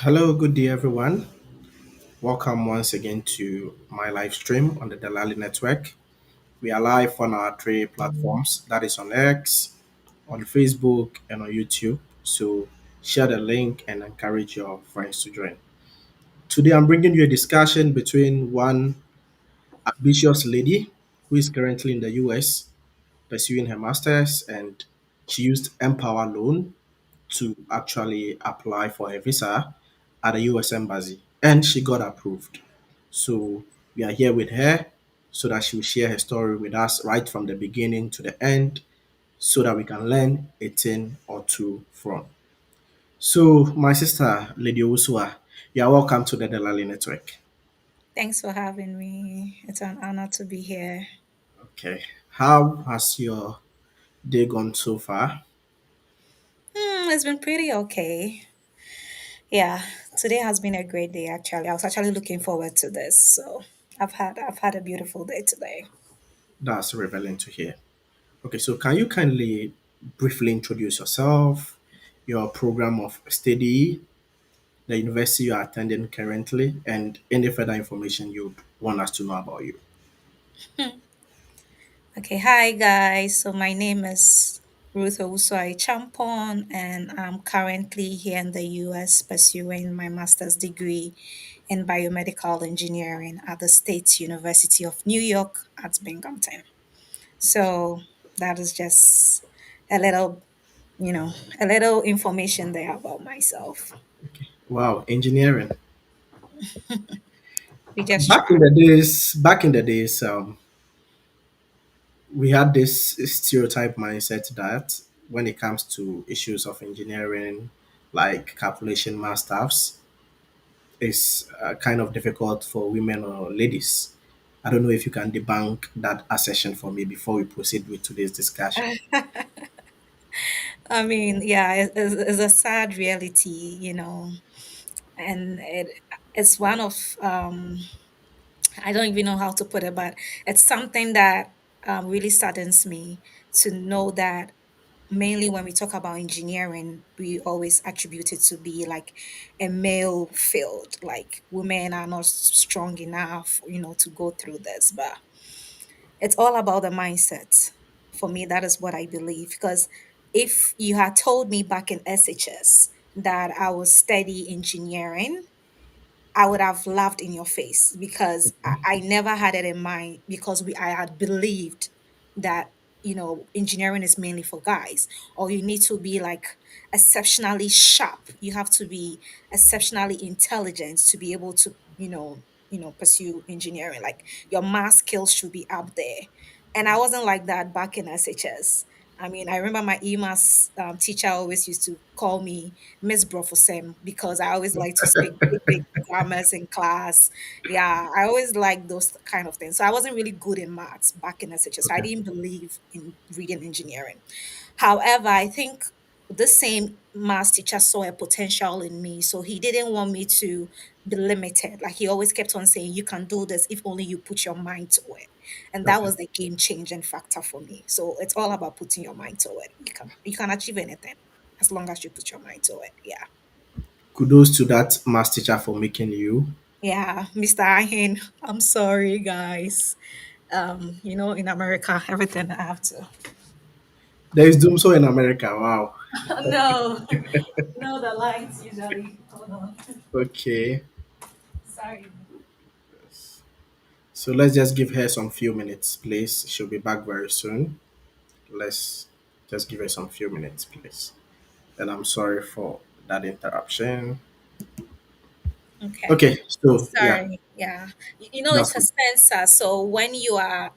Hello, good day, everyone. Welcome once again to my live stream on the Delali Network. We are live on our three platforms that is on X, on Facebook, and on YouTube. So share the link and encourage your friends to join. Today, I'm bringing you a discussion between one ambitious lady who is currently in the US pursuing her master's, and she used MPOWER loan to actually apply for a visa at the US Embassy, and she got approved. So we are here with her so that she will share her story with us right from the beginning to the end so that we can learn a thing or two from. So, my sister, Lady Usua, you are welcome to the Delali Network. Thanks for having me. It's an honor to be here. Okay. How has your day gone so far? It's been pretty okay. Yeah, today has been a great day actually. I was actually looking forward to this. So I've had a beautiful day today. That's revealing to hear. Okay, so can you kindly briefly introduce yourself, your program of study, the university you are attending currently, and any further information you'd want us to know about you? Okay, hi guys. So my name is Ruth Owusai Champon, and I'm currently here in the US pursuing my master's degree in biomedical engineering at the State University of New York at Binghamton. So that is just a little, a little information there about myself. Wow, engineering. We just Back try. in the days, we had this stereotype mindset that when it comes to issues of engineering, like calculation math stuffs, is kind of difficult for women or ladies. I don't know if you can debunk that assertion for me before we proceed with today's discussion. I mean, yeah, it's a sad reality, and it's one of I don't even know how to put it, but it's something that really saddens me to know that mainly when we talk about engineering, we always attribute it to be like a male field, like women are not strong enough, to go through this. But it's all about the mindset. For me, that is what I believe. Because if you had told me back in SHS that I was study engineering, I would have laughed in your face because I never had it in mind because I had believed that engineering is mainly for guys, or you need to be like exceptionally sharp. You have to be exceptionally intelligent to be able to pursue engineering. Like your math skills should be up there, and I wasn't like that back in SHS. I mean, I remember my EMAS teacher always used to call me Miss Brofosem because I always like to speak big, big grammars in class. Yeah, I always like those kind of things. So I wasn't really good in maths back in SHS. So I Okay. didn't believe in reading engineering. However, I think the same maths teacher saw a potential in me. So he didn't want me to be limited. Like he always kept on saying, you can do this if only you put your mind to it. And that Okay. was the game changing factor for me. So it's all about putting your mind to it. You can achieve anything as long as you put your mind to it. Yeah. Kudos to that math teacher for making you. Yeah, Mr. Ahin, I'm sorry, guys. In America, everything I have to. There is doom so in America. Wow. No, no, the lights usually. Hold on. Okay. Sorry. So let's just give her some few minutes, please. She'll be back very soon. Let's just give her some few minutes, please. And I'm sorry for that interruption. Okay. Okay, so yeah, Sorry. Yeah. that's It's a fine. sensor. So when you are,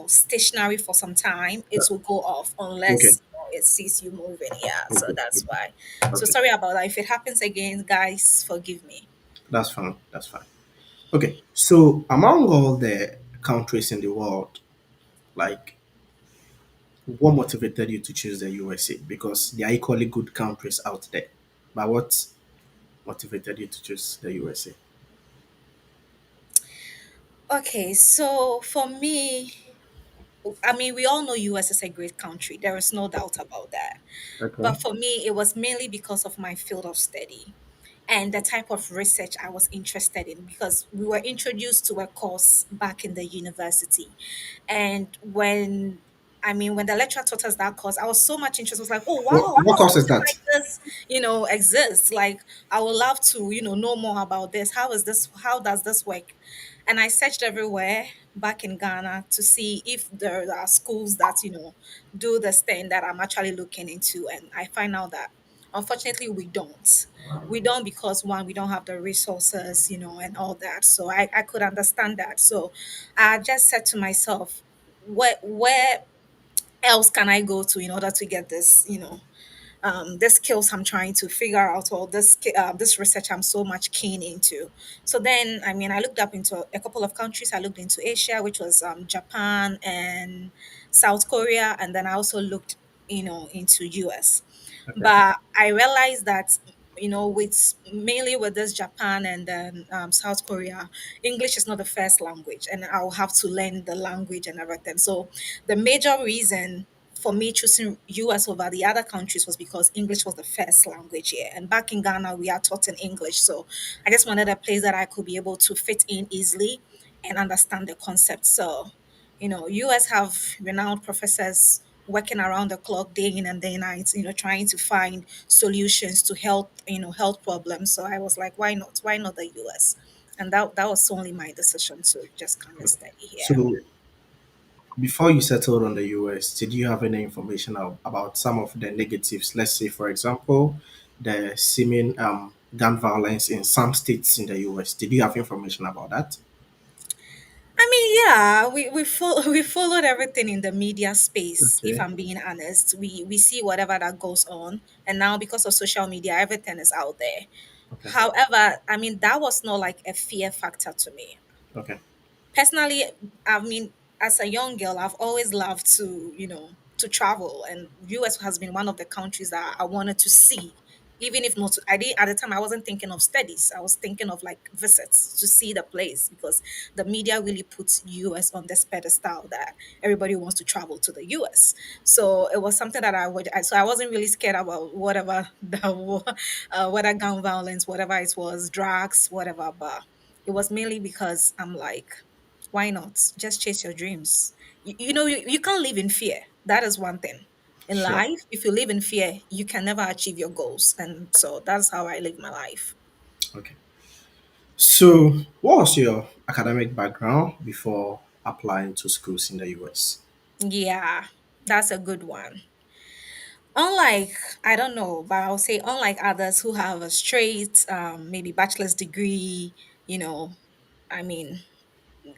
stationary for some time, it will go off Okay, unless it sees you moving. Yeah. So okay, that's why. So okay. sorry about that. If it happens again, guys, forgive me. That's fine. That's fine. Okay, so among all the countries in the world, like what motivated you to choose the USA? Because there are equally good countries out there. But what motivated you to choose the USA? Okay. So for me, I mean, we all know US is a great country. There is no doubt about that. Okay. But for me, it was mainly because of my field of study. and the type of research I was interested in, because we were introduced to a course back in the university. And when the lecturer taught us that course, I was so much interested. I was like, oh wow, What how course is something that? like this, exists. Like, I would love to, know more about this. How does this work? And I searched everywhere back in Ghana to see if there are schools that, do this thing that I'm actually looking into. And I find out that unfortunately we don't. We don't, because one, we don't have the resources, and all that. So I could understand that. So I just said to myself, where else can I go to in order to get this, the skills I'm trying to figure out, or this research I'm so much keen into. So then, I looked up into a couple of countries. I looked into Asia, which was Japan and South Korea, and then I also looked, into US. Okay. But I realized that, with mainly with this Japan and then South Korea, English is not the first language, and I'll have to learn the language and everything. So the major reason for me choosing US over the other countries was because English was the first language here. And back in Ghana, we are taught in English. So I just wanted a place that I could be able to fit in easily and understand the concept. So, US have renowned professors working around the clock, day in and day out, trying to find solutions to health problems. So I was like, why not? Why not the US? And that was only my decision to just come and study here. So before you settled on the US, did you have any information about some of the negatives? Let's say, for example, the seeming gun violence in some states in the US. Did you have information about that? Yeah, we followed everything in the media space. If Okay. I'm being honest, we see whatever that goes on, and now because of social media, everything is out there. Okay. However, that was not like a fear factor to me. Okay. Personally, as a young girl, I've always loved to, to travel, and US has been one of the countries that I wanted to see. Even if not, I did at the time. I wasn't thinking of studies. I was thinking of like visits to see the place, because the media really puts US on this pedestal that everybody wants to travel to the US. So it was something that so I wasn't really scared about whatever whether gun violence, whatever it was, drugs, whatever. But it was mainly because I'm like, why not just chase your dreams? You can't live in fear. That is one thing in Sure. life. If you live in fear, you can never achieve your goals, and so that's how I live my life. Okay. So, what was your academic background before applying to schools in the US? Yeah, that's a good one. Unlike, I don't know, but I'll say unlike others who have a straight maybe bachelor's degree, you know I mean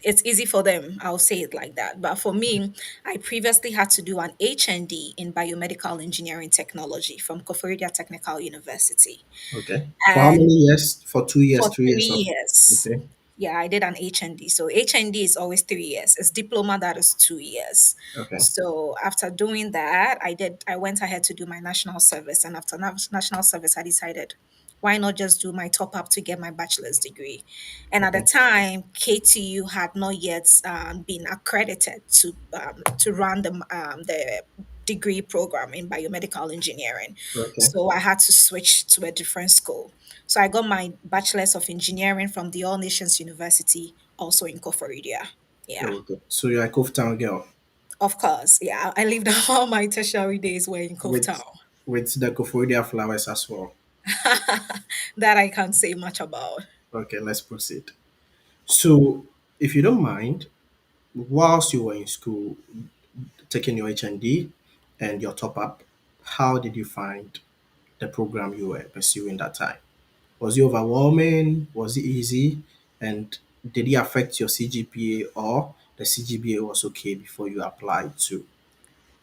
it's easy for them. I'll say it like that. But for me, I previously had to do an HND in biomedical engineering technology from Koforidua Technical University. Okay. For how And many years? For 2 years, for 3 years of. 3 years. Okay. Yeah, I did an HND. So HND is always 3 years. It's diploma that is 2 years. Okay. So after doing that, I went ahead to do my national service. And after national service, I decided, why not just do my top up to get my bachelor's degree? And at the Okay. time, KTU had not yet been accredited to run the degree program in biomedical engineering. Okay. So I had to switch to a different school. So I got my bachelor's of engineering from the All Nations University, also in Koforidua. Yeah, Oh, okay. So you're a Cove Town girl of course. Yeah, I lived all my tertiary days were in Cove Town. with the Cophoria flowers as well. That I can't say much about. Okay, let's proceed. So, if you don't mind, whilst you were in school taking your HND and your top up, how did you find the program you were pursuing that time? Was it overwhelming? Was it easy? And did it affect your CGPA, or the CGPA was okay before you applied to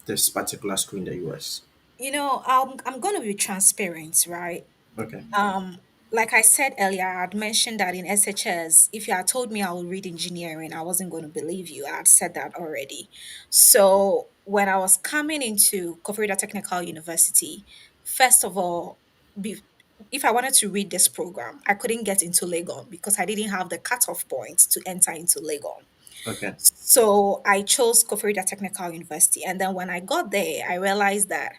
this particular school in the US? I'm going to be transparent, right? Okay. Um, like I said earlier, I had mentioned that in SHS, if you had told me I would read engineering, I wasn't going to believe you. I had said that already. So when I was coming into Koforidua Technical University, first of all, be, if I wanted to read this program, I couldn't get into Legon because I didn't have the cutoff point to enter into Legon. Okay. So I chose Koforidua Technical University. And then when I got there, I realized that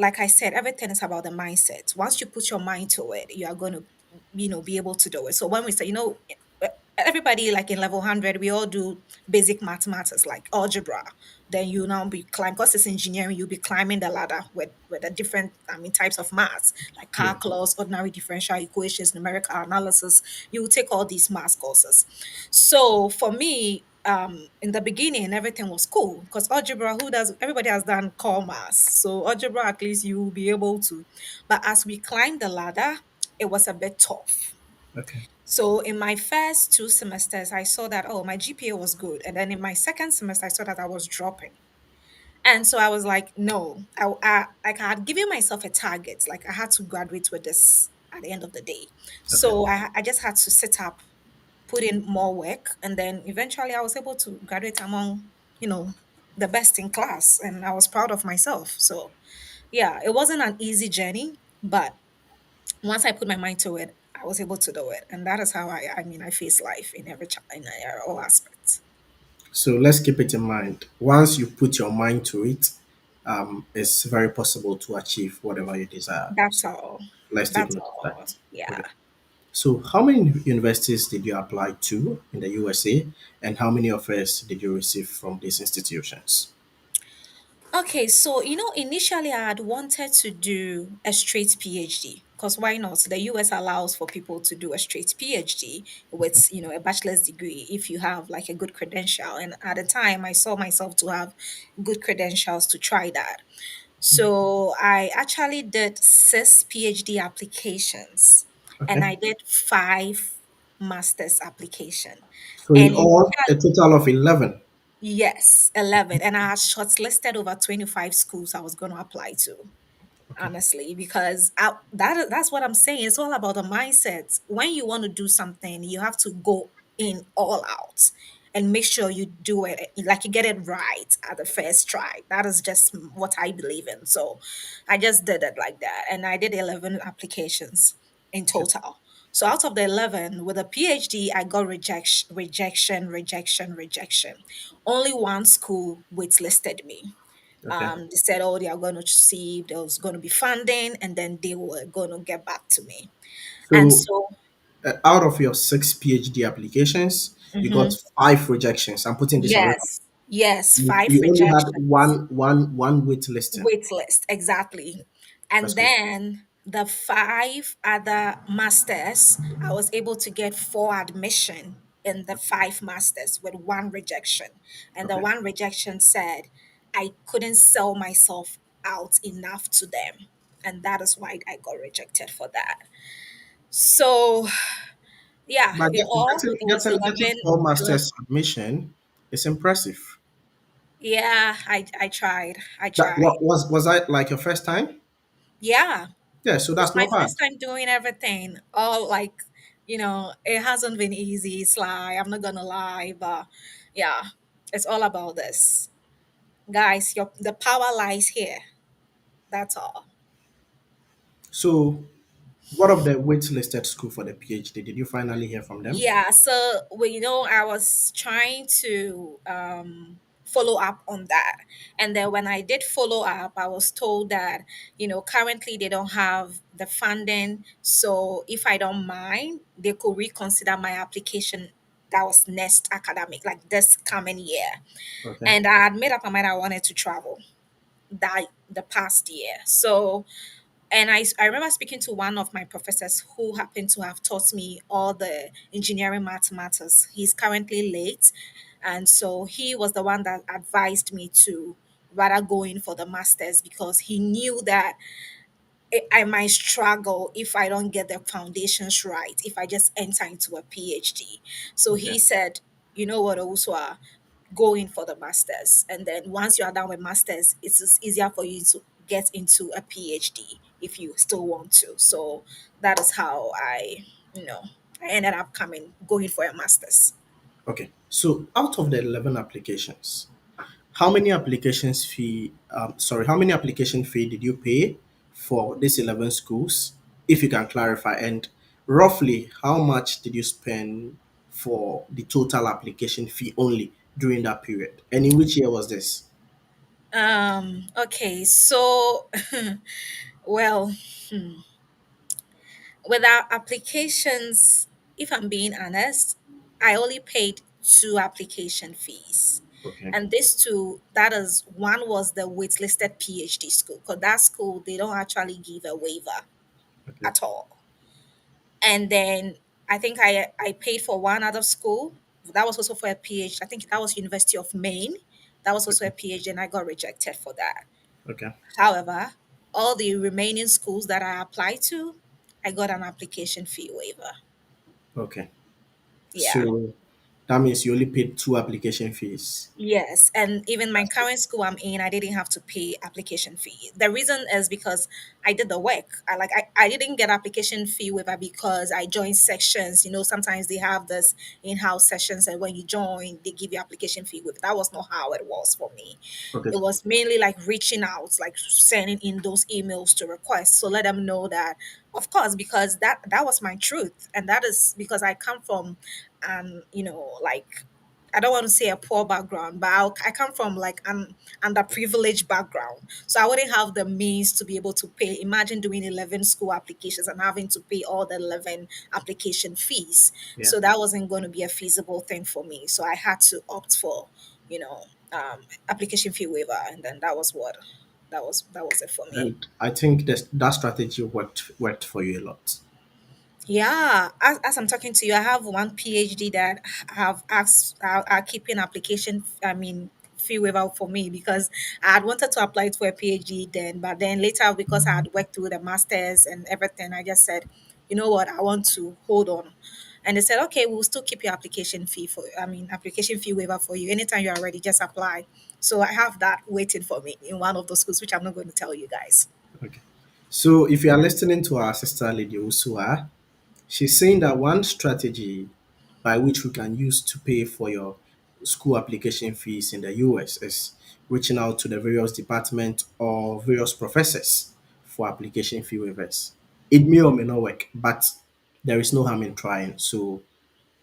like I said, everything is about the mindset. Once you put your mind to it, you are going to, be able to do it. So when we say, everybody like in level 100, we all do basic mathematics like algebra. Then you now be climb because it's engineering, you'll be climbing the ladder with the different, types of maths like Yeah. calculus, ordinary differential equations, numerical analysis. You will take all these math courses. So for me, in the beginning, everything was cool because algebra, who does, everybody has done core maths. So algebra, at least you will be able to. But as we climbed the ladder, it was a bit tough. Okay. So in my first two semesters, I saw that, oh, my GPA was good. And then in my second semester, I saw that I was dropping. And so I was like, no, like I had given myself a target. Like I had to graduate with this at the end of the day. Okay. So I just had to sit up, put in more work. And then eventually I was able to graduate among, the best in class. And I was proud of myself. So yeah, it wasn't an easy journey, but once I put my mind to it, I was able to do it. And that is how I face life in all aspects. So let's keep it in mind. Once you put your mind to it, it's very possible to achieve whatever you desire. That's So all. let's take That's note of all. that. Yeah. Okay. So how many universities did you apply to in the USA, and how many offers did you receive from these institutions? Okay, so initially I had wanted to do a straight PhD because why not? The US allows for people to do a straight PhD with a bachelor's degree if you have like a good credential. And at the time, I saw myself to have good credentials to try that. So I actually did six PhD applications, and Okay. I did five master's application. So in And all, a total of 11. yes, 11. And I had shortlisted over 25 schools I was going to apply to, Okay. honestly, because that's what I'm saying. It's all about the mindset. When you want to do something, you have to go in all out and make sure you do it, like you get it right at the first try. That is just what I believe in. So I just did it like that. And I did 11 applications in Okay. total. So out of the 11, with a PhD, I got rejection, rejection, rejection, rejection. Only one school waitlisted me. Okay. They said, oh, they are going to see if there was going to be funding and then they were going to get back to me. And So so, out of your six PhD applications, you got mhm, five rejections. I'm putting this on record. yes, yes, five You only had rejections. one wait listing. Wait list, exactly. And That's good. then the five other masters, I was able to get four admission in the five masters with one rejection. And the Okay. one rejection said I couldn't sell myself out enough to them. And that is why I got rejected for that. So yeah, But in all, it was getting 11. four masters admission is impressive. Yeah, I tried. I That tried. was that like your first time? Yeah. Yeah, so It's that's my not bad. first time doing everything. All like, it hasn't been easy. It's like, I'm not gonna lie, but yeah, it's all about this. Guys, the power lies here. That's all. So what of the wait listed school for the PhD? Did you finally hear from them? Yeah, so I was trying to follow up on that. And then when I did follow up, I was told that, currently they don't have the funding. So if I don't mind, they could reconsider my application. That was next academic, like this coming year. Okay. And I had made up my mind I wanted to travel that the past year. So and I remember speaking to one of my professors who happened to have taught me all the engineering mathematics. He's currently late. And so he was the one that advised me to rather go in for the masters because he knew that I might struggle if I don't get the foundations right, if I just enter into a PhD. So Okay. he said, you know what, Owusu, go in for the masters, and then once you are done with masters, it's just easier for you to get into a PhD if you still want to. So that is how you know I ended up going for a masters. Okay. So out of the 11 applications, how many applications fee how many application fee did you pay for these 11 schools, if you can clarify, and roughly how much did you spend for the total application fee only during that period, and in which year was this? Okay, so well, with our applications, if I'm being honest, I only paid two application fees. Okay. And these two, that is, one was the waitlisted PhD school, because that school, they don't actually give a waiver Okay. at all. And then I think I paid for one other school. That was also for a PhD. I think that was University of Maine. That was also a Okay. PhD, and I got rejected for that. Okay. However, all the remaining schools that I applied to, I got an application fee waiver. Okay. Yeah. So that means you only paid two application fees. Yes, and even my That's good. current school I'm in, I didn't have to pay application fee. The reason is because I did the work. I didn't get application fee waiver because I joined sections. You know, sometimes they have this in-house sessions, and when you join, they give you application fee waiver. That was not how it was for me. Okay. It was mainly like reaching out, like sending in those emails to request. So let them know that, of course, because that was my truth, and that is because I come from, like, I don't want to say a poor background, but I come from like an underprivileged background. So I wouldn't have the means to be able to pay. Imagine doing 11 school applications and having to pay all the 11 application fees. Yeah. So that wasn't going to be a feasible thing for me. So I had to opt for, you know, application fee waiver. And then that was it for me. And I think that strategy worked for you a lot. Yeah, as I'm talking to you, I have one PhD that have asked are keeping application. I mean, fee waiver for me because I had wanted to apply for a PhD then, but then later because I had worked through the masters and everything, I just said, you know what, I want to hold on. And they said, okay, we'll still keep your application fee for. I mean, application fee waiver for you. Anytime you are ready, just apply. So I have that waiting for me in one of those schools, which I'm not going to tell you guys. Okay. So if you are listening to our sister Lady Usua, she's saying that one strategy by which we can use to pay for your school application fees in the US is reaching out to the various departments or various professors for application fee waivers. It may or may not work, but there is no harm in trying. So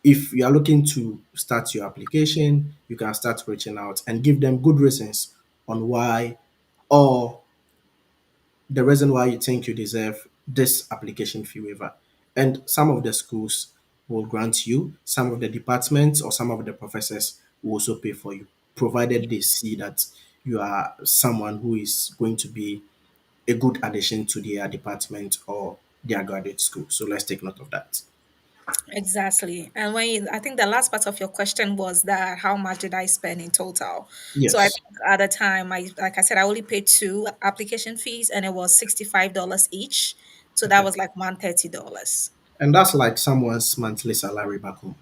if you are looking to start your application, you can start reaching out and give them good reasons on why or the reason why you think you deserve this application fee waiver. And some of the schools will grant you, some of the departments or some of the professors will also pay for you, provided they see that you are someone who is going to be a good addition to their department or their graduate school. So let's take note of that. Exactly. And I think the last part of your question was that how much did I spend in total? So I Yes. think at the time, like I said, I only paid two application fees and it was $65 each. So that Okay. was like $130. And that's like someone's monthly salary back home.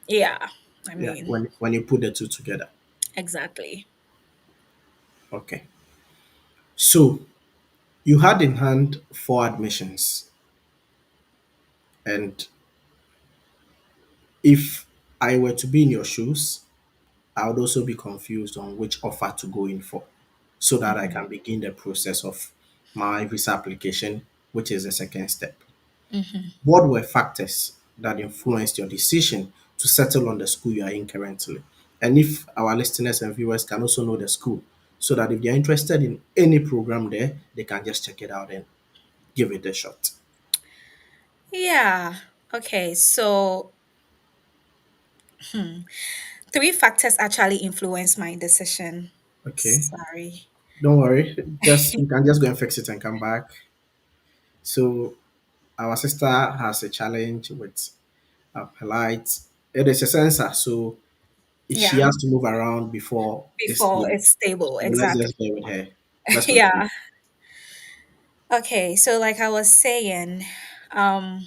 Yeah. I Yeah. mean, When you put the two together. exactly. Okay. So you had in hand four admissions. And if I were to be in your shoes, I would also be confused on which offer to go in for so that I can begin the process of my visa application, which is the second step. What were factors that influenced your decision to settle on the school you are in currently? And if our listeners and viewers can also know the school, so that if they're interested in any program there, they can just check it out and give it a shot. Yeah. Okay. So three factors actually influenced my decision. Okay, Sorry. don't worry. Just you can just go and fix it and come back. So our sister has a challenge with her lights. It is a sensor, so she Yeah. has to move around before it's Before stable. it's stable. So let's Exactly. just bear with her. Let's continue. Yeah. Okay, so like I was saying, um,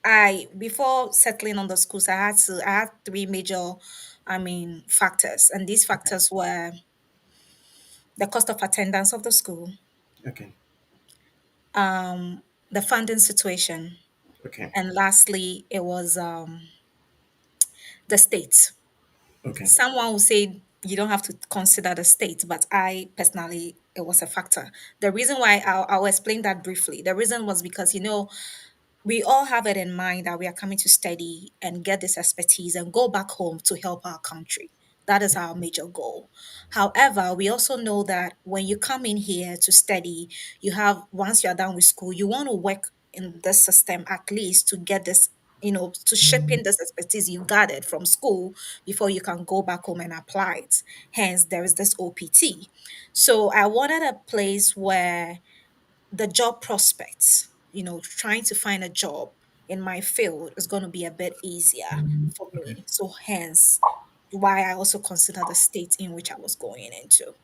I before settling on the schools, I had three major, I mean, factors, and these factors were the cost of attendance of the school, Okay, the funding situation, okay, and lastly, it was the state. okay, Someone will say you don't have to consider the state, but I personally, it was a factor. The reason why I'll explain that briefly. The reason was because we all have it in mind that we are coming to study and get this expertise and go back home to help our country. That is our major goal. However, we also know that when you come in here to study, you have, once you're done with school, you want to work in this system at least to get this, to ship in this expertise you gathered from school before you can go back home and apply it. Hence, there is this OPT. So I wanted a place where the job prospects, trying to find a job in my field is going to be a bit easier for Okay. me. So hence why I also consider the state in which I was going into.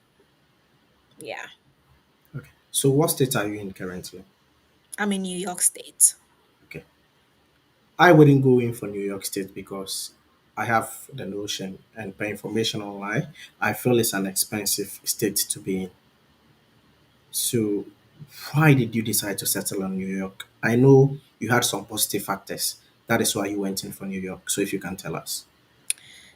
Yeah. Okay. So what state are you in currently? I'm in New York State. Okay. I wouldn't go in for New York State because I have the notion and per information online, I feel it's an expensive state to be in. So why did you decide to settle on New York? I know you had some positive factors. That is why you went in for New York. So if you can tell us.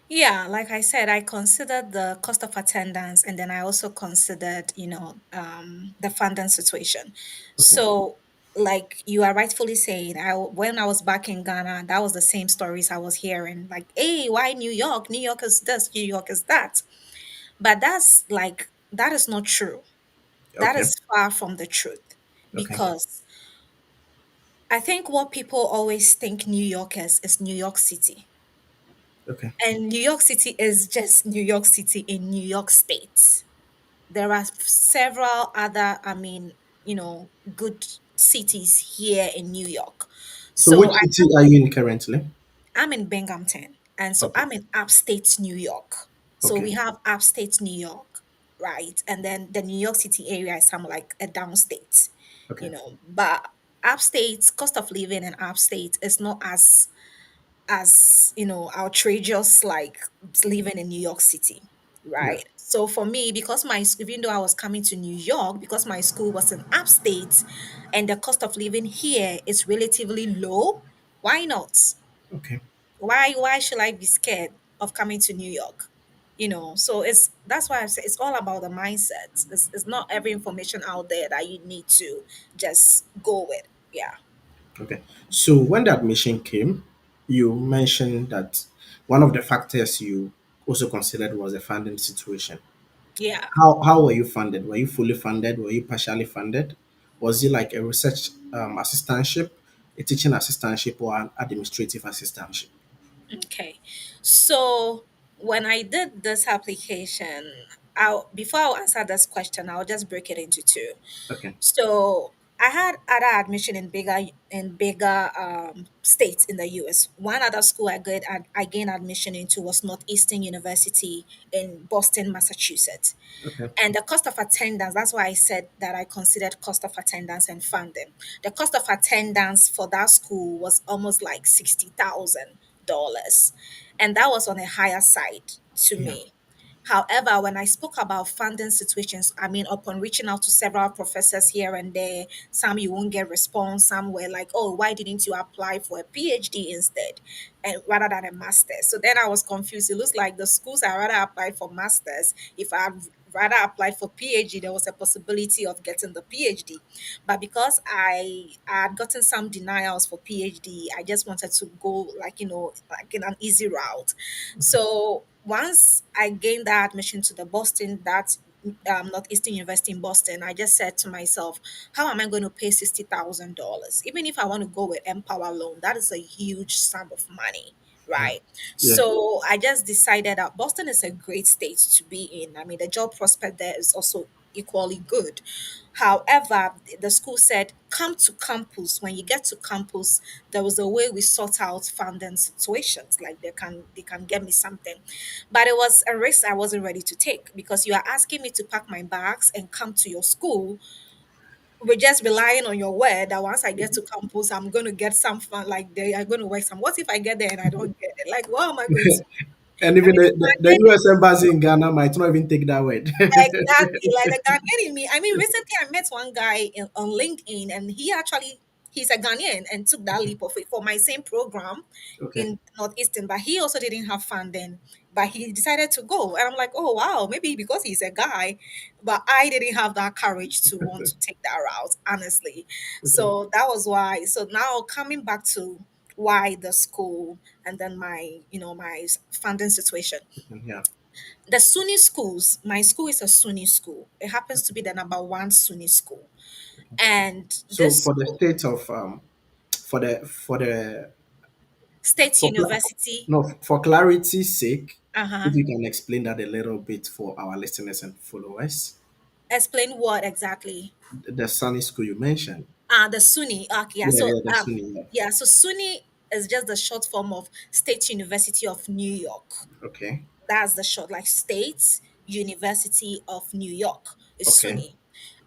Yeah, like I said, I considered the cost of attendance, and then I also considered, the funding situation. Okay. So, like you are rightfully saying, when I was back in Ghana, that was the same stories I was hearing. Like, hey, why New York? New York is this, New York is that. But that is not true. That Okay. is far from the truth, Okay. because I think what people always think New York is New York City. Okay. And New York City is just New York City in New York State. There are several other, good cities here in New York. So So which city are you in currently? I'm in Binghamton, and so Okay. I'm in upstate New York. So Okay. we have upstate New York, right? And then the New York City area is some like a downstate, Okay. But upstate cost of living in upstate is not as outrageous like living in New York City, Yeah. right? So for me, because even though I was coming to New York, because my school was in upstate, and the cost of living here is relatively low, why not? Okay. Why should I be scared of coming to New York? So that's why I say it's all about the mindset. It's not every information out there that you need to just go with. Yeah. Okay. So when the admission came, you mentioned that one of the factors you also considered was the funding situation. Yeah. How were you funded? Were you fully funded? Were you partially funded? Was it like a research assistantship, a teaching assistantship, or an administrative assistantship? Okay. So when I did this application, before I answer this question, I'll just break it into two. Okay. So I had other admission in bigger states in the US. One other school I gained admission into was Northeastern University in Boston, Massachusetts. Okay. And the cost of attendance, that's why I said that I considered cost of attendance and funding. The cost of attendance for that school was almost like $60,000. And that was on a higher side to Yeah. me. However, when I spoke about funding situations, I mean, upon reaching out to several professors here and there, some you won't get response. Some were like, "Oh, why didn't you apply for a PhD instead, and rather than a master's?" So then I was confused. It looks like the schools I rather applied for masters. If I had rather applied for PhD, there was a possibility of getting the PhD. But because I had gotten some denials for PhD, I just wanted to go like in an easy route. So once I gained that admission to the Boston, that Northeastern University in Boston, I just said to myself, how am I going to pay $60,000? Even if I want to go with Empower loan, that is a huge sum of money, Yeah. right? Yeah. So I just decided that Boston is a great state to be in. I mean, the job prospect there is also equally good. However, the school said, come to campus. When you get to campus, there was a way we sort out funding situations. Like they can get me something. But it was a risk I wasn't ready to take, because you are asking me to pack my bags and come to your school. We're just relying on your word that once I get to campus, I'm going to get some fun, like they are going to work some. What if I get there and I don't get it? Like, what am I going to do? And And even it's the US embassy in Ghana might not even take that word. exactly like the Ghanaian in me. I mean, recently I met one guy on LinkedIn, and he's a Ghanaian and took that leap of faith for my same program Okay. in Northeastern, but he also didn't have funding, but he decided to go. And I'm like, oh wow, maybe because he's a guy, but I didn't have that courage to want to take that route, honestly. Okay. So that was why. So now coming back to why the school and then my funding situation. Yeah. The SUNY schools, my school is a SUNY school. It happens to be the number one SUNY school. And So this for the school, state of for the State for cla- University, no for clarity's sake, uh-huh. if you can explain that a little bit for our listeners and followers, Explain what exactly? the Sunny school you mentioned. The SUNY. Okay, yeah. Yeah, So yeah, the Sunny. Yeah. yeah, so SUNY is just the short form of State University of New York. Okay. That's the short, like State University of New York is Okay. SUNY.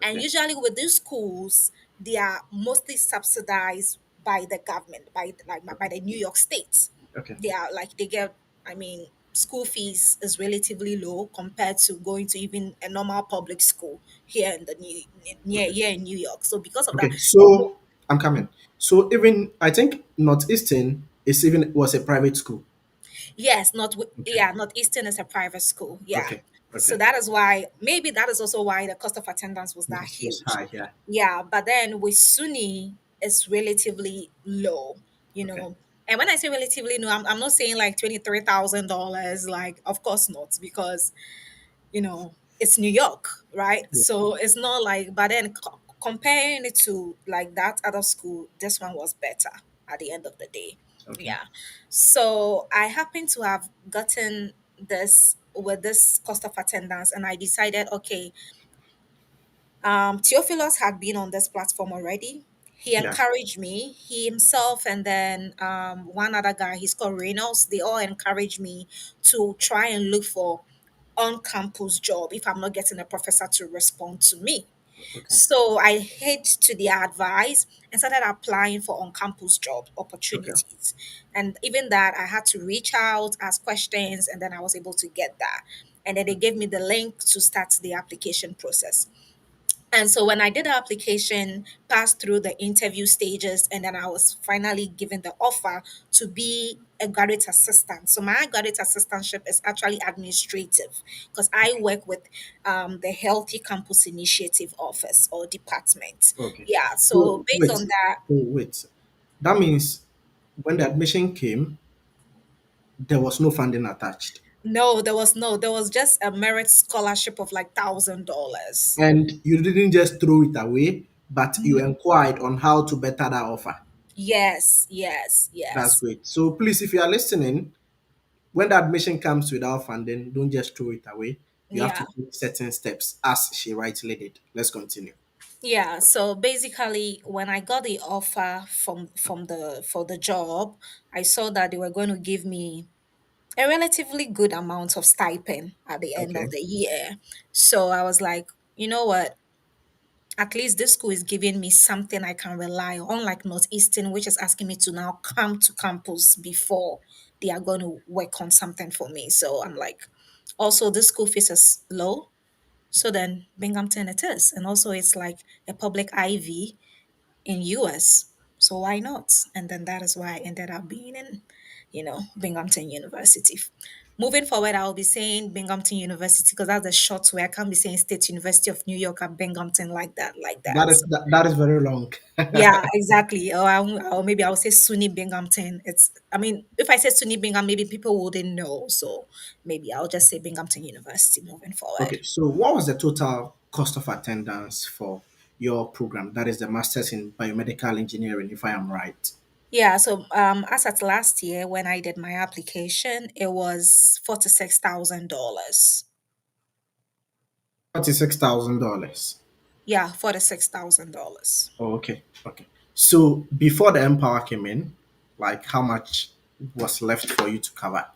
And Okay. usually with these schools, they are mostly subsidized by the government, by the New York State. Okay. They are like they get, I mean, school fees is relatively low compared to going to even a normal public school here in the near Okay. here in New York. So because of that, Okay. So I'm coming. So even I think Northeastern is even was a private school. yes, Okay. yeah, Northeastern is a private school. Yeah. Okay. So Okay. that is why maybe that is also why the cost of attendance was that This was huge. high. Yeah. Yeah, but then with SUNY it's relatively low, you Okay. know. And when I say relatively low, I'm not saying like $23,000, like of course not, because it's New York, right? Yeah. So it's not like, but then comparing it to like that other school, this one was better at the end of the day. Okay. Yeah. So I happen to have gotten this with this cost of attendance, and I decided, okay, Theophilus had been on this platform already. He Yeah. encouraged me, he himself, and then one other guy, he's called Reynolds. They all encouraged me to try and look for on campus job if I'm not getting a professor to respond to me. Okay. So I head to their advice and started applying for on campus job Okay. opportunities. And even that, I had to reach out, ask questions, and then I was able to get that. And then they gave me the link to start the application process. And so when I did the application, passed through the interview stages, and then I was finally given the offer to be a graduate assistant. So my graduate assistantship is actually administrative because I work with the Healthy Campus Initiative Office or department. Okay. Yeah. So So based wait. on that, Wait. That means when the admission came, there was no funding attached. no, there was just a merit scholarship of like $1,000. And you didn't just throw it away, but you inquired on how to better that offer. Yes, yes, That's yes. great. So please, if you are listening, when the admission comes without funding, don't just throw it away. You have to Yeah. take certain steps, as she rightly did. Let's continue. Yeah, so basically when I got the offer from the for the job, I saw that they were going to give me a relatively good amount of stipend at the end Okay. of the year. So I was like, you know what? At least this school is giving me something I can rely on, unlike Northeastern, which is asking me to now come to campus before they are going to work on something for me. So I'm like, also this school fees is low. So then Binghamton it is. And also it's like a public IV in US. So why not? And then that is why I ended up being in, Binghamton University. Moving forward, I'll be saying Binghamton University because that's the short way. I can't be saying State University of New York and Binghamton like that, like That that. is So, that is very long. yeah, exactly. Or maybe I'll say SUNY Binghamton. I mean, if I say SUNY Bingham, maybe people wouldn't know. So maybe I'll just say Binghamton University moving forward. Okay, so what was the total cost of attendance for your program? That is the Masters in Biomedical Engineering, if I am right. Yeah, so as at last year when I did my application, it was $46,000. $46,000. Yeah, $46,000. Oh, okay, okay. So before the Empower came in, like how much was left for you to cover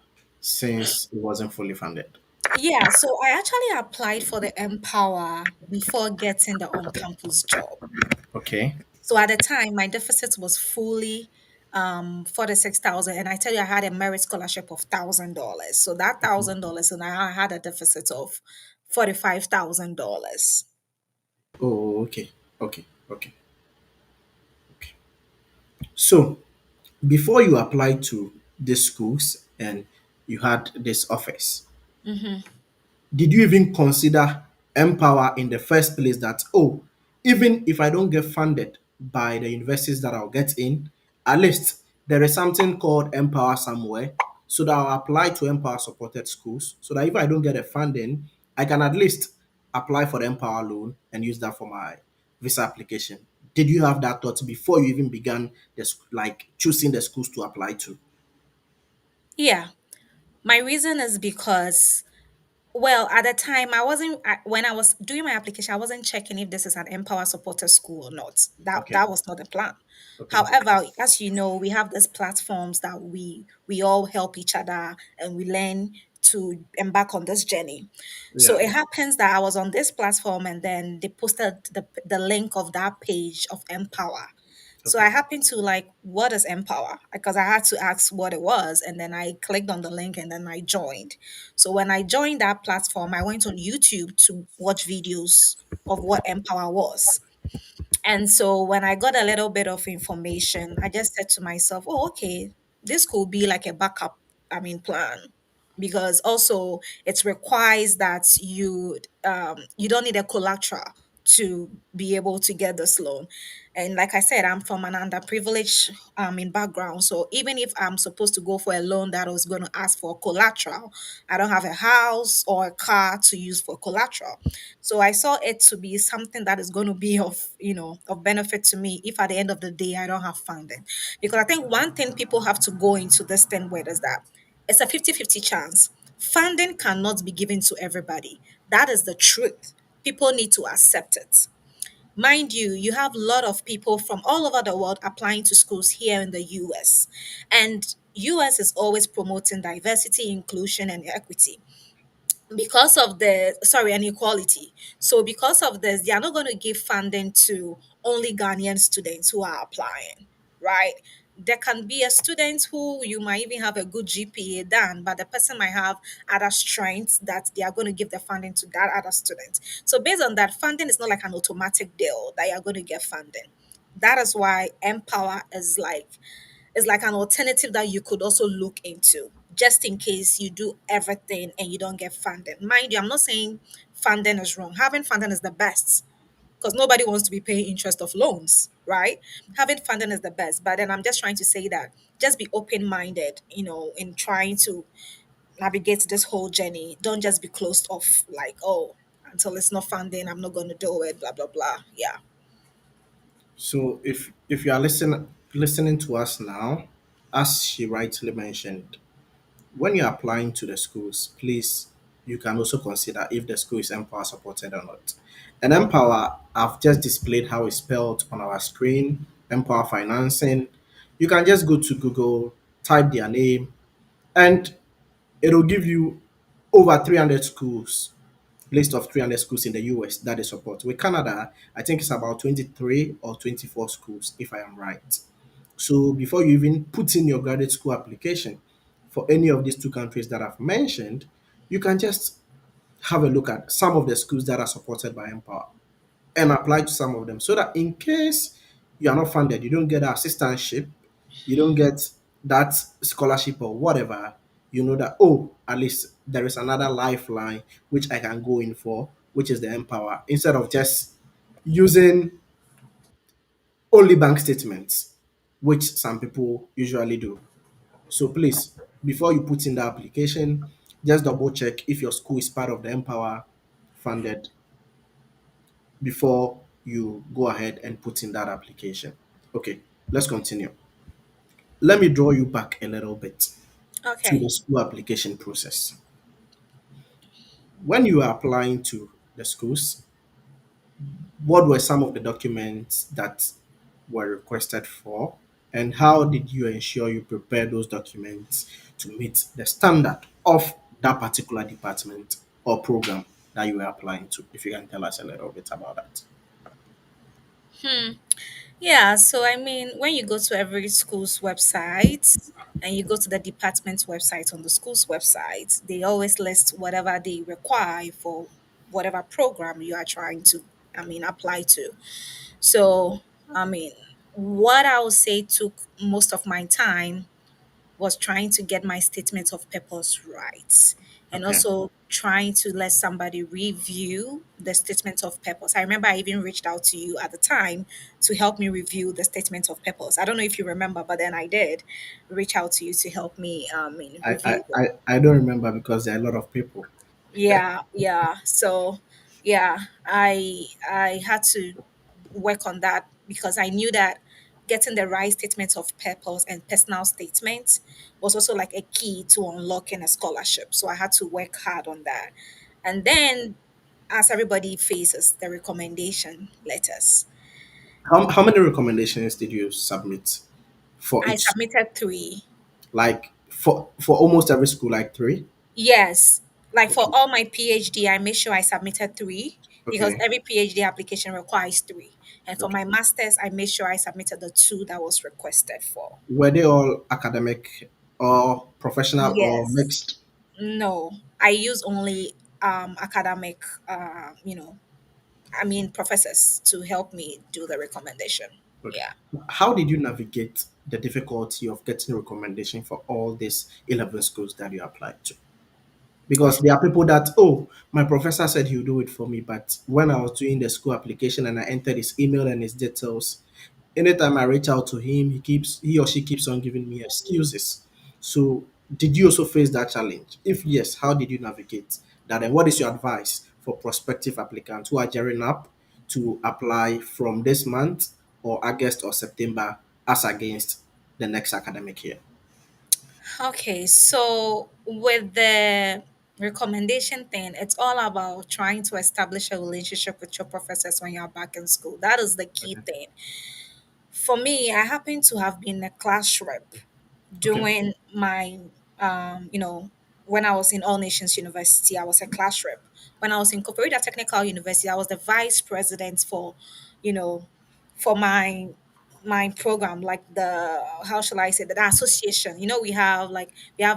since it wasn't fully funded? Yeah, so I actually applied for the MPOWER before getting the on-campus job. Okay. So at the time, my deficit was fully 46,000, and I tell you, I had a merit scholarship of $1,000. So that $1,000, and I had a deficit of $45,000. Oh, okay, okay, okay, okay. So before you applied to these schools and you had this office, did you even consider Empower in the first place that, oh, even if I don't get funded by the universities that I'll get in, at least there is something called Empower somewhere. so that I'll apply to Empower supported schools so that if I don't get a funding, I can at least apply for the Empower loan and use that for my visa application. Did you have that thought before you even began like choosing the schools to apply to? Yeah. My reason is because, well, at the time, when I was doing my application, I wasn't checking if this is an Empower supported school or not. Okay, That was not the plan. okay, However, as you know, we have these platforms that we all help each other and we learn to embark on this journey. So yeah, it happens that I was on this platform and then they posted the link of that page of Empower. So I okay. happened to like, what is Empower? Because I had to ask what it was, and then I clicked on the link and then I joined. So when I joined that platform, I went on YouTube to watch videos of what Empower was. And so when I got a little bit of information, I just said to myself, oh, okay, this could be like a backup, plan. Because also it requires that you don't need a collateral to be able to get this loan. And like I said, I'm from an underprivileged in background. So even if I'm supposed to go for a loan that was going to ask for collateral, I don't have a house or a car to use for collateral. So I saw it to be something that is going to be of benefit to me if at the end of the day I don't have funding. Because I think one thing people have to go into this thing with is that it's a 50-50 chance. Funding cannot be given to everybody. That is the truth. People need to accept it. Mind you, you have a lot of people from all over the world applying to schools here in the US. And US is always promoting diversity, inclusion, and equity because of the sorry and equality. So because of this, they are not going to give funding to only Ghanaian students who are applying, right? There can be a student who you might even have a good GPA than, but the person might have other strengths that they are going to give the funding to that other student. So based on that, funding is not like an automatic deal that you're going to get funding. That is why Empower is like an alternative that you could also look into just in case you do everything and you don't get funding. Mind you, I'm not saying funding is wrong. Having funding is the best because nobody wants to be paying interest of loans, right? Having funding is the best. But then I'm just trying to say that just be open minded, in trying to navigate this whole journey. Don't just be closed off like, oh, until it's not funding, I'm not going to do it, blah, blah, blah. Yeah. So if you are listening to us now, as she rightly mentioned, when you're applying to the schools, please you can also consider if the school is Empower supported or not. And Empower, I've just displayed how it's spelled on our screen. Empower Financing. You can just go to Google, type their name, and it'll give you over 300 schools, list of 300 schools in the US that they support. With Canada, I think it's about 23 or 24 schools, if I am right. So before you even put in your graduate school application for any of these two countries that I've mentioned, you can just have a look at some of the schools that are supported by Empower and apply to some of them so that in case you are not funded, you don't get an assistantship, you don't get that scholarship or whatever, you know that, oh, at least there is another lifeline which I can go in for, which is the Empower, instead of just using only bank statements, which some people usually do. So please, before you put in the application, just double check if your school is part of the Empower funded before you go ahead and put in that application. Okay, let's continue. Let me draw you back a little bit to the Okay. school application process. When you are applying to the schools, what were some of the documents that were requested for, and how did you ensure you prepare those documents to meet the standard of that particular department or program that you were applying to? If you can tell us a little bit about that. Hmm. Yeah, so when you go to every school's website and you go to the department's website on the school's website, they always list whatever they require for whatever program you are trying to, apply to. So, I mean, what I would say took most of my time was trying to get my statement of purpose right. and Okay. also trying to let somebody review the statement of purpose. I remember I even reached out to you at the time to help me review the statement of purpose. I don't know if you remember, but then I did reach out to you to help me I, I, review it. I, I don't remember because there are a lot of people. Yeah, yeah. So, yeah, I had to work on that because I knew that getting the right statements of purpose and personal statements was also like a key to unlocking a scholarship. So I had to work hard on that. And then, as everybody faces, the recommendation letters. How many recommendations did you submit for I each? submitted three. Like for almost every school, like three? Yes. Like for Okay. all my PhD, I made sure I submitted three because Okay. every PhD application requires three. And for Okay. my master's, I made sure I submitted the two that was requested for. Were they all academic or professional or Yes. mixed? No, I use only academic, professors to help me do the recommendation. Okay. Yeah. How did you navigate the difficulty of getting recommendation for all these 11 schools that you applied to? Because there are people that, oh, my professor said he'll do it for me, but when I was doing the school application and I entered his email and his details, anytime I reach out to him, he or she keeps on giving me excuses. So did you also face that challenge? If yes, how did you navigate that? And what is your advice for prospective applicants who are gearing up to apply from this month or August or September as against the next academic year? Okay, so with the recommendation thing, it's all about trying to establish a relationship with your professors when you're back in school. That is the key Okay. thing. For me, I happen to have been a class rep Okay. during my, um, you know, when I was in All Nations University, I was a class rep. When I was in Cooperative Technical University, I was the vice president for, you know, for my program, like the how shall I say that, the association. We have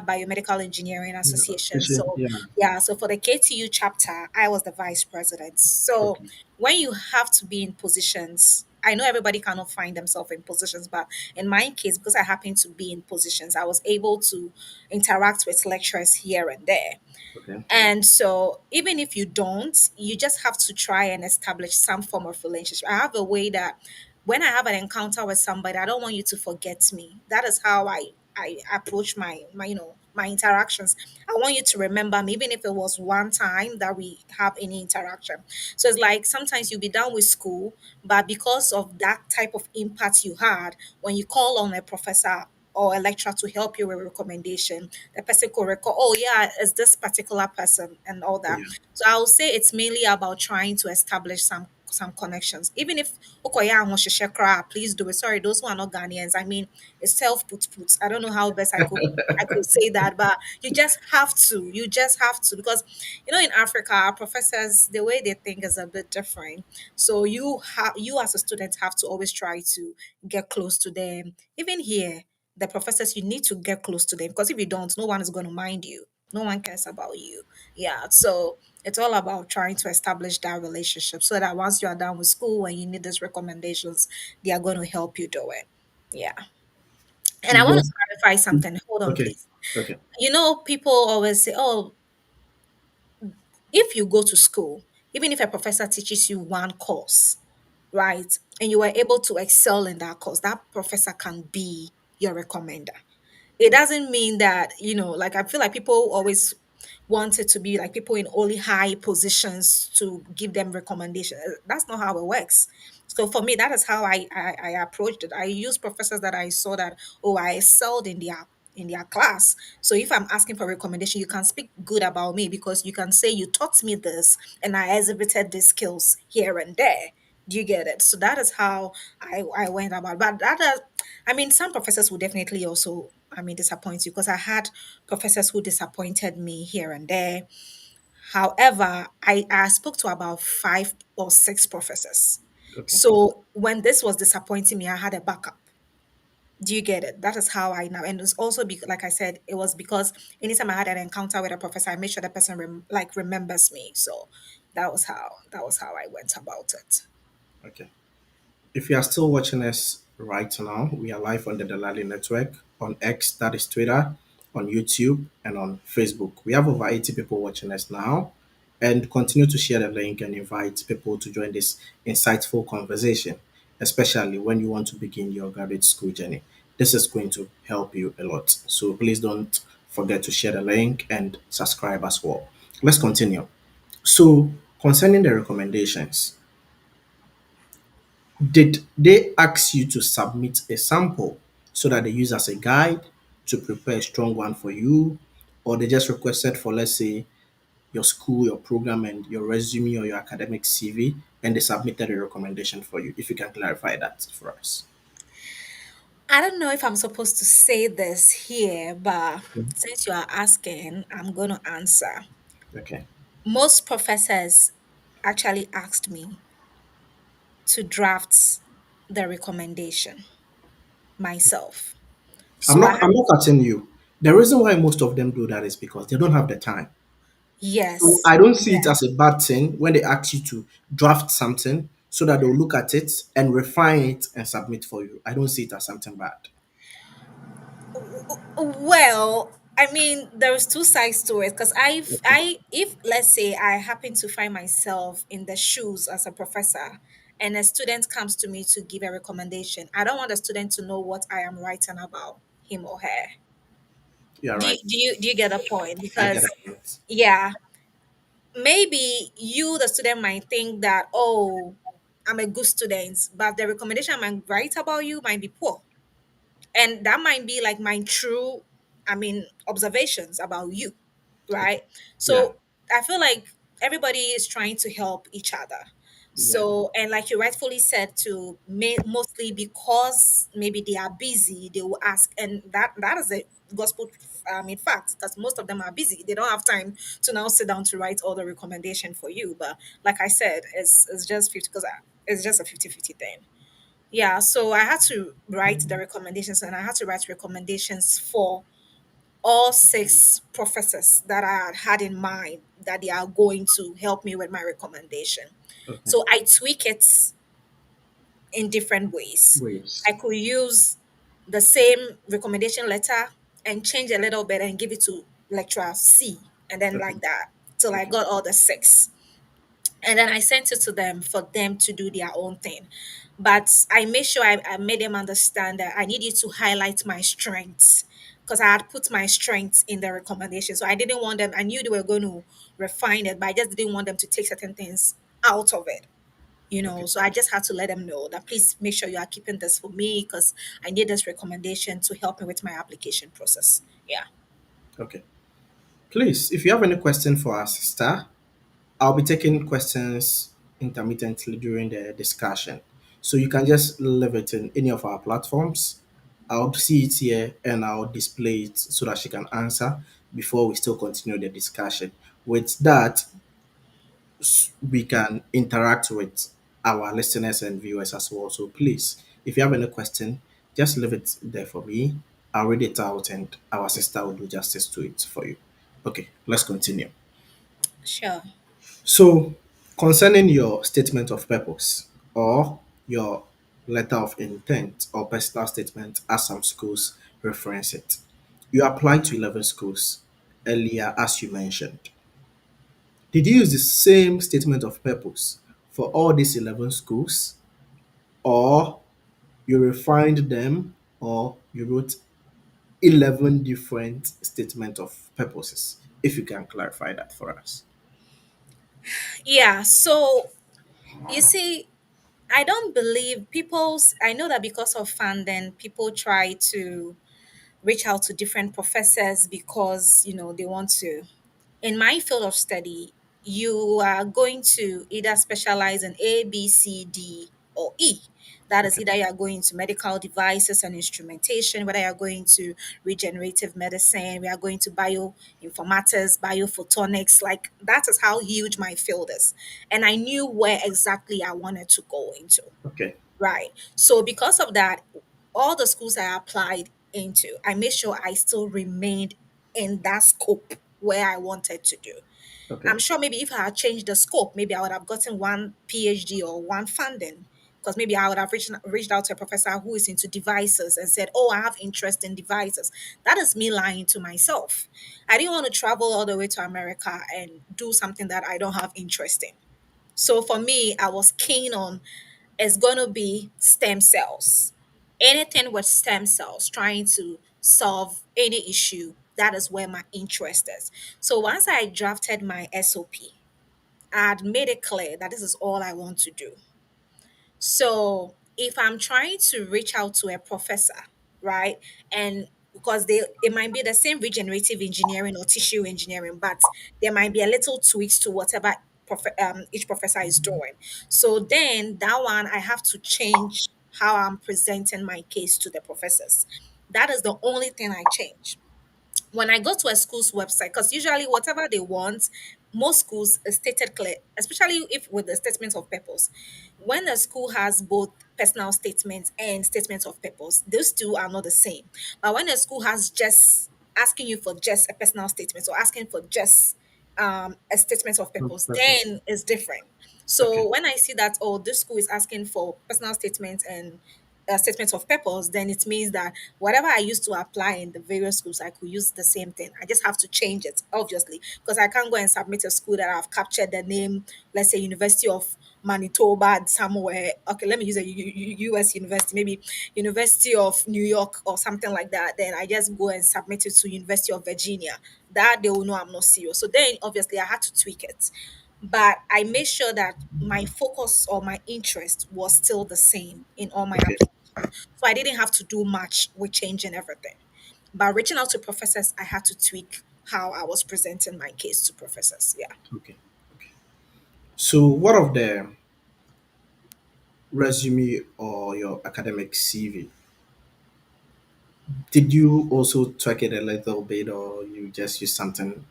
biomedical engineering Yeah. association. Fishing. So Yeah. yeah, so for the KTU chapter, I was the vice president. So Okay. when you have to be in positions, I know everybody cannot find themselves in positions, but in my case, because I happened to be in positions, I was able to interact with lecturers here and there. Okay. And so, even if you don't, you just have to try and establish some form of relationship. I have a way that when I have an encounter with somebody, I don't want you to forget me. That is how I approach my interactions. I want you to remember me, even if it was one time that we have any interaction. So it's like sometimes you'll be done with school, but because of that type of impact you had, when you call on a professor or a lecturer to help you with a recommendation, the person could recall, oh yeah, it's this particular person and all that. Yeah. So I would say it's mainly about trying to establish some connections. Even if Okoya and Shekra, please do it. Sorry, those who are not Ghanaians. I mean, it's self put. I don't know how best I could say that, but you just have to. You just have to because in Africa, our professors, the way they think is a bit different. So you as a student have to always try to get close to them. Even here, the professors, you need to get close to them because if you don't, no one is going to mind you. No one cares about you. Yeah. So it's all about trying to establish that relationship so that once you are done with school and you need these recommendations, they are going to help you do it. Yeah. And I want to Yes. clarify something. Hold on, Okay. please. Okay. People always say, oh, if you go to school, even if a professor teaches you one course, right, and you are able to excel in that course, that professor can be your recommender. It doesn't mean that like I feel like people always want it to be like people in only high positions to give them recommendation. That's not how it works. So for me, that is how I approached it. I used professors that I saw that, oh, I excelled in their class. So if I'm asking for recommendation, you can speak good about me because you can say you taught me this and I exhibited these skills here and there. Do you get it? So that is how I went about. But some professors will definitely also, disappoint you because I had professors who disappointed me here and there. However, I spoke to about 5 or 6 professors. Okay. So when this was disappointing me, I had a backup. Do you get it? That is how I know. And it's also like I said, it was because anytime I had an encounter with a professor, I made sure the person remembers me. So that was how I went about it. Okay. If you are still watching us right now, we are live on the Delali Network on X, that is Twitter, on YouTube and on Facebook. We have over 80 people watching us now, and continue to share the link and invite people to join this insightful conversation, especially when you want to begin your graduate school journey. This is going to help you a lot. So please don't forget to share the link and subscribe as well. Let's continue. So, concerning the recommendations, did they ask you to submit a sample so that they use as a guide to prepare a strong one for you? Or they just requested for, let's say, your school, your program, and your resume or your academic CV, and they submitted a recommendation for you? If you can clarify that for us. I don't know if I'm supposed to say this here, but Mm. since you are asking, I'm going to answer. Okay. Most professors actually asked me to draft the recommendation myself. I'm So I not had, I'm not cutting you. The reason why most of them do that is because they don't have the time. So yes, I don't see it yeah. as a bad thing when they ask you to draft something so that they'll look at it and refine it and submit for you. I don't see it as something bad. Well, I mean, there's two sides to it because Okay. if let's say I happen to find myself in the shoes as a professor and a student comes to me to give a recommendation, I don't want the student to know what I am writing about him or her. You're right. Do you get the point? I get Because it. yeah, maybe you the student might think that, oh, I'm a good student, but the recommendation I might write about you might be poor, and that might be like my true, I mean, observations about you, Okay. right? Yeah. So I feel like everybody is trying to help each other. Yeah. So, and like you rightfully said, to mostly because maybe they are busy, they will ask, and that is a gospel, I mean, fact, because most of them are busy. They don't have time to now sit down to write all the recommendation for you. But like I said, it's just 50, because it's just a 50-50 thing. Yeah, so I had to write the recommendations, and I had to write recommendations for all six professors that I had in mind that they are going to help me with my recommendation. Okay. So I tweak it in different ways. Waves. I could use the same recommendation letter and change a little bit and give it to lecturer C, and then Okay. like that till I Okay. got all the six, and then I sent it to them for them to do their own thing. But I made sure I made them understand that I need you to highlight my strengths, because I had put my strengths in the recommendation. So I didn't want them, I knew they were going to refine it, but I just didn't want them to take certain things out of it. Okay. So I just had to let them know that please make sure you are keeping this for me because I need this recommendation to help me with my application process. Yeah. Okay. Please, if you have any question for our sister, I'll be taking questions intermittently during the discussion. So you can just leave it in any of our platforms. I'll see it here and I'll display it so that she can answer before we still continue the discussion. With that, we can interact with our listeners and viewers as well. So please, if you have any question, just leave it there for me. I'll read it out and our sister will do justice to it for you. Okay, let's continue. Sure. So, concerning your statement of purpose or your letter of intent or personal statement, as some schools reference it, you applied to 11 schools earlier, as you mentioned. Did you use the same statement of purpose for all these 11 schools, or you refined them, or you wrote 11 different statement of purposes? If you can clarify that for us. Yeah. So you see, I don't believe I know that because of funding, people try to reach out to different professors because, they want to. In my field of study, you are going to either specialize in A, B, C, D, or E. That is Okay. either you are going to medical devices and instrumentation, whether you are going to regenerative medicine, we are going to bioinformatics, biophotonics. Like that is how huge my field is. And I knew where exactly I wanted to go into. Okay. Right. So because of that, all the schools I applied into, I made sure I still remained in that scope where I wanted to do. Okay. I'm sure maybe if I had changed the scope, maybe I would have gotten one PhD or one funding. because maybe I would have reached out to a professor who is into devices and said, "Oh, I have interest in devices." That is me lying to myself. I didn't want to travel all the way to America and do something that I don't have interest in. So for me, I was keen on it's going to be stem cells. Anything with stem cells, trying to solve any issue, that is where my interest is. So once I drafted my SOP, I had made it clear that this is all I want to do. So if I'm trying to reach out to a professor, right, and because they it might be the same regenerative engineering or tissue engineering, but there might be a little tweaks to whatever each professor is doing. So then that one I have to change how I'm presenting my case to the professors. That is the only thing I change when I go to a school's website, because usually whatever they want, most schools is stated clear, especially if with the statement of purpose. When a school has both personal statements and statements of purpose, those two are not the same. But when a school has just asking you for just a personal statement or asking for just a statement of On purpose, purpose. then it's different. Okay. So when I see that, oh, this school is asking for personal statements and statements of purpose, then it means that whatever I used to apply in the various schools, I could use the same thing. I just have to change it, obviously, because I can't go and submit a school that I've captured the name, let's say University of Manitoba somewhere. Okay, let me use a US university, maybe University of New York or something like that. Then I just go and submit it to University of Virginia. That they will know I'm not serious. So then, obviously, I had to tweak it, but I made sure that my focus or my interest was still the same in all my Okay. applications. So I didn't have to do much with changing everything. By reaching out to professors, I had to tweak how I was presenting my case to professors. Yeah. Okay. Okay. So, what of the resume or your academic CV? Did you also tweak it a little bit, or you just use something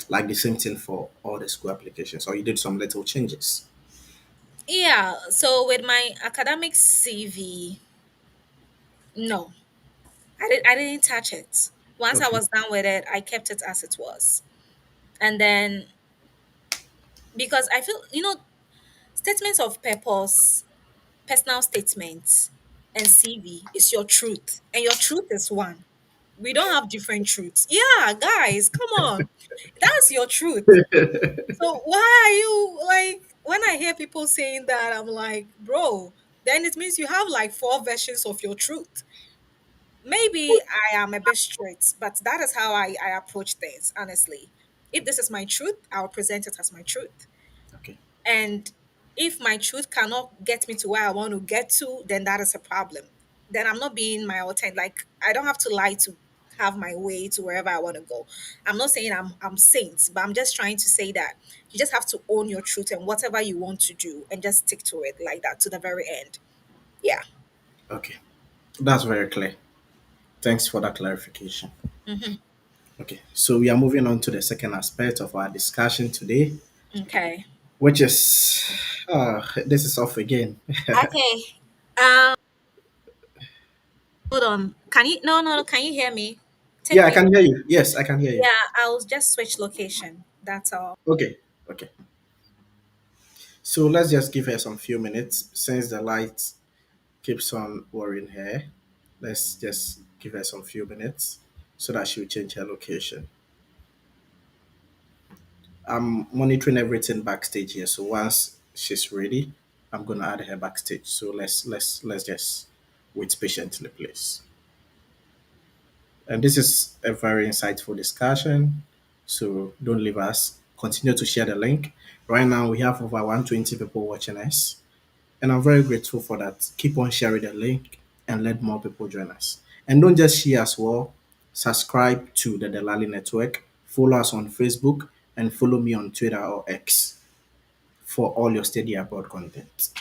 like the same thing for all the school applications, or you did some little changes? Yeah. So with my academic CV, no, I didn't touch it. Once I Okay. was done with it, I kept it as it was. And then because I feel, statements of purpose, personal statements, and CV is your truth. And your truth is one. We don't have different truths. Yeah, guys, come on. That's your truth. So why are you like when I hear people saying that, I'm like, bro, then it means you have like four versions of your truth. Maybe I am a bit straight, but that is how I approach things, honestly. If this is my truth, I'll present it as my truth. Okay. And if my truth cannot get me to where I want to get to, then that is a problem. Then I'm not being my authentic. Like I don't have to lie to have my way to wherever I want to go. I'm not saying I'm saint, but I'm just trying to say that you just have to own your truth and whatever you want to do and just stick to it like that to the very end. Yeah. Okay. That's very clear. Thanks for that clarification. Hmm. Okay. So, we are moving on to the second aspect of our discussion today, Okay. which is this is off again. Okay. Um, hold on. Can you no, can you hear me? Yeah, Take I me. can hear you. Yes, I can hear you. Yeah, I'll just switch location. That's all. Okay. Okay. So, let's just give her some few minutes since the light keeps on worrying her. Let's just give her some few minutes so that she'll change her location. I'm monitoring everything backstage here. So once she's ready, I'm gonna add her backstage. So let's just wait patiently, please. And this is a very insightful discussion. So don't leave us. Continue to share the link. Right now we have over 120 people watching us. And I'm very grateful for that. Keep on sharing the link and let more people join us. And don't just share as well. Subscribe to the Delali Network. Follow us on Facebook and follow me on Twitter or X for all your steady abroad content.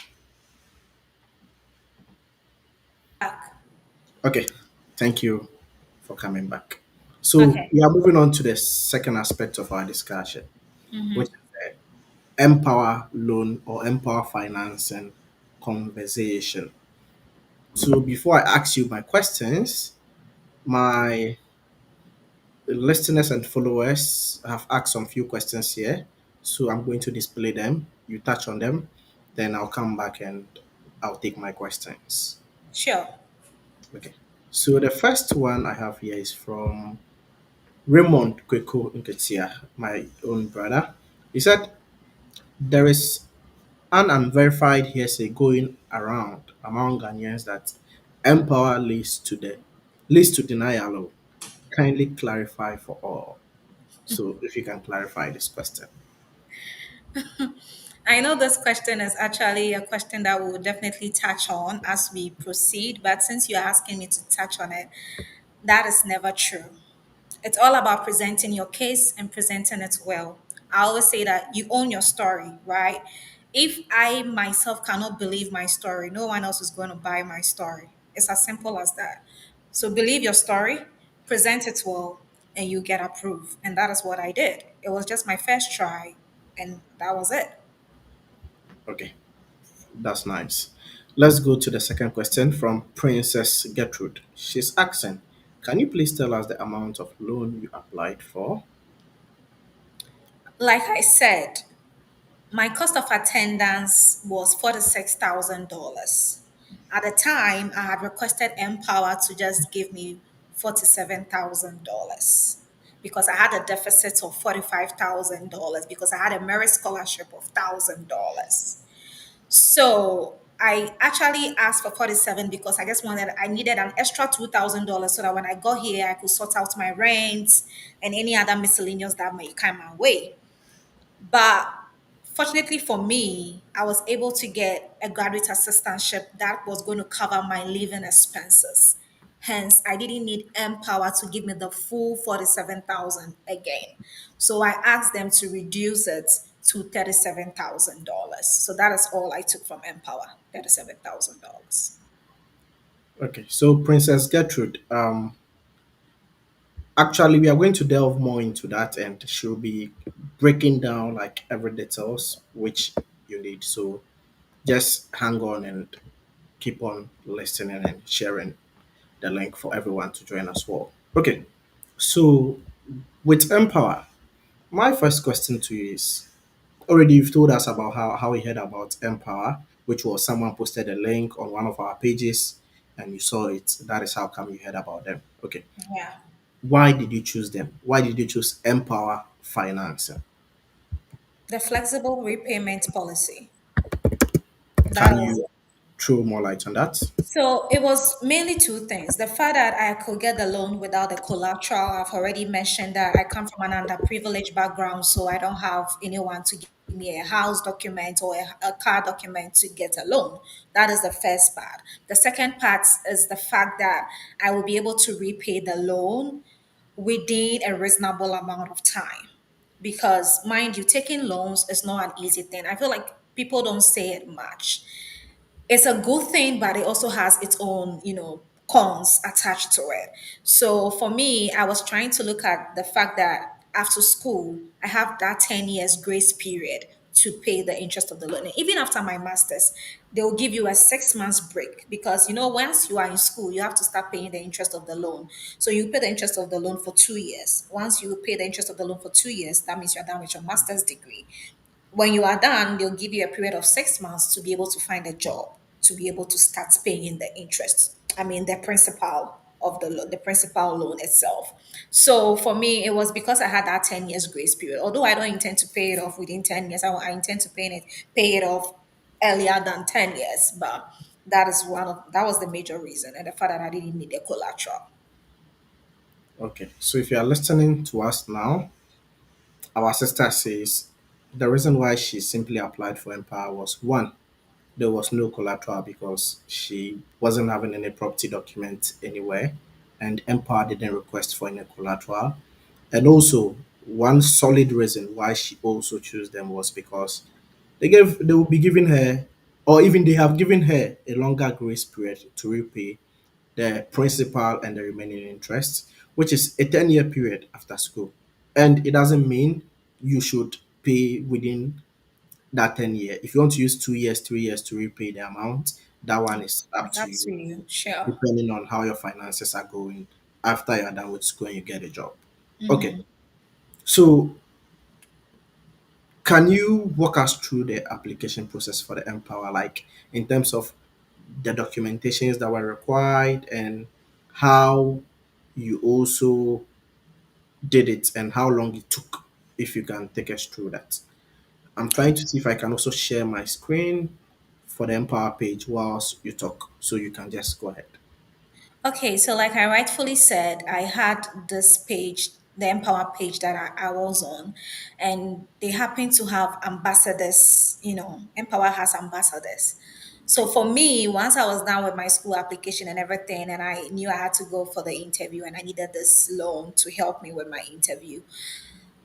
Okay, thank you for coming back. So Okay. we are moving on to the second aspect of our discussion, which Mm-hmm. is the Empower Loan or Empower Financing conversation. So before I ask you my questions, my listeners and followers have asked some few questions here. So I'm going to display them. You touch on them, then I'll come back and I'll take my questions. Sure. Okay. So the first one I have here is from Raymond Kweko Nketia, my own brother. He said there is an unverified hearsay going around among Ghanaians that Empower leads to denial. Kindly clarify for all. So if you can clarify this question. I know this question is actually a question that we'll definitely touch on as we proceed, but since you're asking me to touch on it, that is never true. It's all about presenting your case and presenting it well. I always say that you own your story, right? If I myself cannot believe my story, no one else is going to buy my story. It's as simple as that. So believe your story, present it well, and you get approved. And that is what I did. It was just my first try, and that was it. Okay, that's nice. Let's go to the second question from Princess Gertrude. She's asking, can you please tell us the amount of loan you applied for? Like I said, my cost of attendance was $46,000. At the time, I had requested Empower to just give me $47,000 because I had a deficit of $45,000 because I had a merit scholarship of $1,000. So I actually asked for 47 because I needed an extra $2,000 so that when I got here, I could sort out my rent and any other miscellaneous that may come my way. But fortunately for me, I was able to get a graduate assistantship that was going to cover my living expenses. Hence, I didn't need Empower to give me the full 47,000 again. So I asked them to reduce it to $37,000. So that is all I took from Empower, $37,000. Okay, so Princess Gertrude, actually, we are going to delve more into that, and she'll be breaking down like every details which you need. So just hang on and keep on listening and sharing the link for everyone to join as well. Okay, so with Empower, my first question to you is already you've told us about how you heard about Empower, which was someone posted a link on one of our pages and you saw it. That is how come you heard about them. Okay. Yeah. Why did you choose them? Why did you choose Empower Financing? The flexible repayment policy. That Can was you throw more light on that? So it was mainly two things. The fact that I could get the loan without the collateral. I've already mentioned that I come from an underprivileged background, so I don't have anyone to give me a house document or a car document to get a loan. That is the first part. The second part is the fact that I will be able to repay the loan within a reasonable amount of time. Because, mind you, taking loans is not an easy thing. I feel like people don't say it much. It's a good thing, but it also has its own, cons attached to it. So for me, I was trying to look at the fact that after school, I have that 10 years grace period to pay the interest of the loan. And even after my master's, they will give you a 6 months break because, once you are in school, you have to start paying the interest of the loan. So you pay the interest of the loan for 2 years. Once you pay the interest of the loan for 2 years, that means you're done with your master's degree. When you are done, they'll give you a period of 6 months to be able to find a job, to be able to start paying the interest. I mean, the principal of the principal loan itself. So for me, it was because I had that 10 years grace period. Although I don't intend to pay it off within 10 years, I intend to pay it off earlier than 10 years. But that was the major reason, and the fact that I didn't need the collateral. Okay, so if you are listening to us now, our sister says the reason why she simply applied for Empower was one, there was no collateral because she wasn't having any property documents anywhere, and Empower didn't request for any collateral. And also, one solid reason why she also chose them was because they will be giving her, or even they have given her a longer grace period to repay the principal and the remaining interest, which is a 10-year period after school. And it doesn't mean you should pay within that 10 year. If you want to use 2 years, 3 years to repay the amount, that one is up It's to up to you, you. Sure. depending on how your finances are going after you're done with school and you get a job. Okay. So can you walk us through the application process for the Empower, like in terms of the documentations that were required, and how you also did it and how long it took, if you can take us through that. I'm trying to see if I can also share my screen for the Empower page whilst you talk, so you can just go ahead. Okay, so like I rightfully said, I had this page, the Empower page that I was on, and they happen to have ambassadors. Empower has ambassadors. So for me, once I was done with my school application and everything, and I knew I had to go for the interview and I needed this loan to help me with my interview,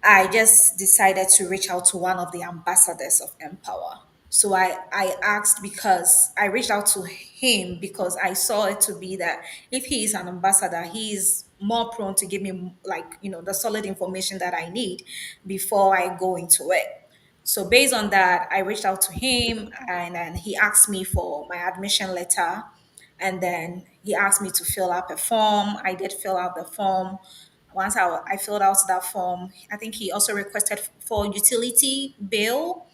I just decided to reach out to one of the ambassadors of Empower. So I asked because I reached out to him because I saw it to be that if he is an ambassador, he is more prone to give me the solid information that I need before I go into it. So based on that, I reached out to him and then he asked me for my admission letter and then he asked me to fill up a form. I did fill out the form. Once I filled out that form, I think he also requested for utility bill,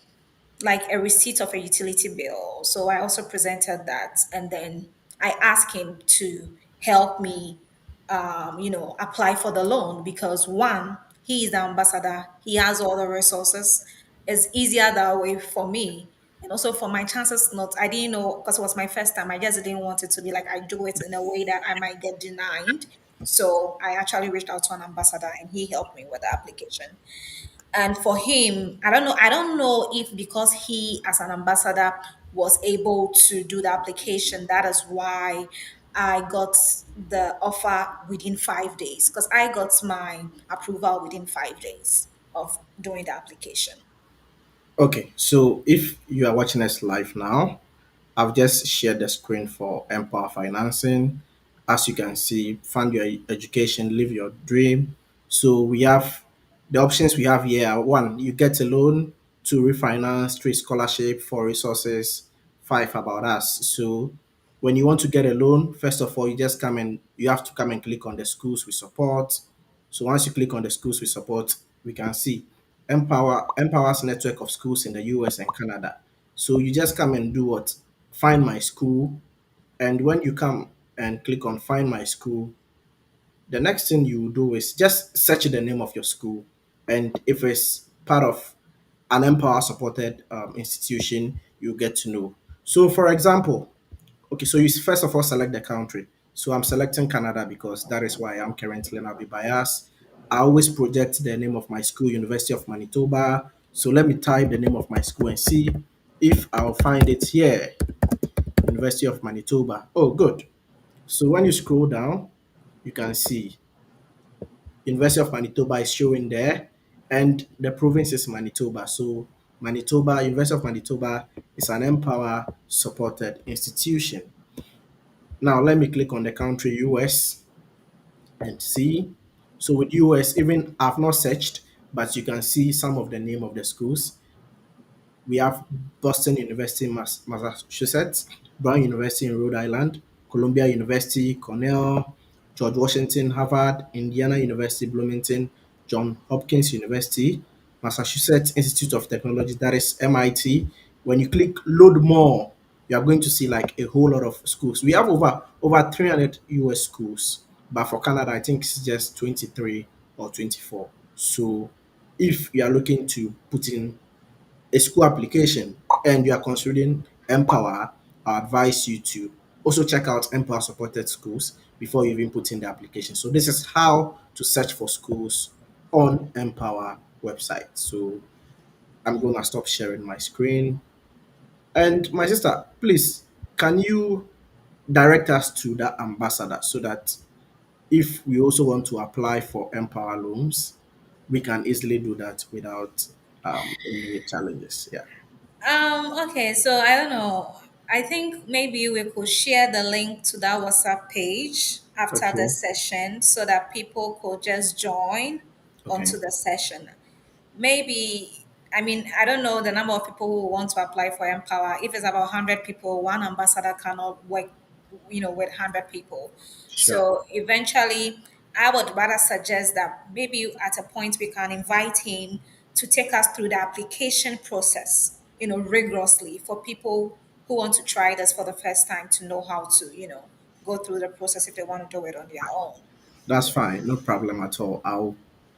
like a receipt of a utility bill. So I also presented that, and then I asked him to help me, apply for the loan because one, he is the ambassador. He has all the resources. It's easier that way for me. And also for my chances, not I didn't know because it was my first time. I just didn't want it to be like I do it in a way that I might get denied. So I actually reached out to an ambassador and he helped me with the application. And for him, I don't know if because he as an ambassador was able to do the application, that is why I got the offer within 5 days. Because I got my approval within 5 days of doing the application. Okay, so if you are watching us live now, I've just shared the screen for Empower Financing. As you can see, fund your education, live your dream. So we have the options we have here. One, you get a loan. Two, refinance. Three, scholarship. Four, resources. Five, about us. So when you want to get a loan, first of all, you have to come and click on the schools we support. So once you click on the schools we support, we can see Empower's network of schools in the US and Canada. So you just come and do what? Find my school. And when you come and click on find my school, the next thing you do is just search the name of your school. And if it's part of an Empower supported institution, you get to know. So for example, okay, so you first of all select the country. So I'm selecting Canada because that is why I'm currently, and I'll be biased. I always project the name of my school, University of Manitoba. So let me type the name of my school and see if I'll find it here, University of Manitoba. Oh, good. So when you scroll down, you can see University of Manitoba is showing there, and the province is Manitoba. So University of Manitoba is an Empower supported institution. Now let me click on the country US and see. So with US, even I've not searched, but you can see some of the name of the schools. We have Boston University, Massachusetts, Brown University in Rhode Island, Columbia University, Cornell, George Washington, Harvard, Indiana University, Bloomington, John Hopkins University, Massachusetts Institute of Technology, that is MIT. When you click load more, you are going to see like a whole lot of schools. We have over 300 US schools, but for Canada, I think it's just 23 or 24. So if you are looking to put in a school application and you are considering Empower, I advise you to also check out Empower supported schools before you even put in the application. So this is how to search for schools on Empower website. So I'm gonna stop sharing my screen. And my sister, please, can you direct us to that ambassador so that if we also want to apply for Empower loans, we can easily do that without any challenges. Yeah. Okay, so I don't know. I think maybe we could share the link to that WhatsApp page after the Okay. session so that people could just join Okay. onto the session. Maybe, I mean, I don't know the number of people who want to apply for Empower. If it's about 100 people, one ambassador cannot work, with 100 people. Sure. So eventually, I would rather suggest that maybe at a point we can invite him to take us through the application process, rigorously for people who want to try this for the first time to know how to, go through the process if they want to do it on their own. That's fine, no problem at all. I'll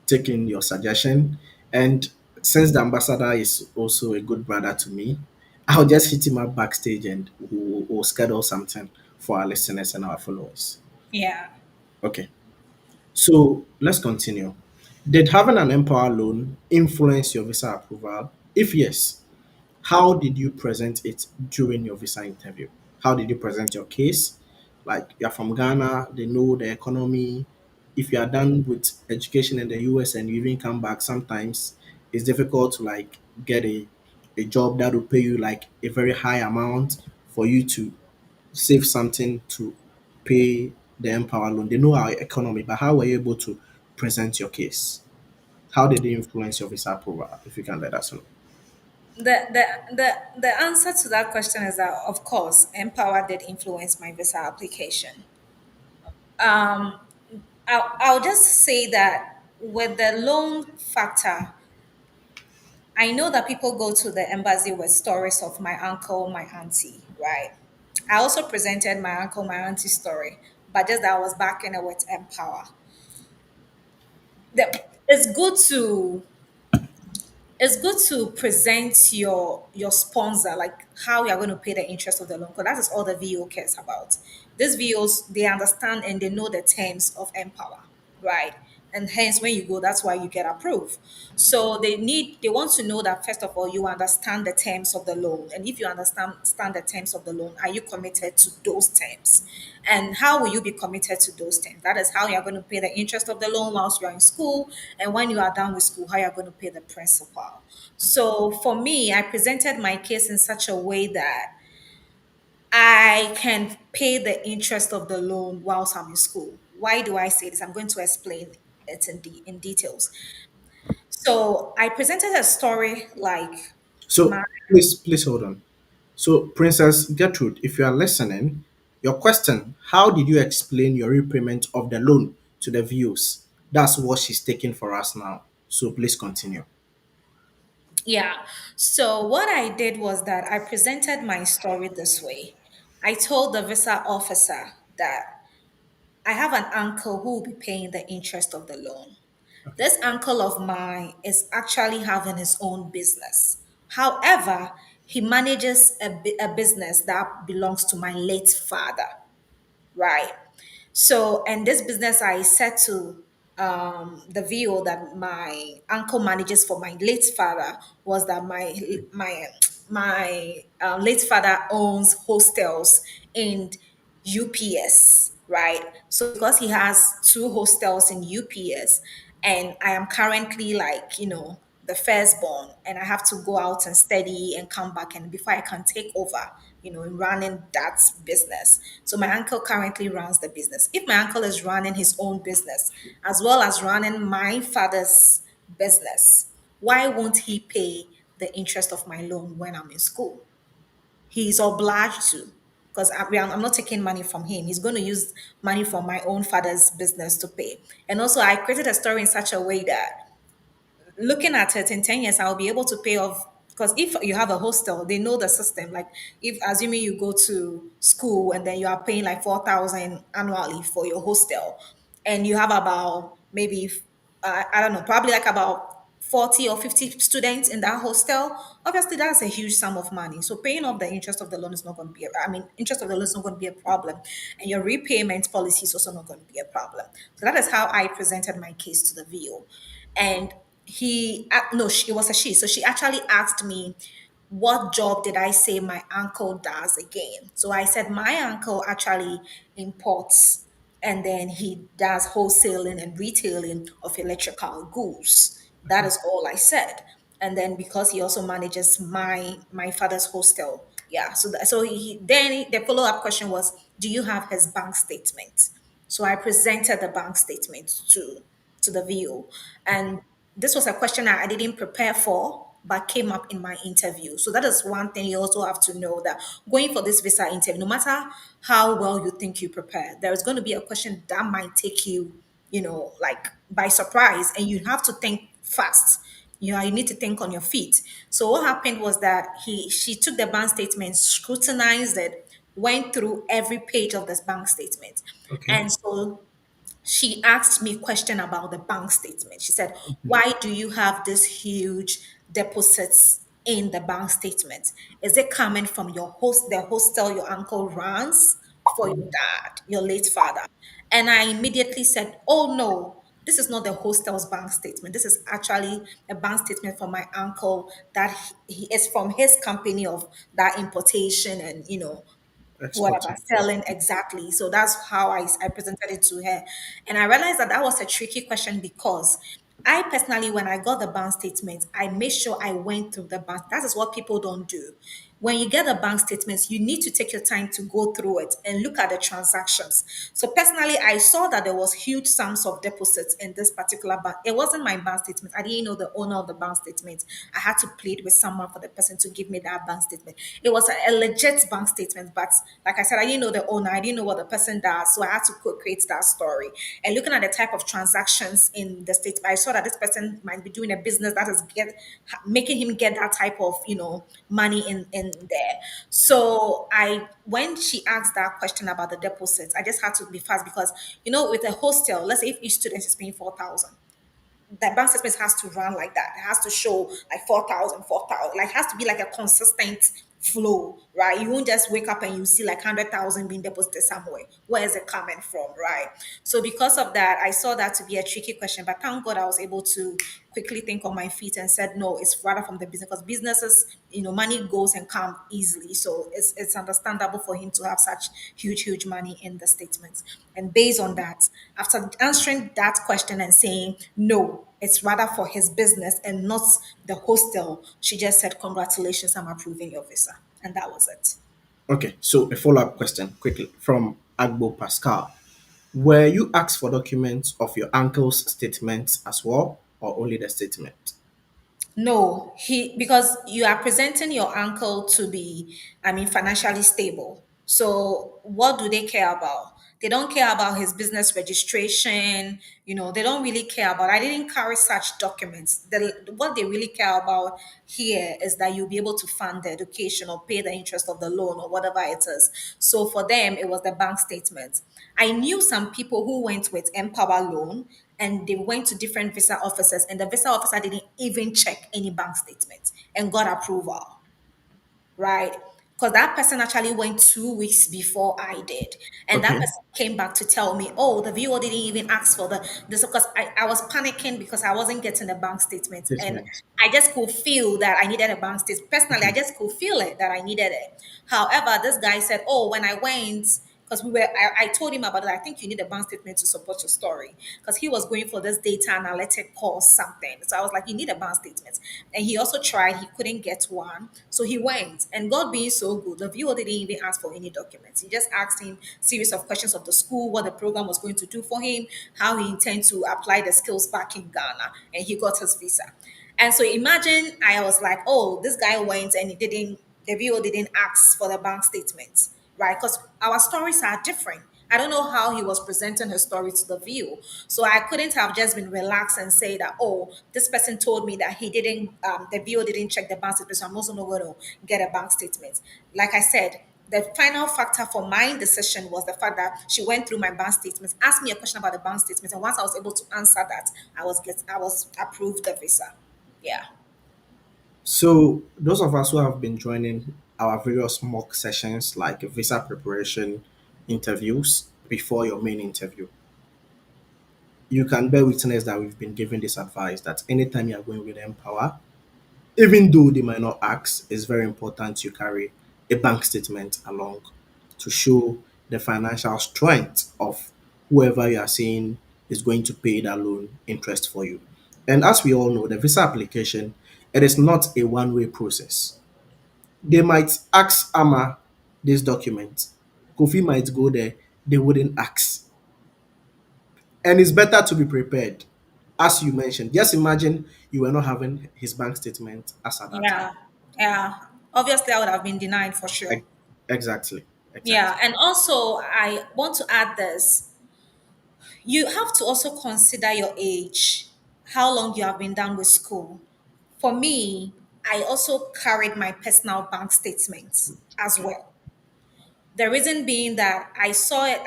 take in your suggestion. And since the ambassador is also a good brother to me, I'll just hit him up backstage and we'll schedule something for our listeners and our followers. Yeah. Okay, so let's continue. Did having an Empower loan influence your visa approval? If yes, how did you present it during your visa interview? How did you present your case? Like you're from Ghana, they know the economy. If you are done with education in the US and you even come back, sometimes it's difficult to like get a job that will pay you like a very high amount for you to save something to pay the Empower loan. They know our economy, but how were you able to present your case? How did it influence your visa approval? If you can let us know. The answer to that question is that, of course, Empower did influence my visa application. Um, I'll just say that with the loan factor, I know that people go to the embassy with stories of my uncle, my auntie, right? I also presented my uncle, my auntie story, but just that I was backing it with Empower. It's good to present your sponsor, like how you're going to pay the interest of the loan, because that is all the VO cares about. These VOs, they understand and they know the terms of Empower, right? And hence when you go, that's why you get approved. So they want to know that first of all you understand the terms of the loan, and if you understand the terms of the loan, are you committed to those terms? And how will you be committed to those terms? That is how you're going to pay the interest of the loan whilst you're in school, and when you are done with school, how you're going to pay the principal. So for me, I presented my case in such a way that I can pay the interest of the loan whilst I'm in school. Why do I say this? I'm going to explain it in details. So I presented a story like So my please hold on. So Princess Gertrude, if you are listening, your question, how did you explain your repayment of the loan to the views? That's what she's taking for us now. So please continue. Yeah. So what I did was that I presented my story this way. I told the visa officer that I have an uncle who will be paying the interest of the loan. Okay. This uncle of mine is actually having his own business. However, he manages a business that belongs to my late father, right? So, and this business I said to the VO that my uncle manages for my late father was that my late father owns hostels in UPS, right? So because he has two hostels in UPS, and I am currently like, the firstborn, and I have to go out and study and come back, and before I can take over, in running that business. So my uncle currently runs the business. If my uncle is running his own business as well as running my father's business, why won't he pay the interest of my loan when I'm in school? He's obliged to, because I'm not taking money from him. He's going to use money from my own father's business to pay. And also, I created a story in such a way that looking at it in 10 years, I'll be able to pay off. Because if you have a hostel, they know the system. Like, if assuming you go to school and then you are paying like 4,000 annually for your hostel, and you have about maybe, I don't know, probably like about 40 or 50 students in that hostel, obviously that's a huge sum of money. So paying off the interest of the loan is not going to be, interest of the loan is not going to be a problem. And your repayment policy is also not going to be a problem. So that is how I presented my case to the VO. And no, it was a she. So she actually asked me, what job did I say my uncle does again? So I said, my uncle actually imports, and then he does wholesaling and retailing of electrical goods. That is all I said. And then because he also manages my father's hostel. Yeah. So then the follow-up question was, do you have his bank statement? So I presented the bank statement to the VO. And this was a question I didn't prepare for, but came up in my interview. So that is one thing you also have to know, that going for this visa interview, no matter how well you think you prepare, there is going to be a question that might take you, like by surprise, and you have to think fast. You need to think on your feet. So what happened was that she took the bank statement, scrutinized it, went through every page of this bank statement. Okay. And so she asked me a question about the bank statement. She said, "Why do you have this huge deposits in the bank statement? Is it coming from the hostel your uncle runs for your dad, your late father?" And I immediately said, "Oh no, this is not the hostel's bank statement. This is actually a bank statement for my uncle that he is from his company of that importation and whatever Exporting. selling exactly." So that's how I presented it to her, and I realized that that was a tricky question because I personally, when I got the bank statement, I made sure I went through the bank. That is what people don't do. When you get the bank statements, you need to take your time to go through it and look at the transactions. So personally, I saw that there was huge sums of deposits in this particular bank. It wasn't my bank statement. I didn't know the owner of the bank statement. I had to plead with someone for the person to give me that bank statement. It was a legit bank statement, but like I said, I didn't know the owner. I didn't know what the person does, so I had to create that story. And looking at the type of transactions in the state, I saw that this person might be doing a business that is making him get that type of money in there. So I when she asked that question about the deposits, I just had to be fast because with a hostel, let's say if each student is paying 4,000, that bank statement has to run like that. It has to show like 4,000, 4,000. Like it has to be like a consistent flow, right? You won't just wake up and you see like 100,000 being deposited somewhere. Where is it coming from, right? So because of that, I saw that to be a tricky question. But thank God I was able to quickly think on my feet and said, no, it's rather from the business because businesses, money goes and comes easily. So it's understandable for him to have such huge money in the statements. And based on that, after answering that question and saying no, it's rather for his business and not the hostel, she just said, "Congratulations, I'm approving your visa." And that was it. Okay, so a follow-up question quickly from Agbo Pascal. Were you asked for documents of your uncle's statements as well, or only the statement? No, because you are presenting your uncle to be, I mean, financially stable. So what do they care about? They don't care about his business registration. They don't really care about. I didn't carry such documents. What they really care about here is that you'll be able to fund the education or pay the interest of the loan or whatever it is. So for them, it was the bank statement. I knew some people who went with Empower Loan and they went to different visa offices, and the visa officer didn't even check any bank statements and got approval, right? Because that person actually went 2 weeks before I did. And that Okay, person came back to tell me, oh, the viewer didn't even ask for this because I was panicking because I wasn't getting the bank statement. And statement. I just could feel that I needed a bank statement. Personally, I just could feel it that I needed it. However, this guy said, oh, when I went, because I told him about it. I think you need a bank statement to support your story because he was going for this data analytic course something. So I was like, you need a bank statement. And he also tried, he couldn't get one. So he went. And God being so good, the viewer didn't even ask for any documents. He just asked him series of questions of the school, what the program was going to do for him, how he intends to apply the skills back in Ghana, and he got his visa. And so imagine I was like, oh, this guy went and the viewer didn't ask for the bank statements, right? Because our stories are different. I don't know how he was presenting his story to the view. So I couldn't have just been relaxed and say that, oh, this person told me that the viewer didn't check the bank statement. So I'm also not going to get a bank statement. Like I said, the final factor for my decision was the fact that she went through my bank statements, asked me a question about the bank statements, and once I was able to answer that, I was approved the visa. Yeah. So, those of us who have been joining our various mock sessions like visa preparation interviews before your main interview, you can bear witness that we've been giving this advice that anytime you are going with Empower, even though they might not ask, it's very important you carry a bank statement along to show the financial strength of whoever you are saying is going to pay that loan interest for you. And as we all know, the visa application, it is not a one-way process. They might ask Ama this document. Kofi might go there, they wouldn't ask. And it's better to be prepared. As you mentioned, just imagine you were not having his bank statement as at that time. Yeah. Yeah. Obviously, I would have been denied for sure. Ex- Exactly. Yeah. Exactly. And also, I want to add this. You have to also consider your age, how long you have been done with school. for me, I also carried my personal bank statements as Okay. well. The reason being that I saw it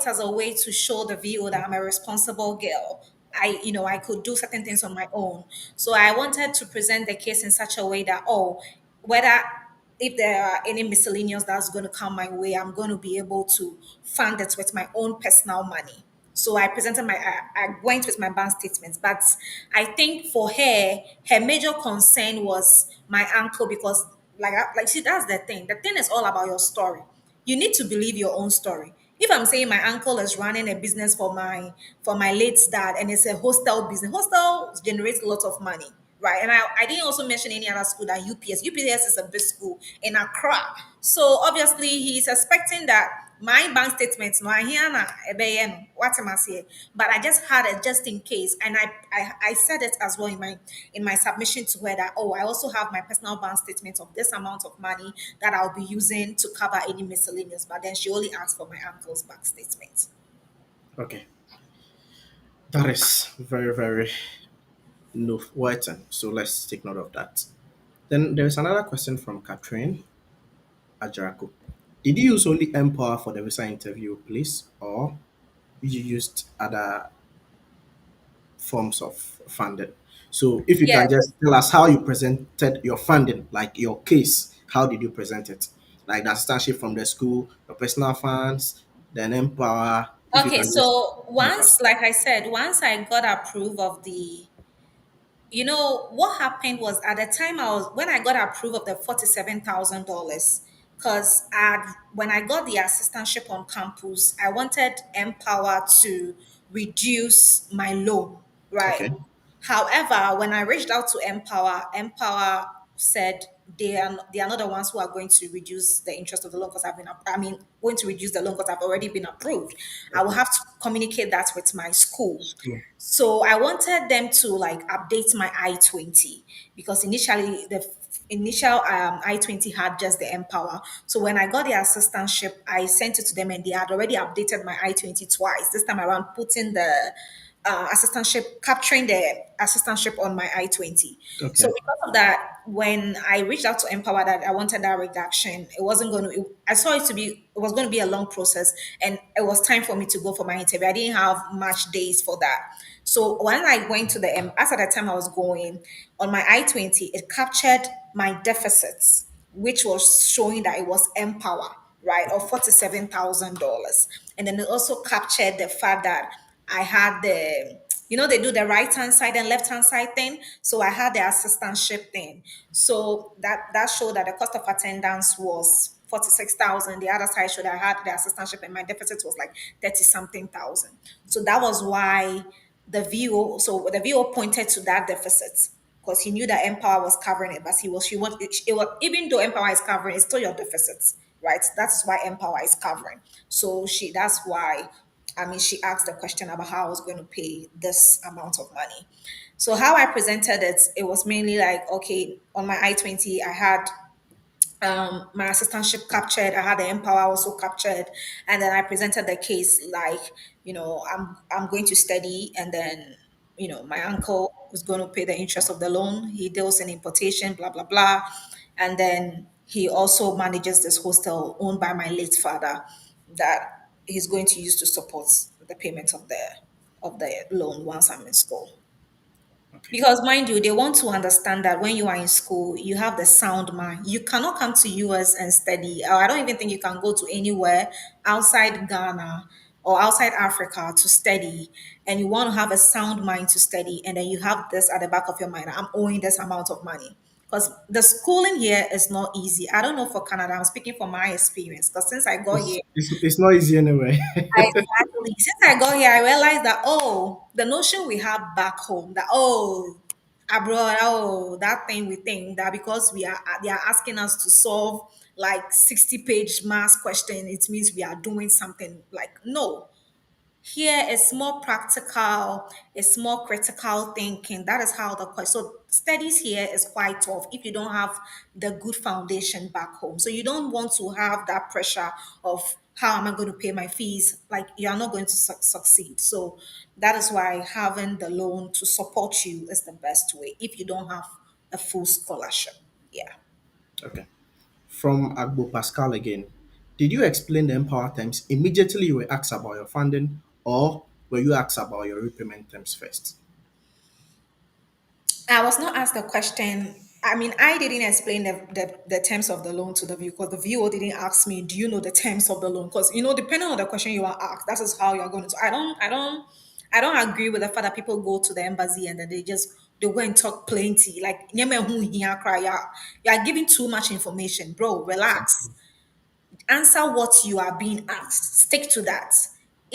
as a way to show the VO that I'm a responsible girl. I could do certain things on my own. So I wanted to present the case in such a way that, whether if there are any miscellaneous that's going to come my way, I'm going to be able to fund it with my own personal money. So I went with my bank statements. But I think for her major concern was my uncle, because see, that's the thing. The thing is all about your story. You need to believe your own story. If I'm saying my uncle is running a business for my late dad, and it's a hostel business, hostel generates a lot of money, right? And I didn't also mention any other school than UPS. UPS is a big school in Accra. So obviously he's expecting that my bank statements no ahia na ɛbɛyɛ no, what am I saying? But I just had it just in case, and I said it as well in my submission to her that, I also have my personal bank statement of this amount of money that I'll be using to cover any miscellaneous. But then she only asked for my uncle's bank statement. Okay. That is very, very noteworthy. So let's take note of that. Then there's another question from Catherine Ajarako. Did you use only Empower for the visa interview, please, or you used other forms of funding? So if you Yeah. can just tell us how you presented your funding, like your case, how did you present it? Like the assistantship from the school, your personal funds, then Empower. If you Okay, can just so help us. like I said, once I got approved of the, what happened was, at the time when I got approved of the $47,000, because when I got the assistantship on campus, I wanted Empower to reduce my loan, right? Okay. However, when I reached out to Empower said they are not the ones who are going to reduce the interest of the loan, because going to reduce the loan because I've already been approved. I will Okay. have to communicate that with my school. School. So I wanted them to like update my I-20, because initially the initial I-20 had just the Empower. So when I got the assistantship, I sent it to them, and they had already updated my I-20 twice. This time around, putting the assistantship, capturing the assistantship on my I-20. So Okay. because of that, when I reached out to Empower that I wanted that reduction, it wasn't going to. I saw it was going to be a long process, and it was time for me to go for my interview. I didn't have much days for that. So when I went to as at the time I was going on my I-20, it captured my deficits, which was showing that it was Empower, right, of $47,000. And then it also captured the fact that I had they do the right hand side and left hand side thing. So I had the assistantship thing. So that showed that the cost of attendance was 46,000. The other side showed I had the assistantship, and my deficit was like 30 something thousand. So that was why the VO pointed to that deficit, because he knew that Empower was covering it, but even though Empower is covering, it's still your deficits, right? That's why Empower is covering. So that's why, she asked the question about how I was going to pay this amount of money. So how I presented it, it was mainly like, okay, on my I-20, I had my assistantship captured. I had the Empower also captured, and then I presented the case like, I'm going to study, and then my uncle was going to pay the interest of the loan. He deals in importation, blah blah blah, and then he also manages this hostel owned by my late father that he's going to use to support the payment of the loan once I'm in school. Okay. Because mind you, they want to understand that when you are in school, you have the sound mind. You cannot come to US and study. Or I don't even think you can go to anywhere outside Ghana or outside Africa to study. And you want to have a sound mind to study. And then you have this at the back of your mind. I'm owing this amount of money. Because the schooling here is not easy. I don't know for Canada. I'm speaking from my experience. Because since I got here, It's not easy anyway. exactly. Since I got here, I realized that, the notion we have back home, that abroad, that thing we think that because they are asking us to solve like 60-page math question, it means we are doing something. Like, no. Here it's more practical, it's more critical thinking. That is how so studies here is quite tough if you don't have the good foundation back home. So you don't want to have that pressure of how am I going to pay my fees? Like, you are not going to succeed. So that is why having the loan to support you is the best way if you don't have a full scholarship. Yeah. Okay. From Agbo Pascal again. Did you explain the Empower terms immediately you were asked about your funding, or were you asked about your repayment terms first? I was not asked the question. I mean, I didn't explain the terms of the loan to the viewer because the viewer didn't ask me, do you know the terms of the loan? Because depending on the question you are asked, that is how you're going to. I don't agree with the fact that people go to the embassy and then they go and talk plenty. Like, "Nyeme hu hia kra ya." You are giving too much information, bro. Relax. Exactly. Answer what you are being asked. Stick to that.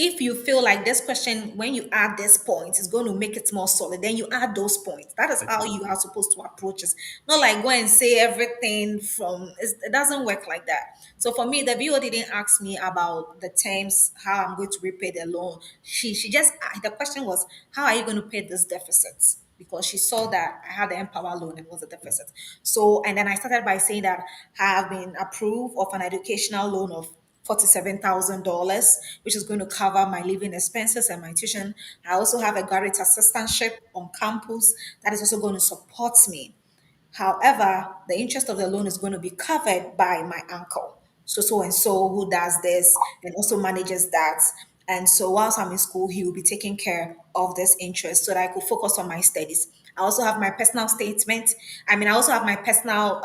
If you feel like this question, when you add this point, is going to make it more solid, then you add those points. That is how you Exactly. are supposed to approach it. Not like go and say everything it doesn't work like that. So for me, the viewer didn't ask me about the terms, how I'm going to repay the loan. She just, the question was, how are you going to pay this deficit? Because she saw that I had the Empower loan and it was a deficit. So, and then I started by saying that I have been approved of an educational loan of $47,000, which is going to cover my living expenses and my tuition. I also have a graduate assistantship on campus that is also going to support me. However, the interest of the loan is going to be covered by my uncle. So and so who does this and also manages that. And so whilst I'm in school, he will be taking care of this interest so that I could focus on my studies. I also have my personal statement. I also have my personal,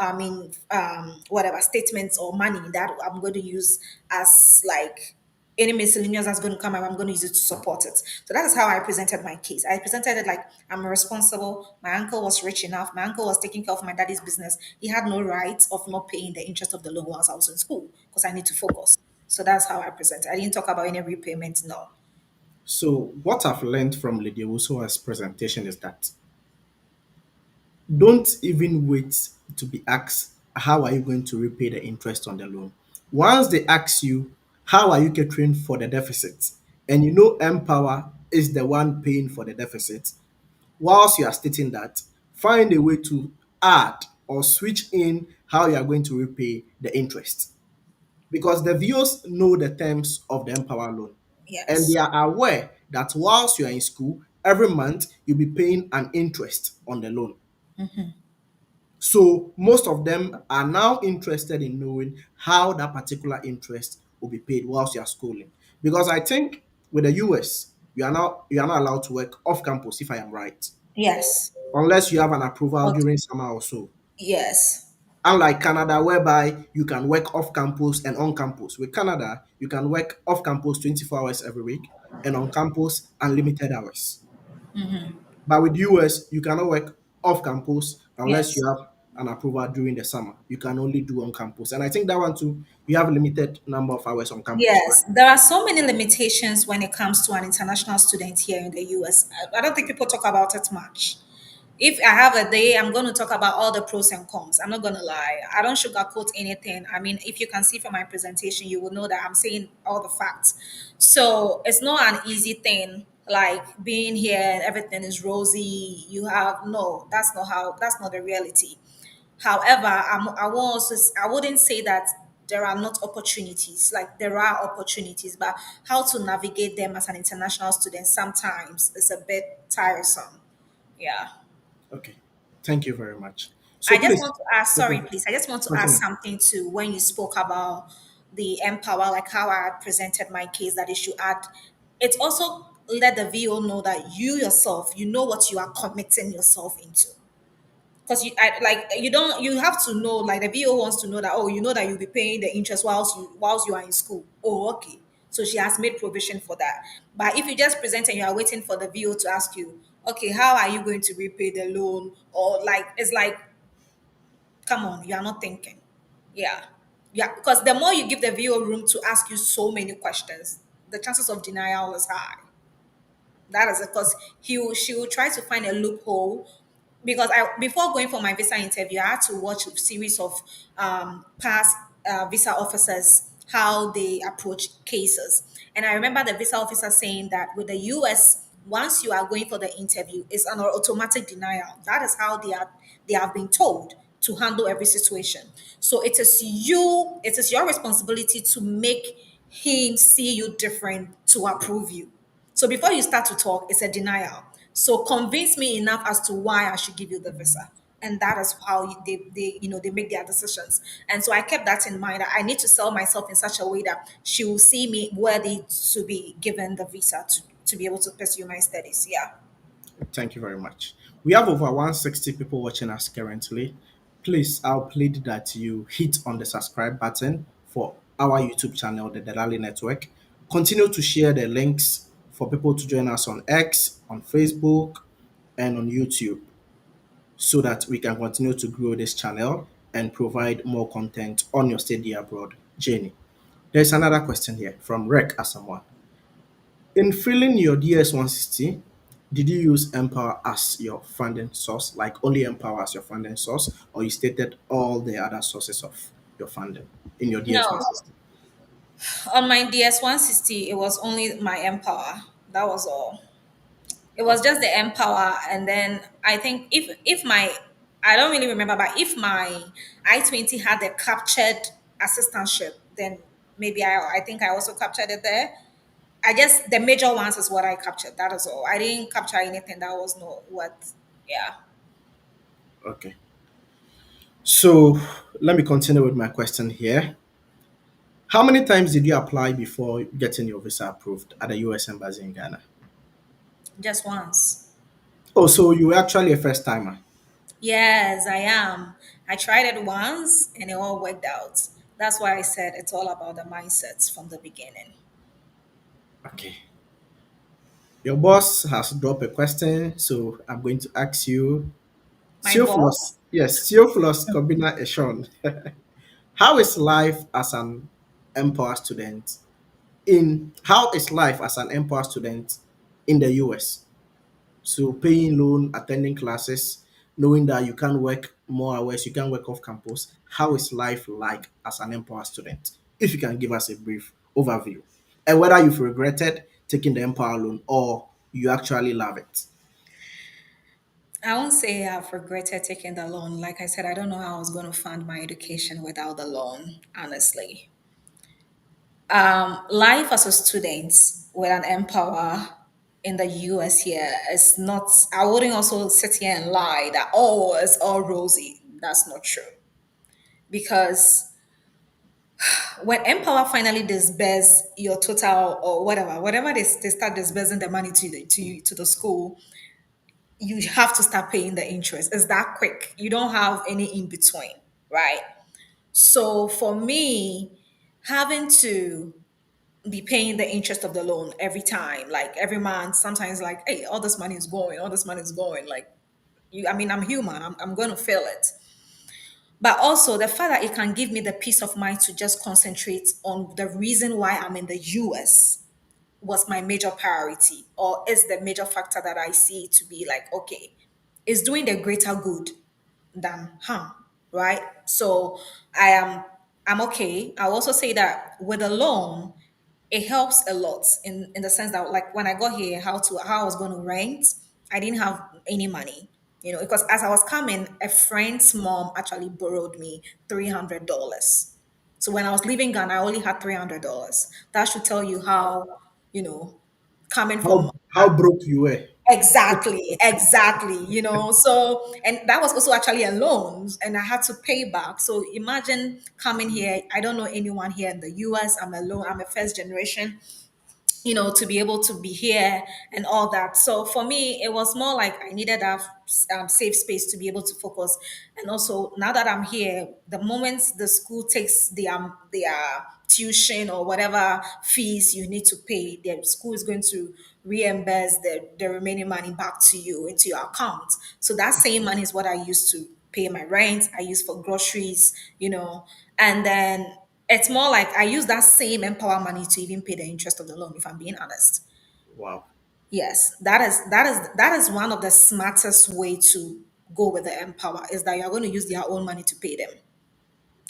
whatever statements or money that I'm going to use as like any miscellaneous that's going to come up, I'm going to use it to support it. So that is how I presented my case. I presented it like I'm responsible. My uncle was rich enough. My uncle was taking care of my daddy's business. He had no right of not paying the interest of the loan whilst I was in school because I need to focus. So that's how I presented. I didn't talk about any repayment. No. So, what I've learned from Lady Usoa's presentation is that don't even wait to be asked, how are you going to repay the interest on the loan? Once they ask you, how are you catering for the deficit? And you know Empower is the one paying for the deficit. Whilst you are stating that, find a way to add or switch in how you are going to repay the interest. Because the viewers know the terms of the Empower loan and they Yes. are aware that whilst you are in school, every month you'll be paying an interest on the loan. So most of them are now interested in knowing how that particular interest will be paid whilst you are schooling. Because I think with the US, you are not allowed to work off campus if I am right. Yes. Unless you have an approval Okay. during summer or so. Yes. Unlike Canada, whereby you can work off campus and on campus. With Canada, you can work off campus 24 hours every week and on campus unlimited hours. But with US, you cannot work off campus unless Yes. you have an approval during the summer. You can only do on campus. And I think that one too, you have a limited number of hours on campus, right? Yes, there are so many limitations when it comes to an international student here in the US. I don't think people talk about it much. If I have a day, I'm going to talk about all the pros and cons. I'm not going to lie. I don't sugarcoat anything. I mean, if you can see from my presentation, you will know that I'm saying all the facts. So it's not an easy thing like being here and everything is rosy. No, that's not the reality. However, I wouldn't say that there are not opportunities. Like there are opportunities, but how to navigate them as an international student sometimes is a bit tiresome. Yeah. Okay. Thank you very much. I So just please want to ask, sorry, continue. please. I just want to ask Continue. something to when you spoke about the Empower, like how I had presented my case that it should add. It's also let the VO know that you yourself, you know what you are committing yourself into. Because you don't you have to know like the VO wants to know that oh you know that you'll be paying the interest whilst you are in school. Oh okay. So she has made provision for that. But if you just present and you are waiting for the VO to ask you, okay, how are you going to repay the loan? Or like it's like, come on, you are not thinking. Yeah. Yeah. Because the more you give the VO room to ask you so many questions, the chances of denial is high. That is because she will try to find a loophole. Because I before going for my visa interview, I had to watch a series of past visa officers how they approach cases, and I remember the visa officer saying that with the US, once you are going for the interview, it's an automatic denial. That is how they have been told to handle every situation. So it is your responsibility to make him see you different to approve you. So before you start to talk, it's a denial. So convince me enough as to why I should give you the visa. and that is how they make their decisions. And so I kept that in mind. I need to sell myself in such a way that she will see me worthy to be given the visa to be able to pursue my studies. Yeah. Thank you very much. We have over 160 people watching us currently. Please, I'll plead that you hit on the subscribe button for our YouTube channel, the Delali Network. Continue to share the links for people to join us on X, on Facebook, and on YouTube so that we can continue to grow this channel and provide more content on your study abroad journey. There's another question here from Rec Asamoah. In filling your DS-160, did you use Empower as your funding source, like only Empower as your funding source, or you stated all the other sources of your funding in your No, DS-160? on my DS-160, it was only my Empower. That was all. It was Okay, just the Empower, and then I think if my I don't really remember, but if my I-20 had a captured assistantship, then maybe I think I also captured it there. I guess the major ones is what I captured. That is all. I didn't capture anything that was not what. Yeah, okay. So let me continue with my question here. How many times did you apply before getting your visa approved at the US Embassy in Ghana? just once. Oh, so you were actually a first timer. Yes, I am. I tried it once and it all worked out. That's why I said it's all about the mindsets from the beginning. Okay. Your boss has dropped a question, so I'm going to ask you. My Theophilus, boss. yes, Theophilus Kobina Eshon. How is life as an Empower student how is life as an Empower student in the US? So paying loan, attending classes, knowing that you can work more hours, you can work off campus. How is life like as an Empower student? If you can give us a brief overview. And whether you've regretted taking the Empower loan or you actually love it. I won't say I've regretted taking the loan. Like I said, I don't know how I was going to fund my education without the loan, honestly. Life as a student with an Empower in the US here is not, I wouldn't also sit here and lie that, oh, it's all rosy. That's not true. Because when Empower finally disperse your total or whatever they start disbursing the money to the school, you have to start paying the interest. It's that quick. You don't have any in between, right? So for me, having to be paying the interest of the loan every time, like every month, sometimes like, hey, all this money is going, all this money is going. Like you, I mean, I'm human. I'm going to feel it. But also the fact that it can give me the peace of mind to just concentrate on the reason why I'm in the US was my major priority, or is the major factor that I see to be like, okay, it's doing the greater good than harm, right? So I am I'm okay. I'll also say that with a loan, it helps a lot in the sense that like when I got here, how I was going to rent, I didn't have any money, because as I was coming, a friend's mom actually borrowed me $300. So when I was leaving Ghana, I only had $300. That should tell you how, you know, coming from How broke you were? exactly, So, and that was also actually a loan and I had to pay back. So imagine coming here. I don't know anyone here in the US. I'm alone. I'm a first generation, to be able to be here and all that. So for me, it was more like I needed that safe space to be able to focus. And also, now that I'm here, the moment the school takes their tuition or whatever fees you need to pay, the school is going to reimburse the remaining money back to you into your account. So that same money is what I used to pay my rent. I use for groceries, and then it's more like I use that same Empower money to even pay the interest of the loan, if I'm being honest. Wow. Yes, that is one of the smartest way to go with the Empower is that you're going to use their own money to pay them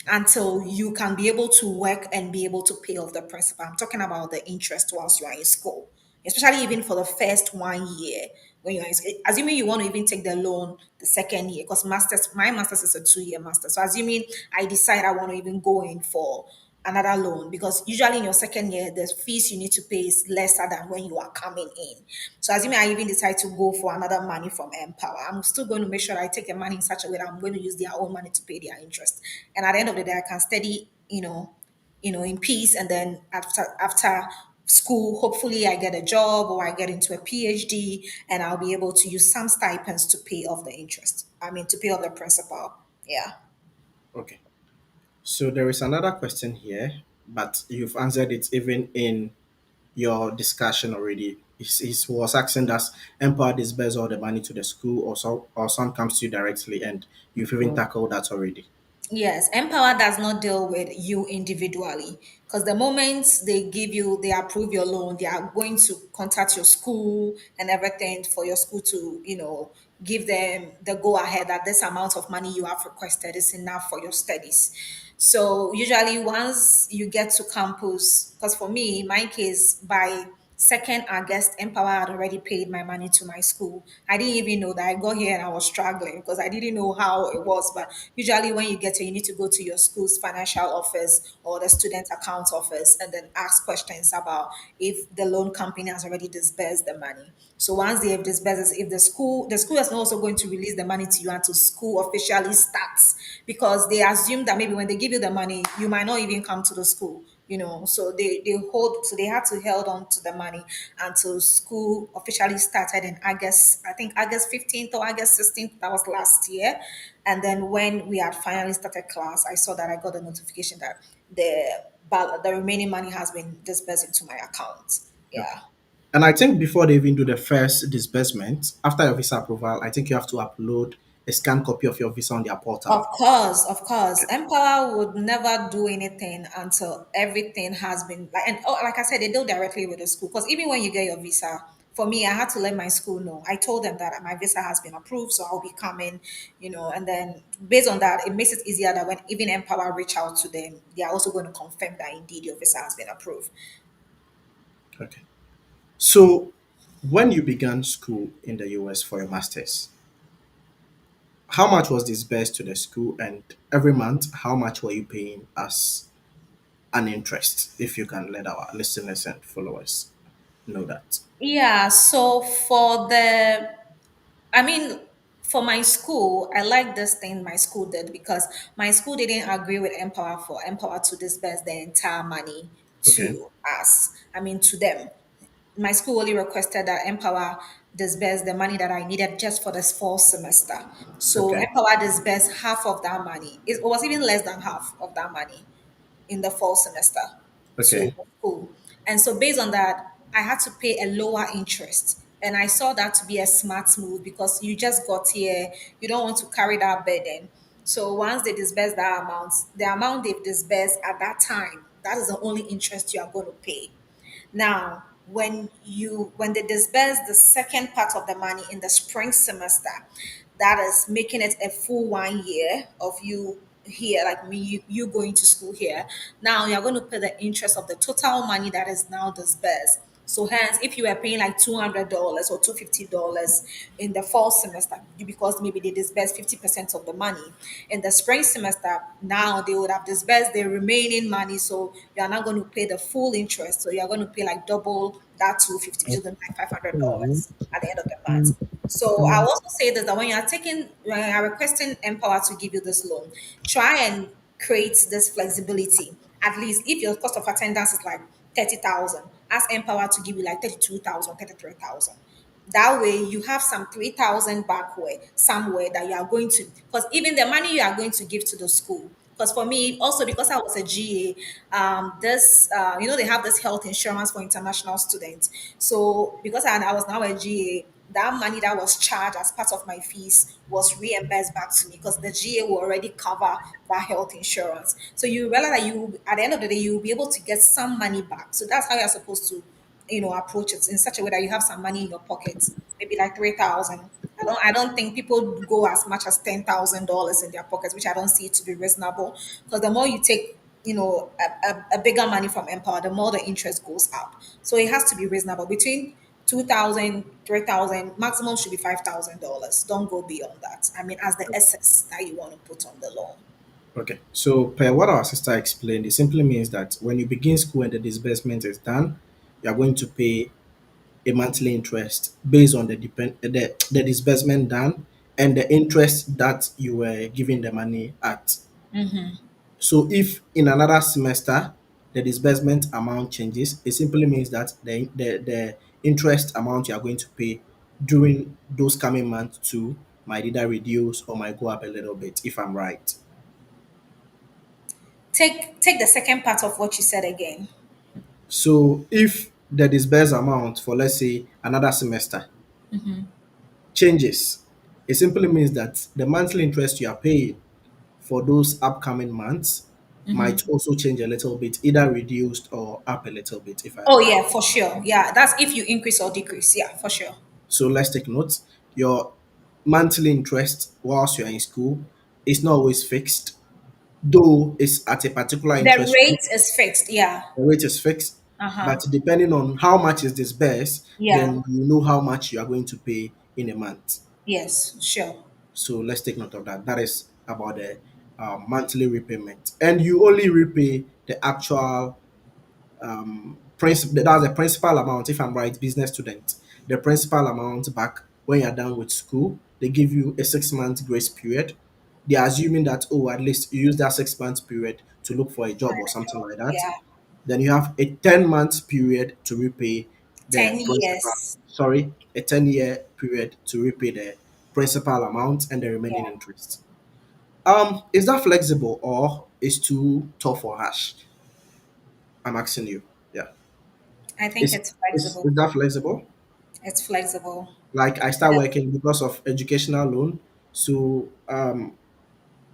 until you can be able to work and be able to pay off the principal. I'm talking about the interest whilst you are in school, especially even for the first 1 year when you're in school. Assuming you want to even take the loan the second year, because my master's is a 2-year master. So assuming I decide I want to even go in for another loan, because usually in your second year the fees you need to pay is lesser than when you are coming in. So assuming I even decide to go for another money from Empower, I'm still going to make sure I take the money in such a way that I'm going to use their own money to pay their interest, and at the end of the day I can study, in peace. And then after school, hopefully I get a job or I get into a PhD, and I'll be able to use some stipends to pay off the interest. I mean, to pay off the principal. Yeah. Okay. So there is another question here, but you've answered it even in your discussion already. He was asking, does Empower disperse all the money to the school, or some comes to you directly, and you've even tackled that already? Yes, Empower does not deal with you individually, because the moment they approve your loan, they are going to contact your school and everything for your school to, give them the go ahead that this amount of money you have requested is enough for your studies. So usually once you get to campus, because for me, in my case, by 2nd August, Empower had already paid my money to my school. I didn't even know that. I got here and I was struggling because I didn't know how it was. But usually, when you get here, you need to go to your school's financial office or the student account office and then ask questions about if the loan company has already disbursed the money. So once they have disbursed, if the school is also going to release the money to you until school officially starts, because they assume that maybe when they give you the money, you might not even come to the school. So they had to hold on to the money until school officially started in August, I think August 15th or August 16th. That was last year. And then when we had finally started class, I saw that I got a notification that the remaining money has been disbursed into my account. Okay. Yeah. And I think before they even do the first disbursement, after your visa approval, I think you have to upload a scanned copy of your visa on their portal. Of course. Empower would never do anything until everything has been like I said, they deal directly with the school. Because even when you get your visa, for me, I had to let my school know. I told them that my visa has been approved, so I'll be coming, and then based on that, it makes it easier that when even Empower reach out to them, they are also going to confirm that indeed your visa has been approved. Okay. So when you began school in the US for your masters, how much was disbursed to the school, and every month how much were you paying as an interest? If you can let our listeners and followers know that. Yeah, so I mean, for my school, I like this thing my school did, because my school didn't agree with Empower for Empower to disburse the entire money Okay. to us. I mean, to them. My school only requested that Empower disburse the money that I needed just for this fall semester. So Okay. Empower disbursed half of that money. It was even less than half of that money in the fall semester to Okay. the school. And so based on that, I had to pay a lower interest. And I saw that to be a smart move, because you just got here, you don't want to carry that burden. So once they disburse that amount, the amount they've disbursed at that time, that is the only interest you are going to pay. Now, when they disperse the second part of the money in the spring semester, that is making it a full 1 year of you here, like me, you going to school here. Now you're going to pay the interest of the total money that is now dispersed. So hence, if you were paying like $200 or $250 in the fall semester, because maybe they disbursed 50% of the money, in the spring semester, now they would have disbursed the remaining money. So you are not going to pay the full interest. So you are going to pay like double that 250, which is going to be like $500 at the end of the month. So I also say this, that when you are requesting Empower to give you this loan, try and create this flexibility. At least if your cost of attendance is like 30,000, ask Empower to give you like 32,000, 33,000. That way you have some 3,000 backward somewhere that you are going to, because even the money you are going to give to the school, because for me also, because I was a GA, this they have this health insurance for international students. So because I was now a GA, that money that was charged as part of my fees was reimbursed back to me, because the GA will already cover that health insurance. So you realize that you, at the end of the day, you will be able to get some money back. So that's how you're supposed to, approach it in such a way that you have some money in your pocket, maybe like 3,000. I don't think people go as much as $10,000 in their pockets, which I don't see it to be reasonable. Because the more you take, a bigger money from Empower, the more the interest goes up. So it has to be reasonable. Between 2,000, 3,000, maximum should be $5,000. Don't go beyond that. I mean, as the excess that you want to put on the loan. Okay. So, per what our sister explained, it simply means that when you begin school and the disbursement is done, you are going to pay a monthly interest based on the disbursement done and the interest that you were giving the money at. So if in another semester the disbursement amount changes, it simply means that the interest amount you are going to pay during those coming months too might either reduce or might go up a little bit, if I'm right. Take the second part of what you said again. So if the disbursed amount for, let's say, another semester changes, it simply means that the monthly interest you are paying for those upcoming months might also change a little bit, either reduced or up a little bit, if I am Oh right. yeah, for sure. Yeah, that's if you increase or decrease. Yeah, for sure. So let's take note. Your monthly interest whilst you're in school is not always fixed, though it's at a particular The interest rate. rate is fixed. Yeah. The rate is fixed, Uh huh. but depending on how much is disbursed, Yeah. then you know how much you are going to pay in a month. Yes. Sure. So let's take note of that. That is about the monthly repayment, and you only repay the actual principal. That's the principal amount. If I'm right, business student, the principal amount back when you're done with school. They give you a 6 month grace period. They're assuming that, oh, at least you use that 6 month period to look for a job or something like that. Yeah. Then you have a 10 month period to repay the 10 years. principal. Sorry, a 10 year period to repay the principal amount and the remaining Yeah. interest. Is that flexible or is too tough or harsh? I'm asking you. Yeah. I think Is it's is, flexible. is that flexible? It's flexible. Like I start working because of educational loan, so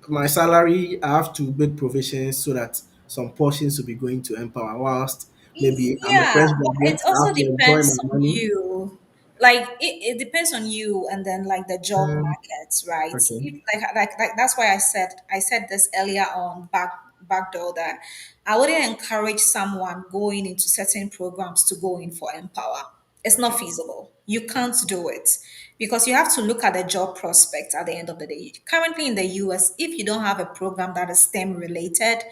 my salary I have to make provisions so that some portions will be going to Empower. Whilst maybe I'm a Yeah, fresh but it graduate, I also have to enjoy my depends on money. you. Like it depends on you and then like the job markets, right? Okay. If like that's why I said this earlier on backdoor that I wouldn't encourage someone going into certain programs to go in for Empower. It's not Okay. feasible. You can't do it because you have to look at the job prospect at the end of the day. Currently in the US, if you don't have a program that is STEM related,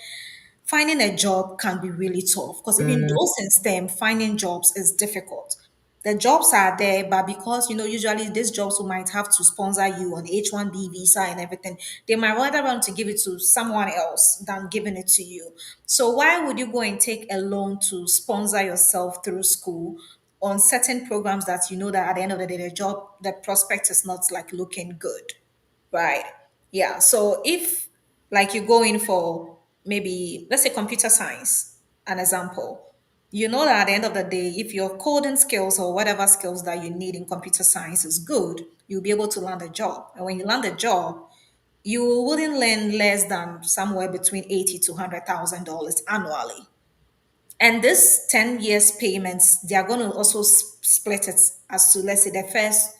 finding a job can be really tough because even those in STEM, finding jobs is difficult. The jobs are there, but because usually these jobs who might have to sponsor you on H-1B visa and everything, they might rather want to give it to someone else than giving it to you. So why would you go and take a loan to sponsor yourself through school on certain programs that you know that at the end of the day, the prospect is not like looking good? Right. Yeah. So if like you go in for maybe let's say computer science, an example, you know that at the end of the day, if your coding skills or whatever skills that you need in computer science is good, you'll be able to land a job. And when you land a job, you wouldn't learn less than somewhere between 80 to $100,000 annually. And this 10 years payments, they are going to also split it as to, let's say, the first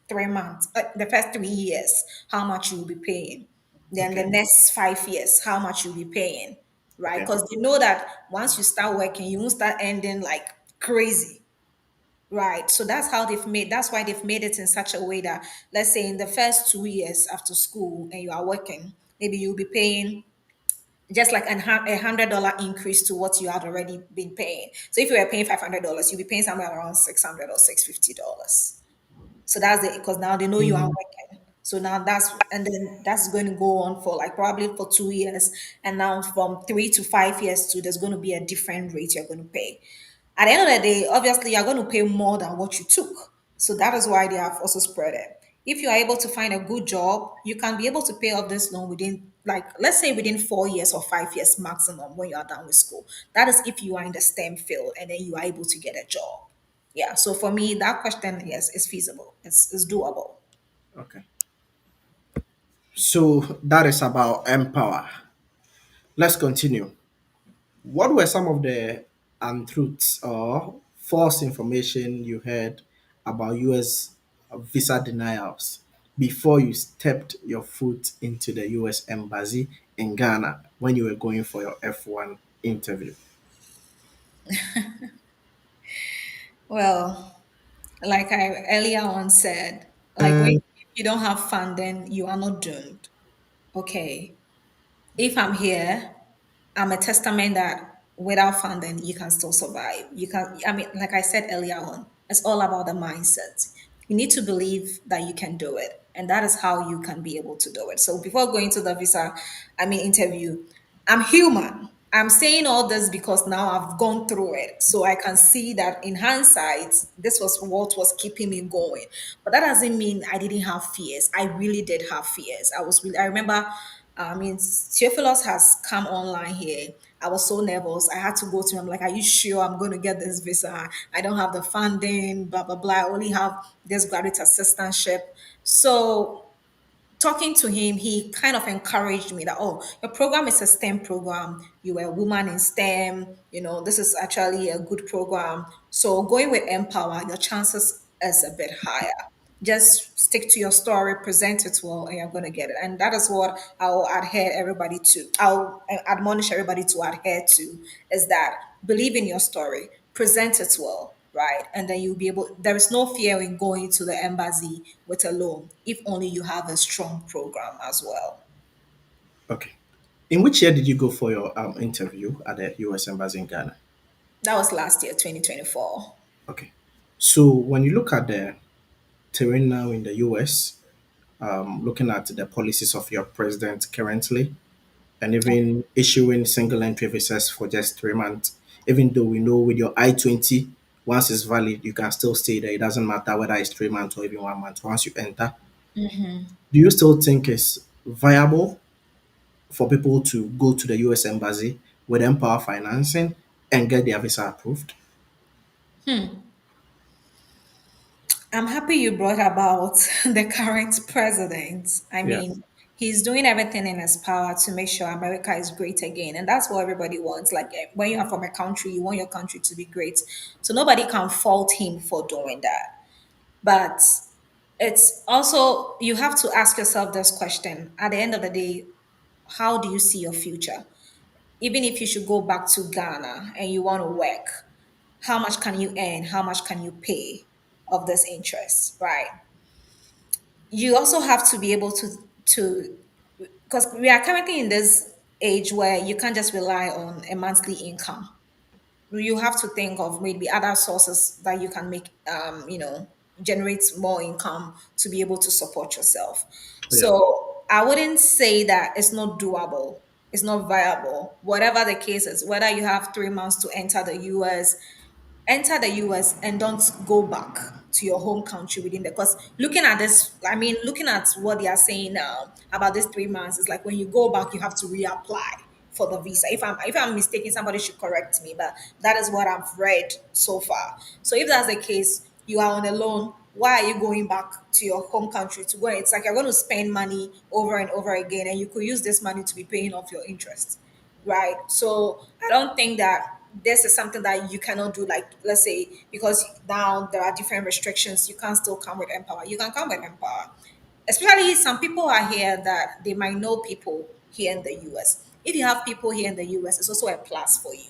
3 months, the first 3 years, how much you'll be paying. Then the Okay. next 5 years, how much you'll be paying, right? Okay. Because you know that once you start working, you won't start ending like crazy, right? So that's why they've made it in such a way that, let's say, in the first 2 years after school and you are working, maybe you'll be paying just like $100 increase to what you had already been paying. So if you were paying $500, you'll be paying somewhere around 600 or $650. So that's the because now they know you are working. So now and then that's going to go on for like probably for 2 years, and now from 3 to 5 years too, there's going to be a different rate you're going to pay. At the end of the day, obviously, you're going to pay more than what you took. So that is why they have also spread it. If you are able to find a good job, you can be able to pay off this loan within, like, let's say within 4 years or 5 years maximum when you are done with school. That is if you are in the STEM field and then you are able to get a job. Yeah. So for me, that question, yes, is feasible. It's doable. Okay. So that is about Empower. Let's continue. What were some of the untruths or false information you heard about US visa denials before you stepped your foot into the US embassy in Ghana when you were going for your F1 interview? Well, like I earlier on said, like when if you don't have fun, then you are not doomed. Okay. if I'm here, I'm a testament that without funding, you can still survive. You can, I mean, like I said earlier on, it's all about the mindset. You need to believe that you can do it. And that is how you can be able to do it. So before going to the visa, interview, I'm human. I'm saying all this because now I've gone through it. So I can see that in hindsight, this was what was keeping me going. But that doesn't mean I didn't have fears. I really did have fears. I remember, Theophilus has come online here. I was so nervous. I had to go to him. I'm like, are you sure I'm going to get this visa? I don't have the funding, blah, blah, blah. I only have this graduate assistantship. So talking to him, he kind of encouraged me that, oh, your program is a STEM program. You were a woman in STEM. This is actually a good program. So going with Empower, your chances is a bit higher. Just stick to your story, present it well, and you're going to get it. And that is what I'll admonish everybody to adhere to, is that believe in your story, present it well, right? And then you'll be able, there is no fear in going to the embassy with a loan if only you have a strong program as well. Okay. In which year did you go for your interview at the US Embassy in Ghana? That was last year, 2024. Okay. So when you look at the terrain now in the US, looking at the policies of your president currently, and even issuing single entry visas for just 3 months, even though we know with your I-20, once it's valid, you can still stay there. It doesn't matter whether it's 3 months or even 1 month. Once you enter, do you still think it's viable for people to go to the US Embassy with Empower Financing and get their visa approved? I'm happy you brought about the current president. Yeah. He's doing everything in his power to make sure America is great again. And that's what everybody wants. Like when you are from a country, you want your country to be great. So nobody can fault him for doing that. But it's also, you have to ask yourself this question at the end of the day, how do you see your future? Even if you should go back to Ghana and you want to work, how much can you earn? How much can you pay of this interest, right? You also have to be able to because we are currently in this age where you can't just rely on a monthly income. You have to think of maybe other sources that you can make generate more income to be able to support yourself. Yeah. So I wouldn't say that it's not doable, it's not viable, whatever the case is, whether you have 3 months to enter the US and don't go back to your home country within the, because looking at this, looking at what they are saying now about this 3 months, is like when you go back, you have to reapply for the visa. If I'm mistaken, somebody should correct me, but that is what I've read so far. So if that's the case, you are on a loan. Why are you going back to your home country to go? It's like you're going to spend money over and over again, and you could use this money to be paying off your interest, right? So I don't think that this is something that you cannot do. Like, let's say, because now there are different restrictions, you can't still come with Empower. You can come with Empower. Especially some people are here that they might know people here in the US. If you have people here in the US, it's also a plus for you.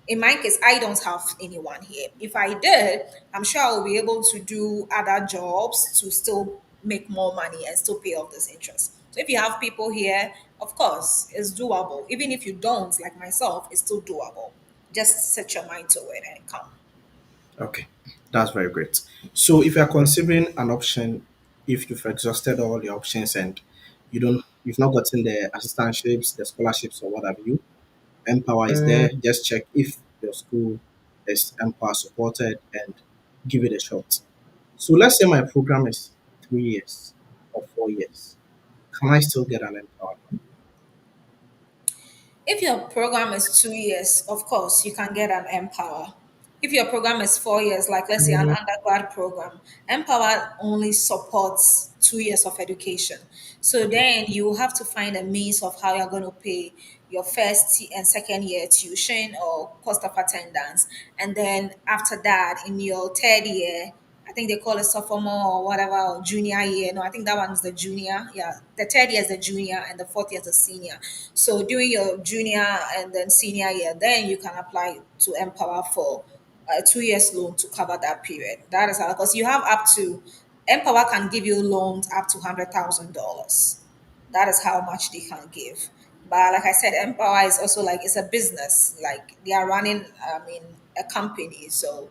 In my case, I don't have anyone here. If I did, I'm sure I'll be able to do other jobs to still make more money and still pay off this interest. So if you have people here, of course, it's doable. Even if you don't, like myself, it's still doable. Just set your mind to it and come. Okay. That's very great. So if you are considering an option, if you've exhausted all your options and you've not gotten the assistantships, the scholarships or what have you, Empower is there. Just check if your school is Empower supported and give it a shot. So let's say my program is 3 years or 4 years. Can I still get an Empower? If your program is 2 years, of course, you can get an Empower. If your program is 4 years, like let's say an undergrad program, Empower only supports 2 years of education. So Okay. then you have to find a means of how you're going to pay your first and second year tuition or cost of attendance. And then after that, in your third year, I think they call it sophomore or whatever, or junior year. No, I think that one's the junior. Yeah, the third year is the junior and the fourth year is the senior. So during your junior and then senior year, then you can apply to Empower for a 2 years loan to cover that period. That is how, because you have up to, Empower can give you loans up to $100,000. That is how much they can give. But like I said, Empower is also like it's a business. Like they are running, I mean, a company. So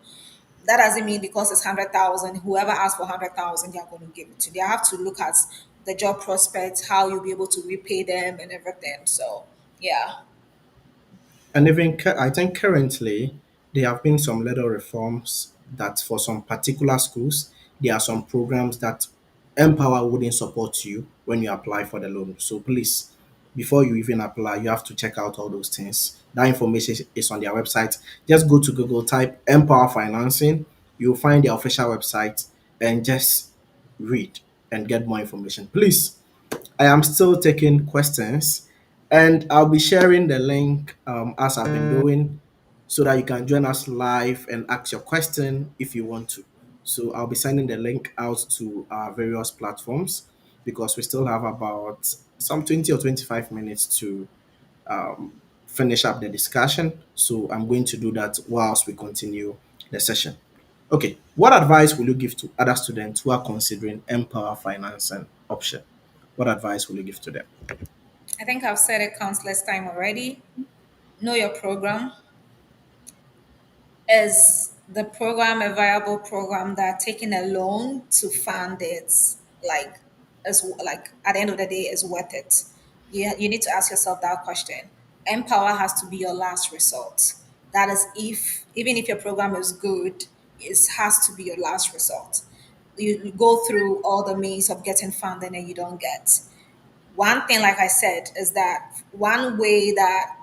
that doesn't mean because it's 100,000, whoever asks for 100,000, they are going to give it to. They have to look at the job prospects, how you'll be able to repay them, and everything. So yeah, And even I think currently there have been some little reforms that for some particular schools, there are some programs that Empower wouldn't support you when you apply for the loan. So please, before you even apply, you have to check out all those things. That information is on their website. Just go to Google, type Empower Financing. You'll find their official website and just read and get more information. Please, I am still taking questions and I'll be sharing the link as I've been doing so that you can join us live and ask your question if you want to. So I'll be sending the link out to our various platforms because we still have about some 20 or 25 minutes to finish up the discussion. So I'm going to do that whilst we continue the session. Okay, what advice will you give to other students who are considering Empower financing option? What advice will you give to them? I think I've said it countless time already. Know your program. Is the program a viable program that taking a loan to fund it, like, as like at the end of the day, is worth it? You need to ask yourself that question. Empower has to be your last resort. That is, if even if your program is good, it has to be your last resort. You go through all the means of getting funding and you don't get. One thing, like I said, is that one way that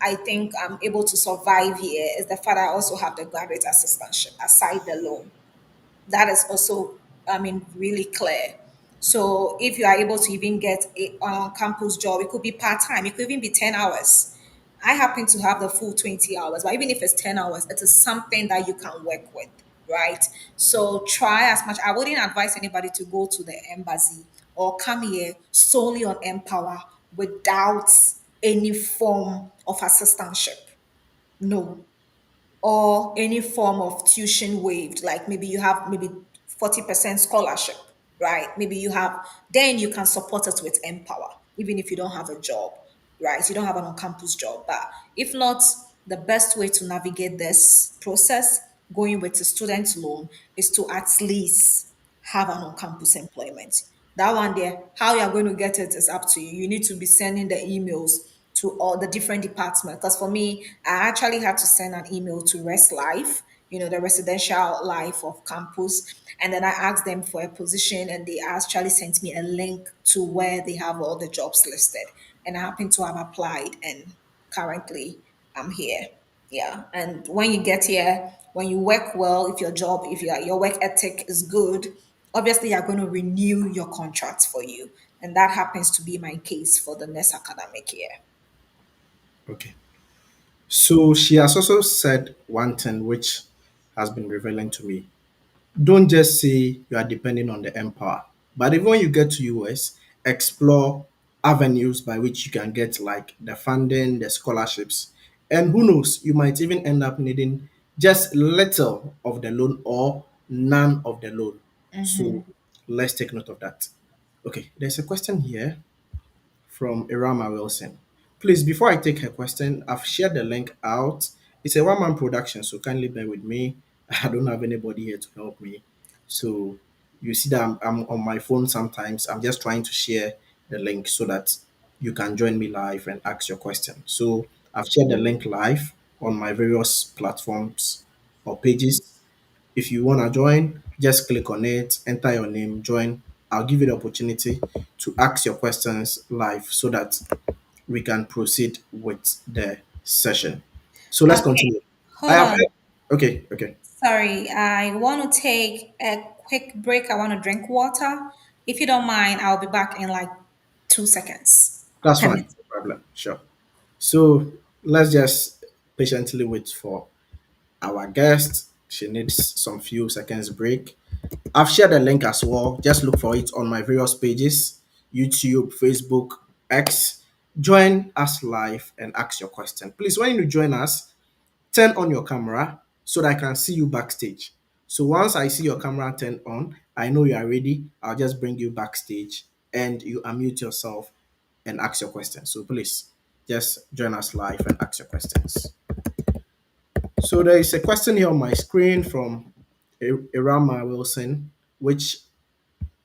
I think I'm able to survive here is the fact I also have the graduate assistantship aside the loan. That is also, I mean, really clear. So if you are able to even get a campus job, it could be part time, it could even be 10 hours. I happen to have the full 20 hours, but even if it's 10 hours, it is something that you can work with, right? So try as much. I wouldn't advise anybody to go to the embassy or come here solely on Empower without any form of assistantship. No, or any form of tuition waived, like maybe you have maybe 40% scholarship, right? Maybe you have, then you can support us with Empower, even if you don't have a job, right? You don't have an on-campus job. But if not, the best way to navigate this process going with a student loan is to at least have an on-campus employment. That one there, how you're going to get it is up to you. You need to be sending the emails to all the different departments. Because for me, I actually had to send an email to Rest Life, the residential life of campus. And then I asked them for a position and they actually sent me a link to where they have all the jobs listed. And I happen to have applied and currently I'm here. Yeah. And when you get here, when you work well, if your work ethic is good, obviously you're going to renew your contracts for you. And that happens to be my case for the next academic year. Okay. So she has also said one thing which has been revealing to me. Don't just say you are depending on the Empower, but even when you get to US, explore avenues by which you can get like the funding, the scholarships, and who knows, you might even end up needing just little of the loan or none of the loan. So let's take note of that. Okay, there's a question here from Irama Wilson. Please, before I take her question, I've shared the link out. It's a one-man production, so kindly bear with me. I don't have anybody here to help me. So you see that I'm on my phone sometimes. I'm just trying to share the link so that you can join me live and ask your question. So I've shared the link live on my various platforms or pages. If you want to join, just click on it, enter your name, join. I'll give you the opportunity to ask your questions live so that we can proceed with the session. So let's Okay, continue. I hold have on. heard. Okay, okay. Sorry, I want to take a quick break. I want to drink water. If you don't mind, I'll be back in like 2 seconds, That's fine. 10 minutes. No problem. Sure. So let's just patiently wait for our guest. She needs some few seconds break. I've shared the link as well. Just look for it on my various pages YouTube, Facebook, X. Join us live and ask your question. Please, when you join us, turn on your camera so that I can see you backstage. So once I see your camera turned on, I know you are ready. I'll just bring you backstage and you unmute yourself and ask your question. So please. Just join us live and ask your questions. So there is a question here on my screen from Irama Wilson, which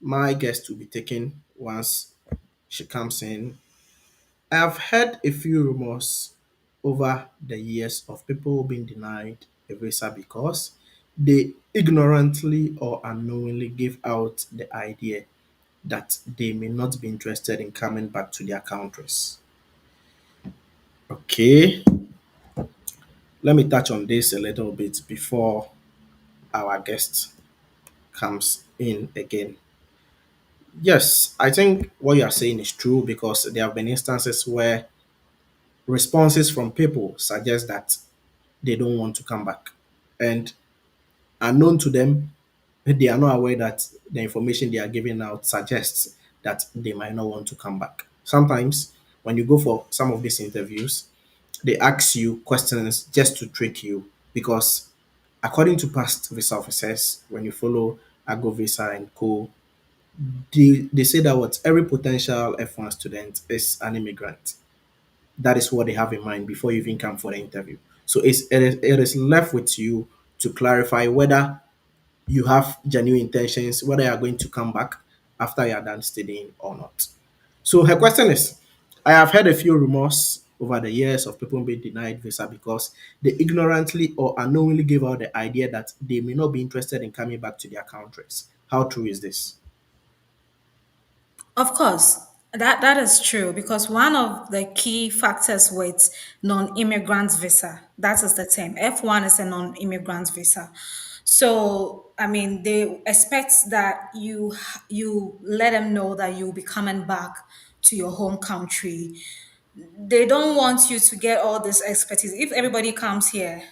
my guest will be taking once she comes in. I have heard a few rumors over the years of people being denied a visa because they ignorantly or unknowingly give out the idea that they may not be interested in coming back to their countries. Okay, let me touch on this a little bit before our guest comes in again. Yes, I think what you are saying is true because there have been instances where responses from people suggest that they don't want to come back. And unknown to them, they are not aware that the information they are giving out suggests that they might not want to come back. Sometimes, when you go for some of these interviews, they ask you questions just to trick you because, according to past visa officers, when you follow Ago Visa and Co., they say that what every potential F1 student is an immigrant. That is what they have in mind before you even come for the interview. So it is left with you to clarify whether you have genuine intentions, whether you are going to come back after you are done studying or not. So her question is, I have heard a few rumors over the years of people being denied visa because they ignorantly or unknowingly give out the idea that they may not be interested in coming back to their countries. How true is this? Of course, that is true because one of the key factors with non-immigrant visa, that is the term. F1 is a non-immigrant visa. So, I mean, they expect that you let them know that you'll be coming back to your home country. They don't want you to get all this expertise. If everybody comes here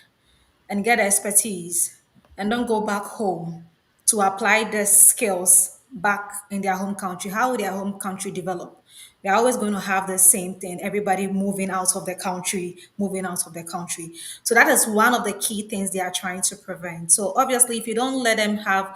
and get expertise and don't go back home to apply their skills back in their home country, how will their home country develop? We're always going to have the same thing, everybody moving out of the country, moving out of the country. So that is one of the key things they are trying to prevent. So obviously, if you don't let them have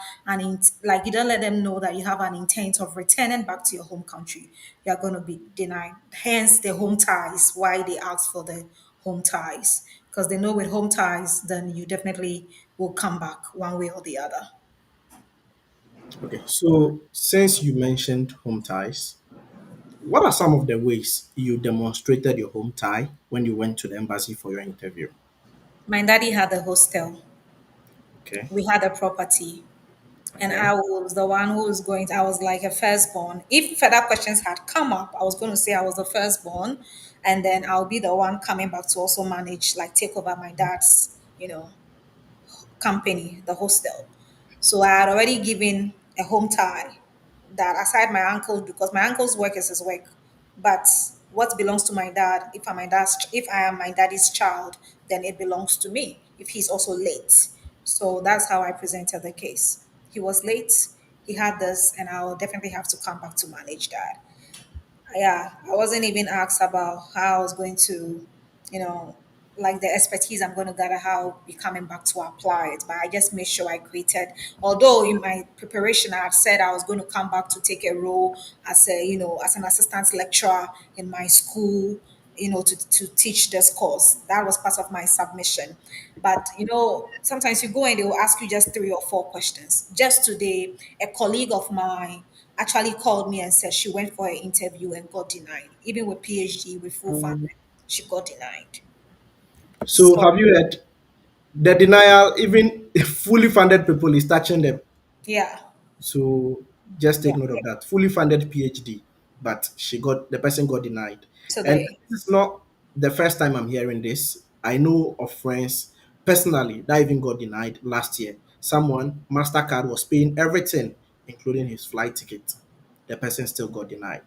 like you don't let them know that you have an intent of returning back to your home country, you are going to be denied. Hence the home ties, why they ask for the home ties, because they know with home ties, then you definitely will come back one way or the other. Okay, so since you mentioned home ties, what are some of the ways you demonstrated your home tie when you went to the embassy for your interview? My daddy had a hostel. Okay, We had a property. And okay. I was the one who was I was like a firstborn. If further questions had come up, I was going to say I was the firstborn. And then I'll be the one coming back to also manage, like take over my dad's, company, the hostel. So I had already given a home tie that aside my uncle, because my uncle's work is his work. But what belongs to my dad, if I am my daddy's child, then it belongs to me if he's also late. So that's how I presented the case. He was late, he had this, and I'll definitely have to come back to manage that. Yeah, I wasn't even asked about how I was going to, you know, like the expertise I'm going to gather, how I'll be coming back to apply it. But I just made sure I created, although in my preparation, I had said I was going to come back to take a role as as an assistant lecturer in my school, to teach this course. That was part of my submission. But, sometimes you go and they will ask you just 3 or 4 questions. Just today, a colleague of mine actually called me and said she went for an interview and got denied. Even with PhD, with full funding, she got denied. So So have you heard the denial, even fully funded people is touching them? yeah, So just take yeah. note of that. Fully funded PhD, but the person got denied. And Today, this is not the first time I'm hearing this. I know of friends personally that even got denied last year. Someone, MasterCard was paying everything, including his flight ticket. The person still got denied.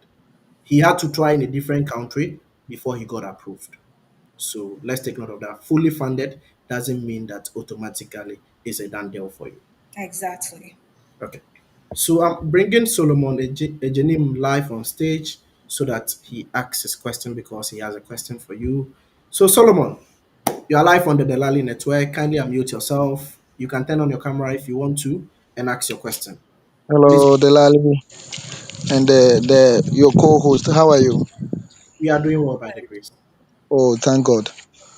He had to try in a different country before he got approved. So let's take note of that. Fully funded doesn't mean that automatically it's a done deal for you. exactly. Okay. So I'm bringing Solomon Ejenim live on stage so that he asks his question because he has a question for you. So Solomon, you are live on the Delali network. Kindly unmute yourself. You can turn on your camera if you want to and ask your question. Please, Hello, Delali, and your co-host. How are you? we are doing well by the grace. Oh, thank God.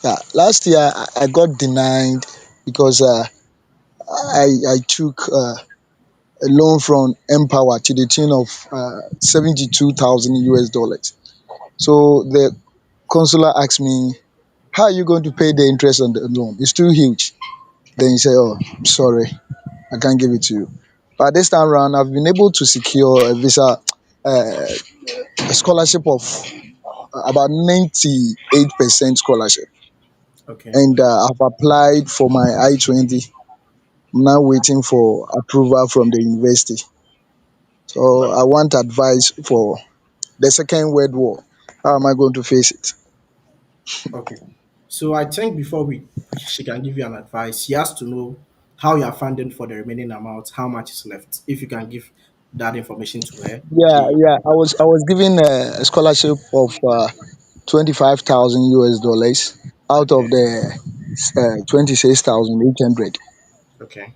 Yeah, last year I got denied because I took a loan from MPOWER to the tune of 72,000 US dollars. So the consular asked me, "How are you going to pay the interest on the loan? It's too huge." Then he said, "Oh, sorry, I can't give it to you." But this time around, I've been able to secure a visa, a scholarship of about 98% scholarship, Okay. and I've applied for my I-20. I'm now waiting for approval from the university. So I want advice for the second world war. How am I going to face it? Okay. So I think before we she can give you an advice, she has to know how you are funding for the remaining amount, how much is left. If you can give that information to her, Yeah, she yeah. I was given a scholarship of 25,000 US dollars out of okay, the 26,800. okay,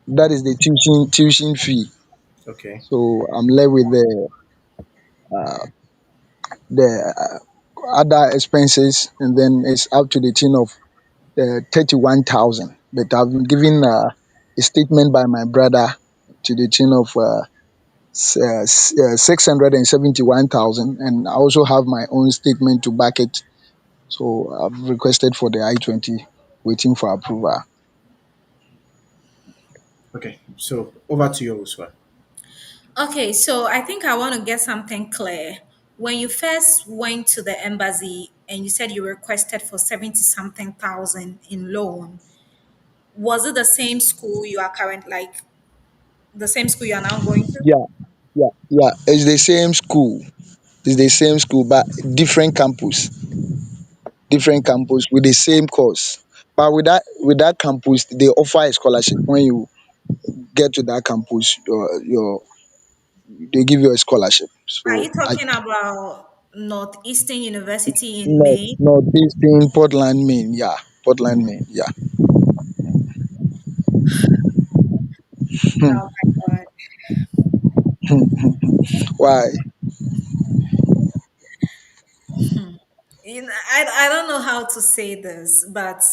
That is the tuition fee. okay, So I'm left with the other expenses, and then it's up to the tune of 31,000. But I've been given a statement by my brother to the tune of 671,000, and I also have my own statement to back it. So I've requested for the I-20, waiting for approval. okay. So over to you, Usman. Okay, so I think I want to get something clear. When you first went to the embassy and you said you requested for 70 something thousand in loan, was it the same school you are current like the same school you are now going to? Yeah, yeah, yeah. It's the same school. It's the same school, but different campus with the same course. But with that campus, they offer a scholarship. When you get to that campus, they give you a scholarship. Are So you talking about Northeastern University in not Maine? not this thing, Portland, Maine. Yeah, Portland, Maine. Yeah. Oh my God. Why? I don't know how to say this, but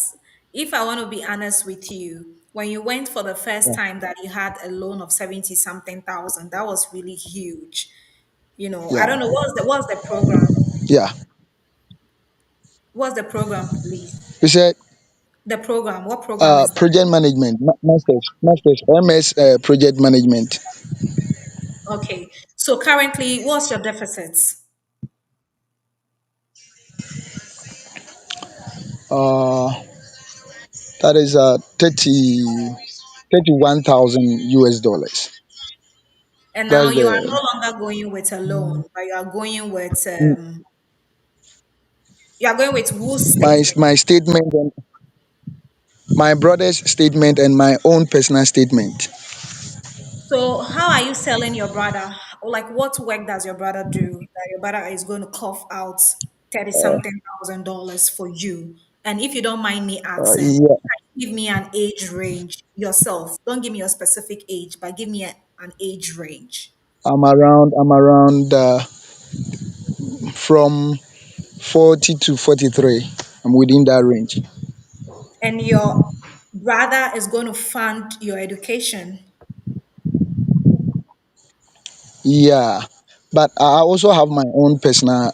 if I want to be honest with you, when you went for the first Yeah, time that you had a loan of 70 something thousand, that was really huge. I yeah, don't know what's the program? yeah. What's the program, please? You said The program. What program is that? project management, masters, MS project management. Okay. So currently, what's your deficits? Uh, that is 31,000 US dollars. And now That's you are the no longer going with a loan, but you are going with whose statement? my statement, and my brother's statement, and my own personal statement. So how are you selling your brother? Or like what work does your brother do that your brother is going to cough out 30 something thousand dollars for you? And if you don't mind me asking, Yeah, can you give me an age range yourself? Don't give me your specific age, but give me an age range. I'm around from 40 to 43. I'm within that range. And your brother is going to fund your education. Yeah, but I also have my own personal.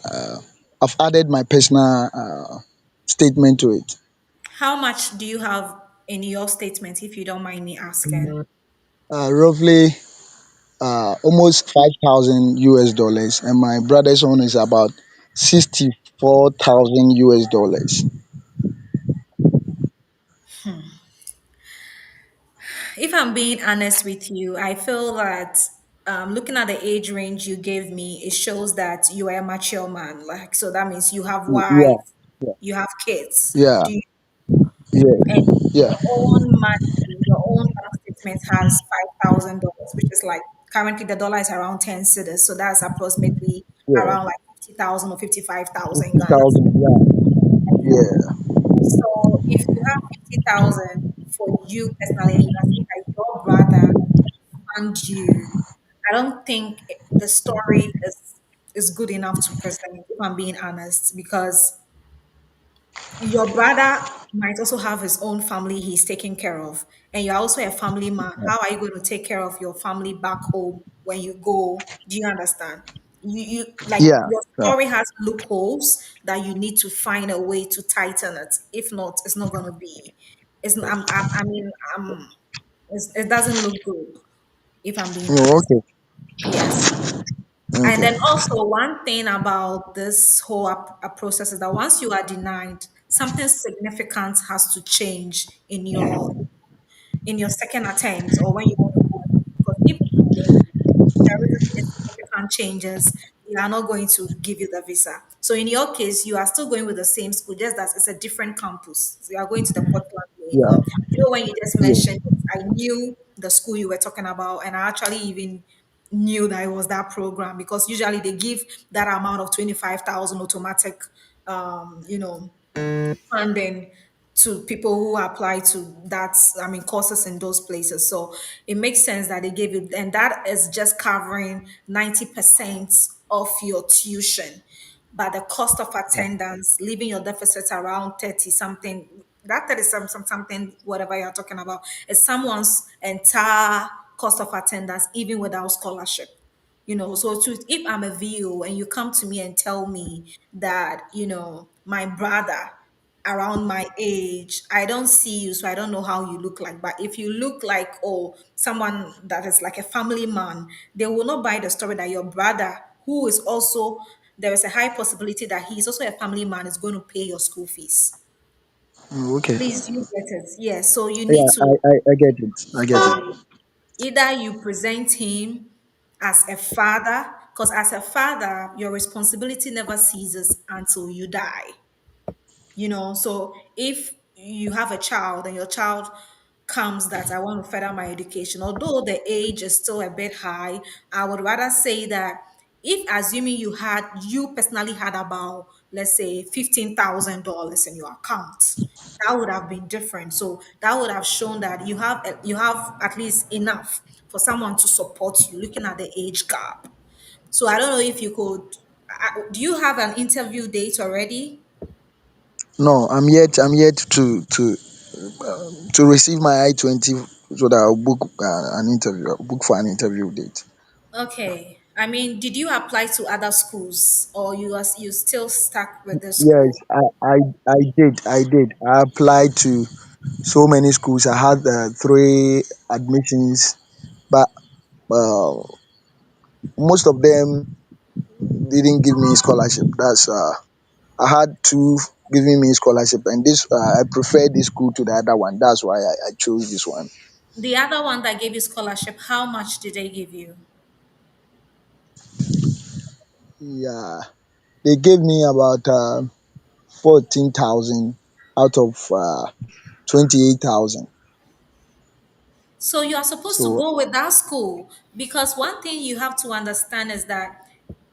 I've added my personal statement to it. How much do you have in your statement, if you don't mind me asking? Roughly almost 5,000 US dollars, and my brother's own is about 64,000 US dollars. If I'm being honest with you, I feel that looking at the age range you gave me, it shows that you are a mature man. Like, so that means you have Yeah, wife, yeah, you have kids. yeah, Do you, yeah. and Yeah. your own money, your own bank statement has $5,000, which is like currently the dollar is around 10 cedis, so that's approximately Yeah, around like 50,000 or 55,000 Ghana. 50,000. Yeah, yeah. So if you have 50,000 for you personally, and you are saying that your brother and you, I don't think the story is good enough to present, if I'm being honest, because your brother might also have his own family he's taking care of, and you're also a family man. How are you going to take care of your family back home when you go? Do you understand? You like Yeah, your yeah. story has loopholes that you need to find a way to tighten it. If not, it's not going to be. It's I mean it doesn't look good if I'm being Oh, honest. okay, Yes. And okay. then also one thing about this whole process is that once you are denied, something significant has to change in your second attempt or when you want to go again. Because if there isn't any significant changes, they are not going to give you the visa. So in your case, you are still going with the same school, just that it's a different campus. So you are going to the Portland way. Yeah, When you just yeah. mentioned it, I knew the school you were talking about, and I actually even knew that it was that program because usually they give that amount of 25,000 automatic, you know, funding to people who apply to that, I mean, courses in those places. So it makes sense that they gave it, and that is just covering 90% of your tuition. But the cost of attendance, leaving your deficit around 30 something, that 30 something, whatever you're talking about, is someone's entire cost of attendance, even without scholarship. So if I'm a VO and you come to me and tell me that, my brother around my age, I don't see you, so I don't know how you look like. But if you look like, oh, someone that is like a family man, they will not buy the story that your brother, who is also, there is a high possibility that he is also a family man, is going to pay your school fees. Oh, okay. Please, you get it. Yes. So you need Yeah, to I get it. I get it. either you present him as a father, because as a father, your responsibility never ceases until you die. So if you have a child and your child comes that I want to further my education, although the age is still a bit high, I would rather say that if assuming you personally had about, let's say, $15,000 in your account, that would have been different. So that would have shown that you have at least enough for someone to support you, looking at the age gap. So I don't know if you could. Do you have an interview date already? No, I'm yet to receive my I-20 so that I'll book an interview. I'll book for an interview date. Okay. I mean, did you apply to other schools or you still stuck with the Yes, school? I did. I applied to so many schools. I had three admissions, but uh, most of them didn't give me scholarship. That's I had two giving me scholarship, and this I prefer this school to the other one. That's why I chose this one. The other one that gave you scholarship, how much did they give you? Yeah, they gave me about 14,000 out of 28,000. So you are supposed to So go with that school because one thing you have to understand is that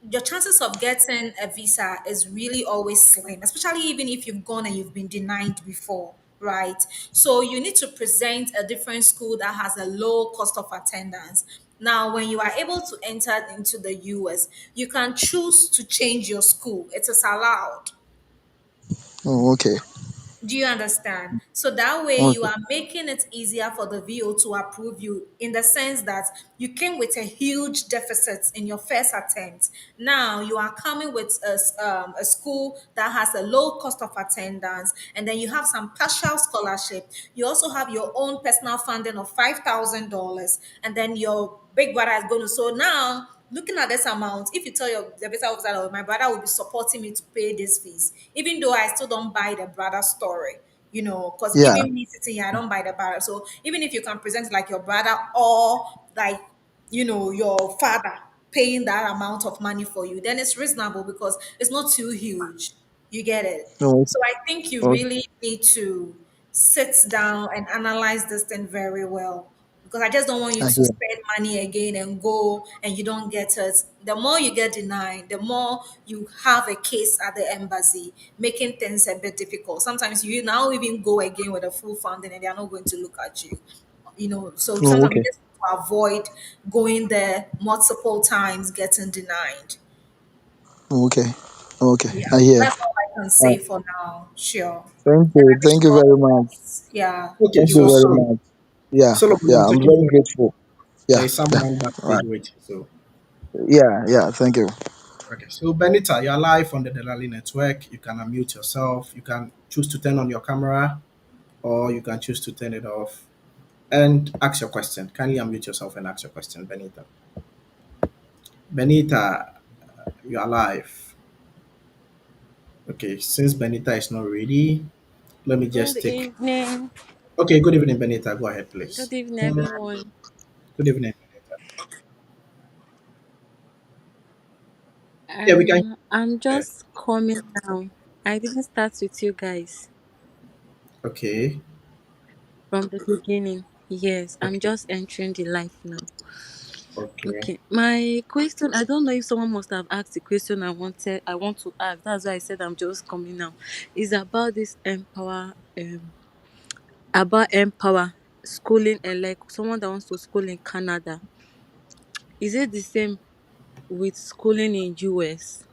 your chances of getting a visa is really always slim, especially even if you've gone and you've been denied before, right? So you need to present a different school that has a low cost of attendance. Now, when you are able to enter into the US, you can choose to change your school. It is allowed. oh, okay, Do you understand? So that way you okay, are making it easier for the VO to approve you in the sense that you came with a huge deficit in your first attempt. Now you are coming with a school that has a low cost of attendance, and then you have some partial scholarship. You also have your own personal funding of $5,000, and then your big brother is going to. So now looking at this amount, if you tell your the visa officer, "Oh, my brother will be supporting me to pay these fees," even though I still don't buy the brother story, because yeah, even me sitting here, I don't buy the brother. So even if you can present like your brother or like your father paying that amount of money for you, then it's reasonable because it's not too huge. You get it? no, So I think you okay, really need to sit down and analyze this thing very well because I just don't want you I to hear. spend money again and go and you don't get it. The more you get denied, the more you have a case at the embassy, making things a bit difficult. Sometimes you now even go again with a full funding and they are not going to look at you. So Oh, sometimes we okay, just want to avoid going there multiple times, getting denied. okay, okay. Yeah, I hear. that's all can Uh, say for now. Sure. thank And you. I wish Thank you you all very the much. best. Yeah. Okay, Thank You're you so very welcome. Solomon, much. Yeah, Solomon, yeah. I'm I'm taking very you. grateful. There Yeah, is yeah. someone All right. backstage waiting. So, Yeah. Thank you. okay. So, Benita, you're live on the Delali network. You can unmute yourself. You can choose to turn on your camera, or you can choose to turn it off and ask your question. Kindly unmute yourself and ask your question, Benita. Benita, you are live. Okay, since Benita is not ready, let me Good just take. evening. Okay, good evening, Benita. Go ahead, please. Good evening, everyone. Good evening, Benita. Yeah, we can. I'm Yeah. just coming now. I didn't start with you guys Okay, from the beginning. Yes, I'm okay, just entering the life now. okay. Okay, my question. I don't know if someone must have asked the question I want to ask. That's why I said I'm just coming now. Is about this empower schooling and like someone that wants to school in Canada. Is it the same with schooling in US?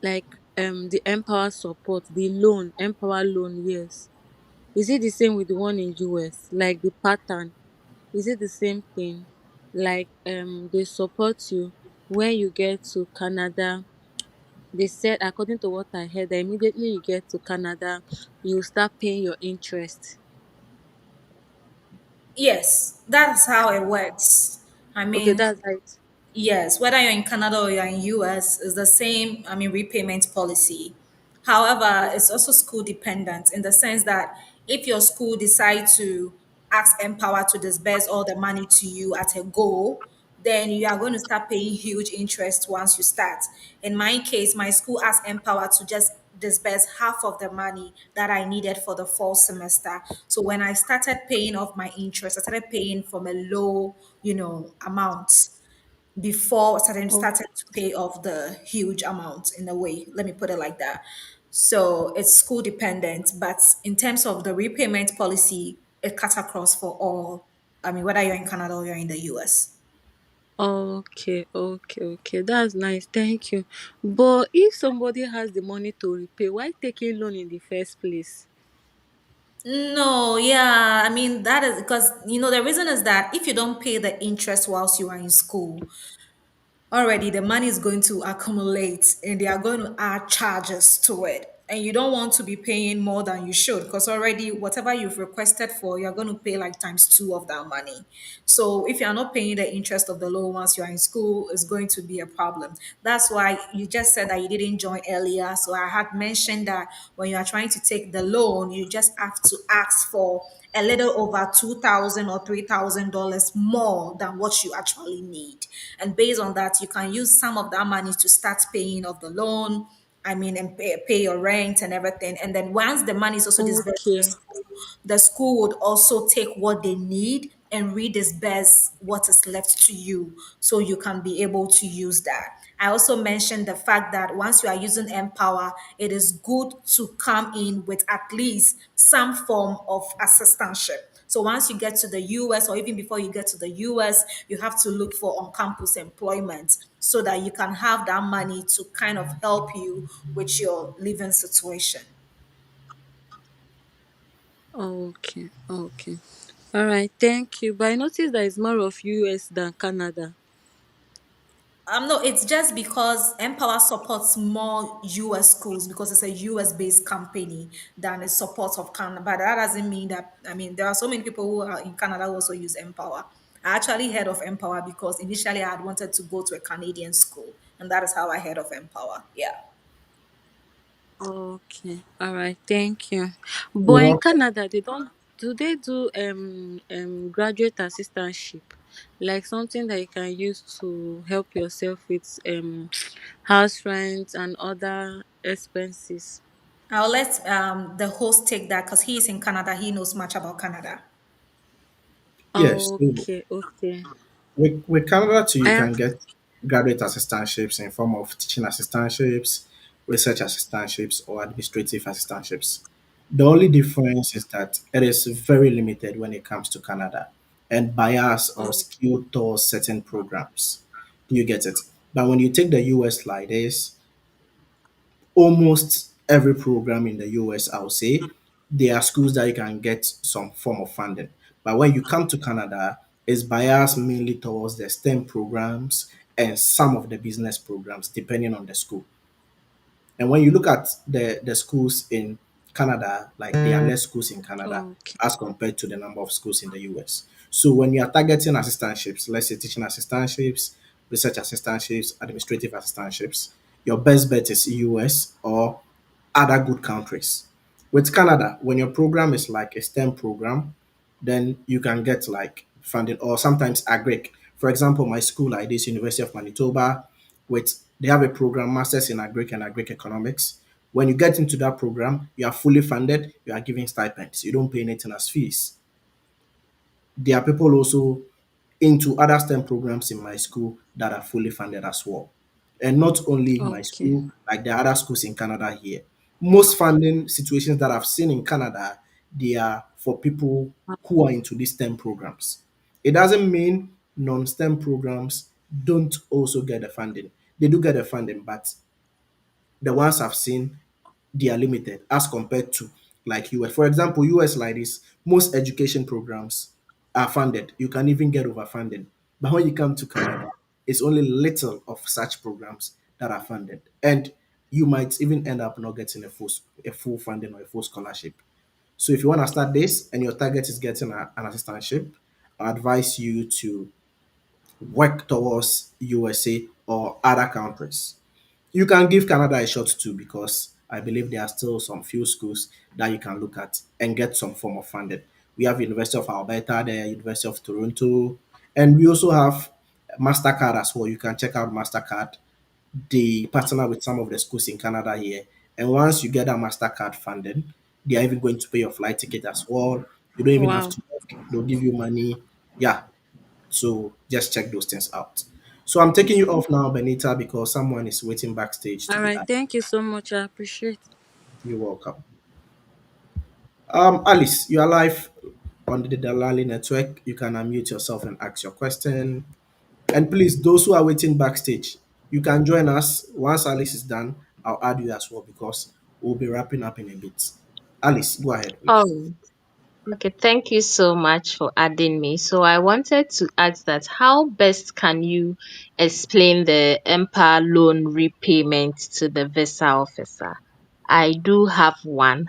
Like the empower support, the loan, empower loan, yes. Is it the same with the one in US? Like the pattern, is it the same thing? Like they support you when you get to Canada. They said according to what I heard, that immediately you get to Canada, you start paying your interest. Yes, that's how it works. I Okay, mean, that's right. yes, whether you're in Canada or you're in US, is the same, I mean, repayment policy. However, it's also school dependent in the sense that if your school decide to ask Empower to disburse all the money to you at a go, then you are going to start paying huge interest once you start. In my case, my school asked Empower to just disburse half of the money that I needed for the fall semester. So when I started paying off my interest, I started paying from a low, amount before Oh, starting to pay off the huge amount in a way. Let me put it like that. So it's school dependent, but in terms of the repayment policy, it cuts across for all. I mean, whether you're in Canada or you're in the US. okay. That's nice. Thank you. But if somebody has the money to repay, why taking loan in the first place? No, yeah. I mean, that is because, the reason is that if you don't pay the interest whilst you are in school, already the money is going to accumulate and they are going to add charges to it. And you don't want to be paying more than you should because already whatever you've requested for, you're going to pay like times two of that money. So if you're not paying the interest of the loan once you're in school, it's going to be a problem. That's why you just said that you didn't join earlier. So I had mentioned that when you are trying to take the loan, you just have to ask for a little over $2,000 or $3,000 more than what you actually need. And based on that, you can use some of that money to start paying off the loan. I mean, and pay your rent and everything. And then once the money is also disbursed to Okay. the school would also take what they need and redisburse what is left to you so you can be able to use that. I also mentioned the fact that once you are using Empower, it is good to come in with at least some form of assistantship. So once you get to the US, or even before you get to the US, you have to look for on campus employment so that you can have that money to kind of help you with your living situation. Okay. All right, thank you. But I noticed that it's more of US than Canada. No, it's just because Empower supports more US schools because it's a US based company than it supports of Canada. But that doesn't mean that, I mean, there are so many people who are in Canada who also use Empower. I actually heard of Empower because initially I had wanted to go to a Canadian school, and that is how I heard of Empower. Yeah. Okay. All right, thank you. You're But in welcome. Canada, they don't do they do graduate assistantship, like something that you can use to help yourself with house rent and other expenses. I'll let the host take that because he is in Canada. He knows much about Canada. Yes. So Okay. with Canada too, I you am can get graduate assistantships in form of teaching assistantships, research assistantships, or administrative assistantships. The only difference is that it is very limited when it comes to Canada and bias or oh, skewed towards certain programs. Do you get it? But when you take the US like this, almost every program in the US, I would say, there are schools that you can get some form of funding. But when you come to Canada, it's biased mainly towards the STEM programs and some of the business programs, depending on the school. And when you look at the schools in Canada, like there are less schools in Canada Okay. as compared to the number of schools in the US. So when you are targeting assistantships, let's say teaching assistantships, research assistantships, administrative assistantships, your best bet is US or other good countries. With Canada, when your program is like a STEM program, then you can get like funding or sometimes agric. For example, my school like this, University of Manitoba, with they have a program, Masters in Agric and Agric Economics. When you get into that program, you are fully funded, you are given stipends. You don't pay anything as fees. There are people also into other STEM programs in my school that are fully funded as well. And not only my Okay. school, like the other schools in Canada here. Most funding situations that I've seen in Canada, they are for people who are into these STEM programs. It doesn't mean non-STEM programs don't also get the funding. They do get the funding, but the ones I've seen, they are limited as compared to like US. For example, US like this, most education programs are funded. You can even get overfunded. But when you come to Canada, it's only little of such programs that are funded. And you might even end up not getting a full funding or a full scholarship. So if you want to start this and your target is getting an assistantship, I advise you to work towards USA or other countries. You can give Canada a shot too because I believe there are still some few schools that you can look at and get some form of funding. We have University of Alberta there, University of Toronto, and we also have MasterCard as well. You can check out MasterCard. They partner with some of the schools in Canada here. And once you get that MasterCard funding, they are even going to pay your flight ticket as well. You don't even have Wow. to work. They'll give you money. Yeah, so just check those things out. So I'm taking you off now, Benita, because someone is waiting backstage to All be right. asked. Thank you so much. I appreciate. You're welcome. Alice, you are live on the Dalali network. You can unmute yourself and ask your question. And please, those who are waiting backstage, you can join us. Once Alice is done, I'll add you as well because we'll be wrapping up in a bit. Alice, go ahead, please. Oh, okay. Thank you so much for adding me. So I wanted to ask that how best can you explain the MPA loan repayment to the visa officer? I do have one.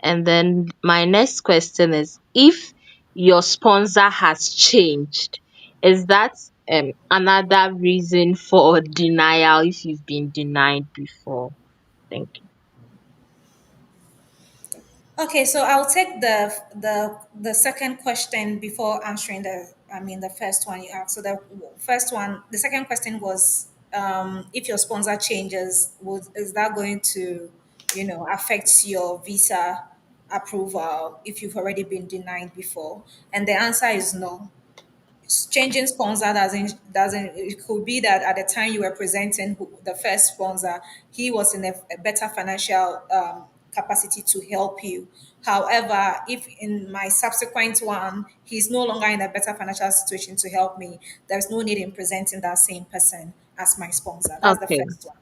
And then my next question is if your sponsor has changed, is that another reason for denial if you've been denied before? Thank you. Okay, so I'll take the second question before answering the first one you asked. So the first one, the second question was, if your sponsor changes, is that going to, affect your visa approval if you've already been denied before? And the answer is no. Changing sponsor doesn't it could be that at the time you were presenting the first sponsor, he was in a better financial capacity to help you. However, if in my subsequent one he's no longer in a better financial situation to help me, there's no need in presenting that same person as my sponsor. That's the Okay. first one.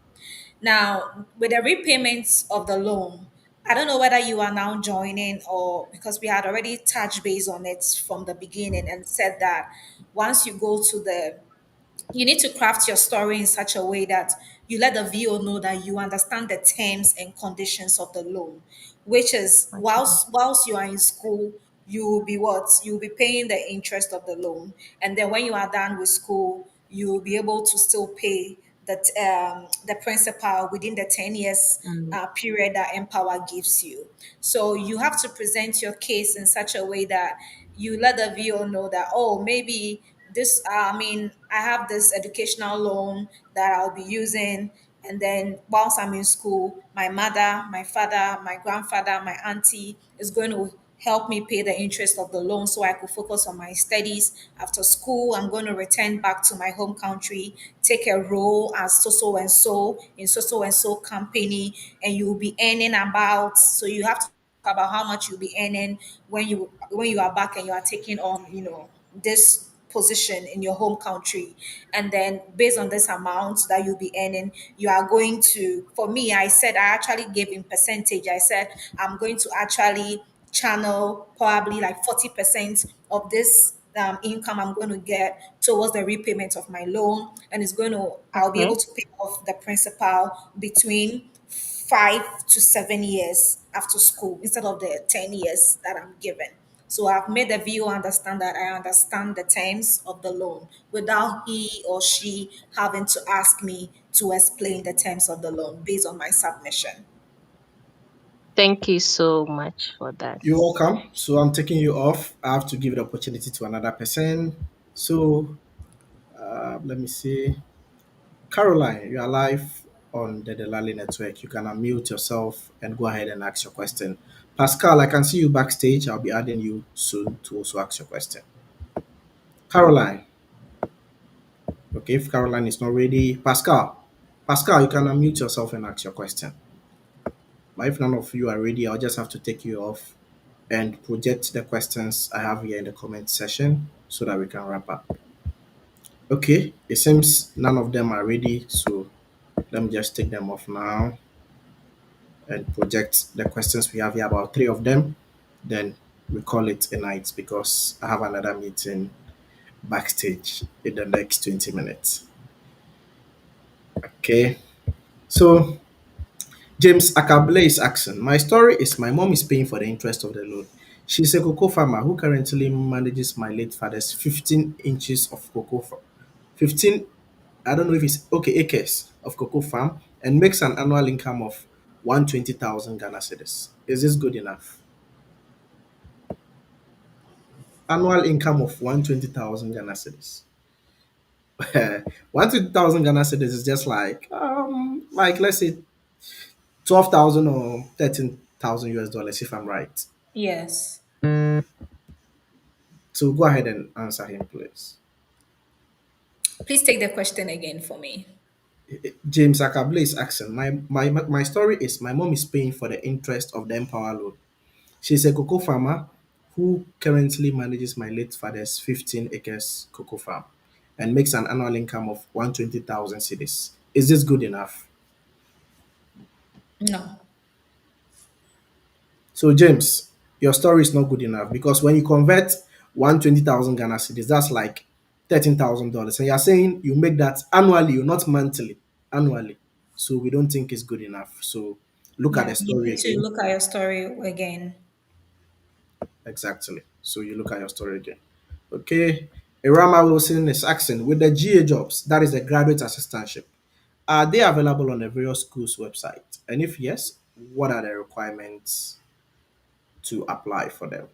Now, with the repayments of the loan, I don't know whether you are now joining, or because we had already touched base on it from the beginning and said that once you go to the you need to craft your story in such a way that you let the VO know that you understand the terms and conditions of the loan, which is Okay. whilst you are in school, you will be what? You will be paying the interest of the loan. And then when you are done with school, you will be able to still pay the principal within the 10 years Mm, period that Empower gives you. So you have to present your case in such a way that you let the VO know that, oh, maybe I have this educational loan that I'll be using, and then whilst I'm in school, my mother, my father, my grandfather, my auntie is going to help me pay the interest of the loan so I could focus on my studies. After school, I'm going to return back to my home country, take a role as so and so in so and so company, and you'll be earning about, so you have to about how much you'll be earning when you are back and you are taking on, this position in your home country, and then based on this amount that you'll be earning, you are going to, for me, I said, I actually gave in percentage. I said I'm going to actually channel probably like 40% of this income I'm going to get towards the repayment of my loan, and it's going to, I'll be Okay. able to pay off the principal between 5 to 7 years after school instead of the 10 years that I'm given. So I've made the VO understand that I understand the terms of the loan without he or she having to ask me to explain the terms of the loan based on my submission. Thank you so much for that. You're welcome. So I'm taking you off. I have to give the opportunity to another person. So let me see. Caroline, you are live on the Delali network. You can unmute yourself and go ahead and ask your question. Pascal, I can see you backstage. I'll be adding you soon to also ask your question. Caroline, okay, if Caroline is not ready, Pascal, you can unmute yourself and ask your question. But if none of you are ready, I'll just have to take you off and project the questions I have here in the comment section so that we can wrap up. Okay, it seems none of them are ready, so let me just take them off now and project the questions we have here, about three of them. Then we call it a night because I have another meeting backstage in the next 20 minutes. Okay, so James Akable is asking, my story is my mom is paying for the interest of the loan. She's a cocoa farmer who currently manages my late father's 15 inches of 15, I don't know if it's okay, acres of cocoa farm, and makes an annual income of 120,000 Ghana cedis. Is this good enough? Annual income of 120,000 Ghana cedis. 120,000 Ghana cedis is just like let's say 12,000 or 13,000 US dollars if I'm right. Yes. So go ahead and answer him, please. Please take the question again for me. James Akable is asking, my story is my mom is paying for the interest of the Empower loan. She's a cocoa farmer who currently manages my late father's 15 acres cocoa farm and makes an annual income of 120,000 cedis. Is this good enough? No. So, James, your story is not good enough because when you convert 120,000 Ghana cedis, that's like $13,000. And you're saying you make that annually, not monthly, annually. So, we don't think it's good enough. So, look at Yeah, the you story need to again. look at your story again. Exactly. So, you look at your story again. Okay. Irama Wilson is asking, with the GA jobs, that is the graduate assistantship, are they available on the various schools' website? And if yes, what are the requirements to apply for them?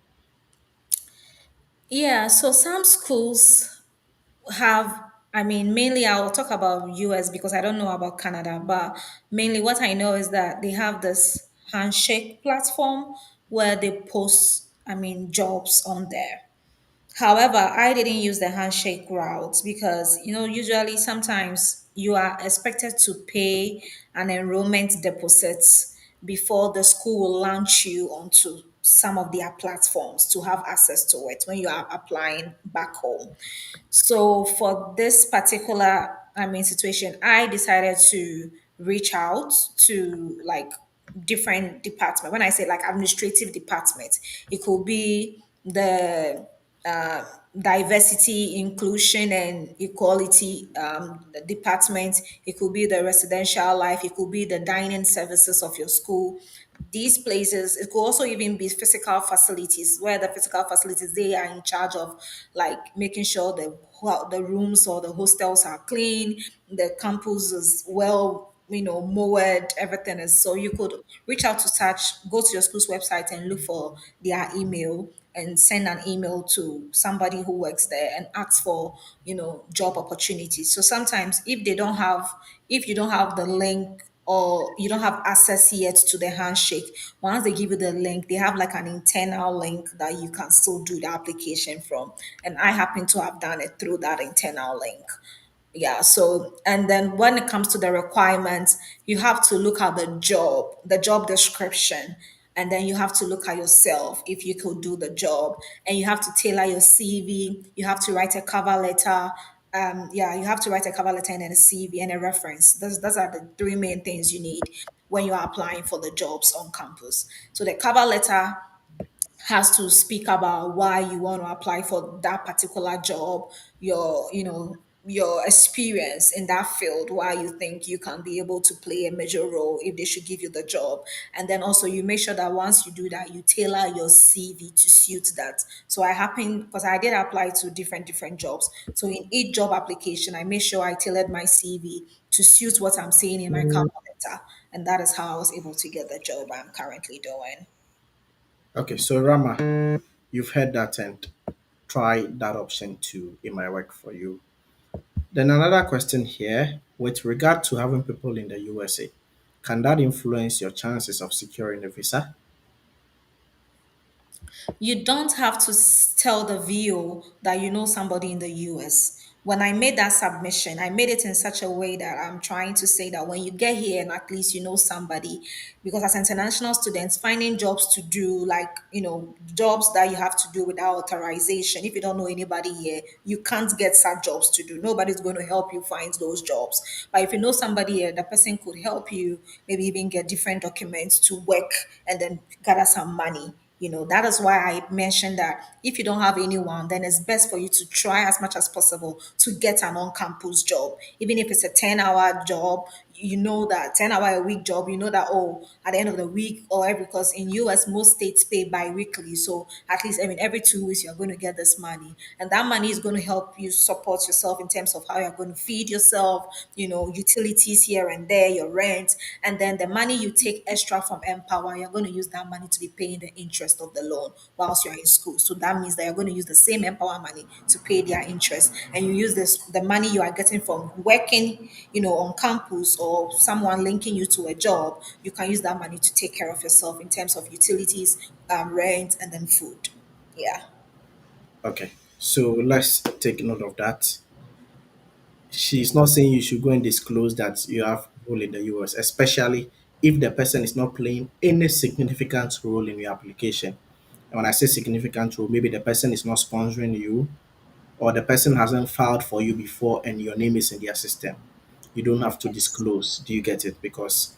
Yeah, so some schools have, I mean, mainly I'll talk about US because I don't know about Canada, but mainly what I know is that they have this handshake platform where they post, I mean, jobs on there. However, I didn't use the handshake route because, usually sometimes you are expected to pay an enrollment deposit before the school will launch you onto some of their platforms to have access to it when you are applying back home. So for this particular, I mean, situation, I decided to reach out to like different department. When I say like administrative department, it could be the uh, diversity, inclusion, and equality department. It could be the residential life. It could be the dining services of your school. These places, it could also even be physical facilities, where the physical facilities, they are in charge of like making sure the rooms or the hostels are clean, the campus is well, mowed, everything is. So you could reach out to such, go to your school's website and look for their email and send an email to somebody who works there and ask for, job opportunities. So sometimes if you don't have the link or you don't have access yet to the handshake, once they give you the link, they have like an internal link that you can still do the application from. And I happen to have done it through that internal link. Yeah, so and then when it comes to the requirements, you have to look at the job description, and then you have to look at yourself if you could do the job, and you have to tailor your CV. You have to write a cover letter. Yeah, you have to write a cover letter and then a CV and a reference. Those are the three main things you need when you are applying for the jobs on campus. So the cover letter has to speak about why you want to apply for that particular job, your experience in that field, why you think you can be able to play a major role if they should give you the job. And then also you make sure that once you do that, you tailor your CV to suit that. So I happen, because I did apply to different jobs. So in each job application, I made sure I tailored my CV to suit what I'm saying in my cover letter. And that is how I was able to get the job I'm currently doing. Okay, so Rama, you've heard that and try that option too. It might work for you. Then another question here with regard to having people in the USA, can that influence your chances of securing a visa? You don't have to tell the VO that you know somebody in the US. When I made that submission, I made it in such a way that I'm trying to say that when you get here and at least you know somebody, because as international students, finding jobs to do, like, jobs that you have to do without authorization, if you don't know anybody here, you can't get such jobs to do. Nobody's going to help you find those jobs. But if you know somebody here, the person could help you, maybe even get different documents to work and then gather some money. That is why I mentioned that if you don't have anyone, then it's best for you to try as much as possible to get an on-campus job. Even if it's a 10-hour job, you know that 10-hour a week job, you know that, oh, at the end of the week, or because in US most states pay bi-weekly. So at least, I mean, every 2 weeks you're going to get this money. And that money is going to help you support yourself in terms of how you're going to feed yourself, utilities here and there, your rent. And then the money you take extra from Empower, you're going to use that money to be paying the interest of the loan whilst you're in school. So that means that you're going to use the same Empower money to pay their interest. And you use the money you are getting from working, on campus, or someone linking you to a job. You can use that money to take care of yourself in terms of utilities, rent, and then food. Yeah. Okay, so let's take note of that. She's not saying you should go and disclose that you have role in the US, especially if the person is not playing any significant role in your application. And when I say significant role, maybe the person is not sponsoring you or the person hasn't filed for you before and your name is in their system. You don't have to Yes. disclose. Do you get it? Because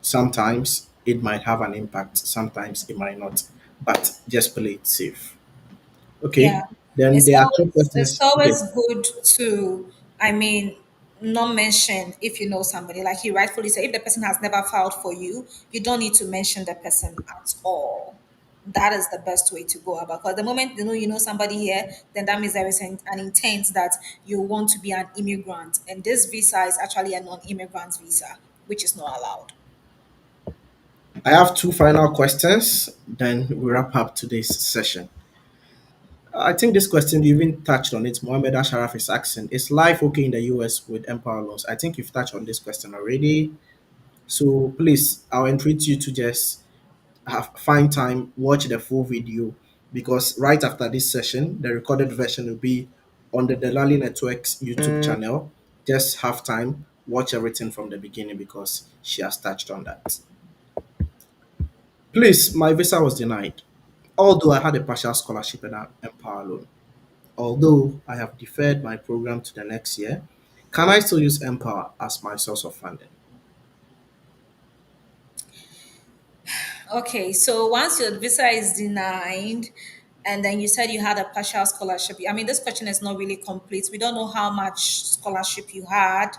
sometimes it might have an impact, sometimes it might not. But just play it safe. Okay. Yeah, Then it's there are two always it's questions. Okay. always good to, I mean, not mention if you know somebody. Like he rightfully said, if the person has never filed for you, you don't need to mention the person at all. That is the best way to go about. Because the moment you know somebody here, then that means there is an intent that you want to be an immigrant, and this visa is actually a non-immigrant visa, which is not allowed. I have two final questions, then we wrap up today's session. I think this question you even touched on it. Mohammed Asharaf is asking, is life okay in the US with Empower loans? I think you've touched on this question already. So please, I'll entreat you to just find time, watch the full video, because right after this session, the recorded version will be on the Delali Network's YouTube channel. Just have time, watch everything from the beginning because she has touched on that. Please, my visa was denied, although I had a partial scholarship and an Empower loan. Although I have deferred my program to the next year, can I still use Empower as my source of funding? Okay, so once your visa is denied, and then you said you had a partial scholarship, I mean, this question is not really complete. We don't know how much scholarship you had,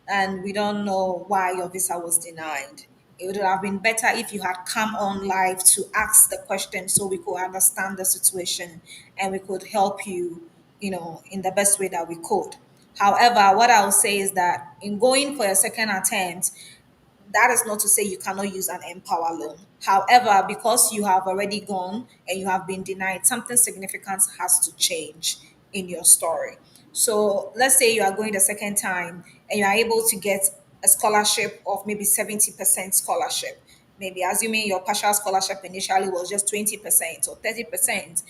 and we don't know why your visa was denied. It would have been better if you had come on live to ask the question so we could understand the situation and we could help you, in the best way that we could. However, what I'll say is that in going for a second attempt, that is not to say you cannot use an Empower loan. However, because you have already gone and you have been denied, something significant has to change in your story. So let's say you are going the second time and you are able to get a scholarship of maybe 70% scholarship. Maybe assuming your partial scholarship initially was just 20% or 30%.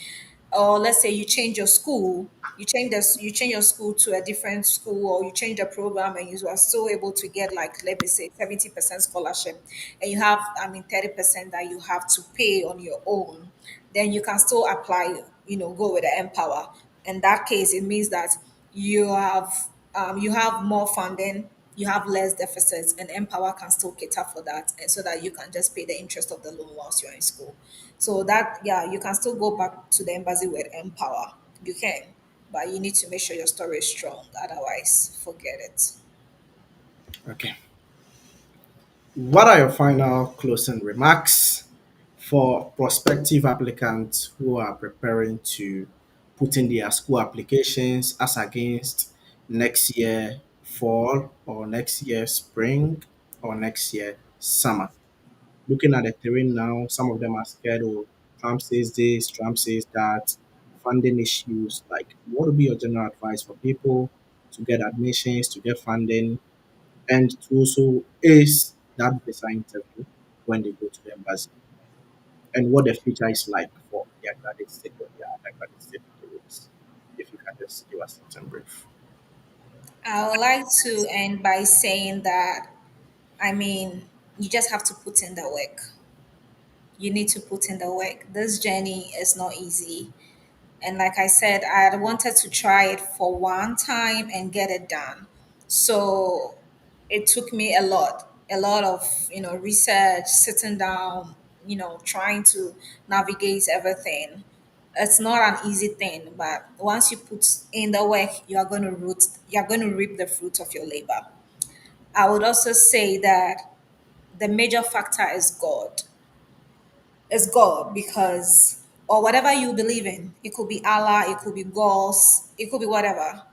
or let's say you change your school, you change your school to a different school, or you change the program and you are still able to get, like, let me say 70% scholarship, and you have, I mean, 30% that you have to pay on your own, then you can still apply, go with the Empower. In that case, it means that you have more funding, you have less deficits, and Empower can still cater for that, and so that you can just pay the interest of the loan whilst you're in school. So that, yeah, you can still go back to the embassy with Empower. You can, but you need to make sure your story is strong. Otherwise, forget it. Okay. What are your final closing remarks for prospective applicants who are preparing to put in their school applications as against next year fall, or next year spring, or next year summer? Looking at the terrain now, some of them are scared. Oh, Trump says this, Trump says that, funding issues. Like, what would be your general advice for people to get admissions, to get funding, and to also ace that visa interview when they go to the embassy, and what the future is like for their graduate state or their undergraduate state careers? If you can just give us something brief. I would like to end by saying that, I mean, you just have to put in the work. You need to put in the work. This journey is not easy. And like I said, I had wanted to try it for one time and get it done. So it took me a lot of, research, sitting down, trying to navigate everything. It's not an easy thing, but once you put in the work, you're going to reap the fruit of your labor. I would also say that the major factor is God. It's God, because, or whatever you believe in, it could be Allah, it could be gods, it could be whatever.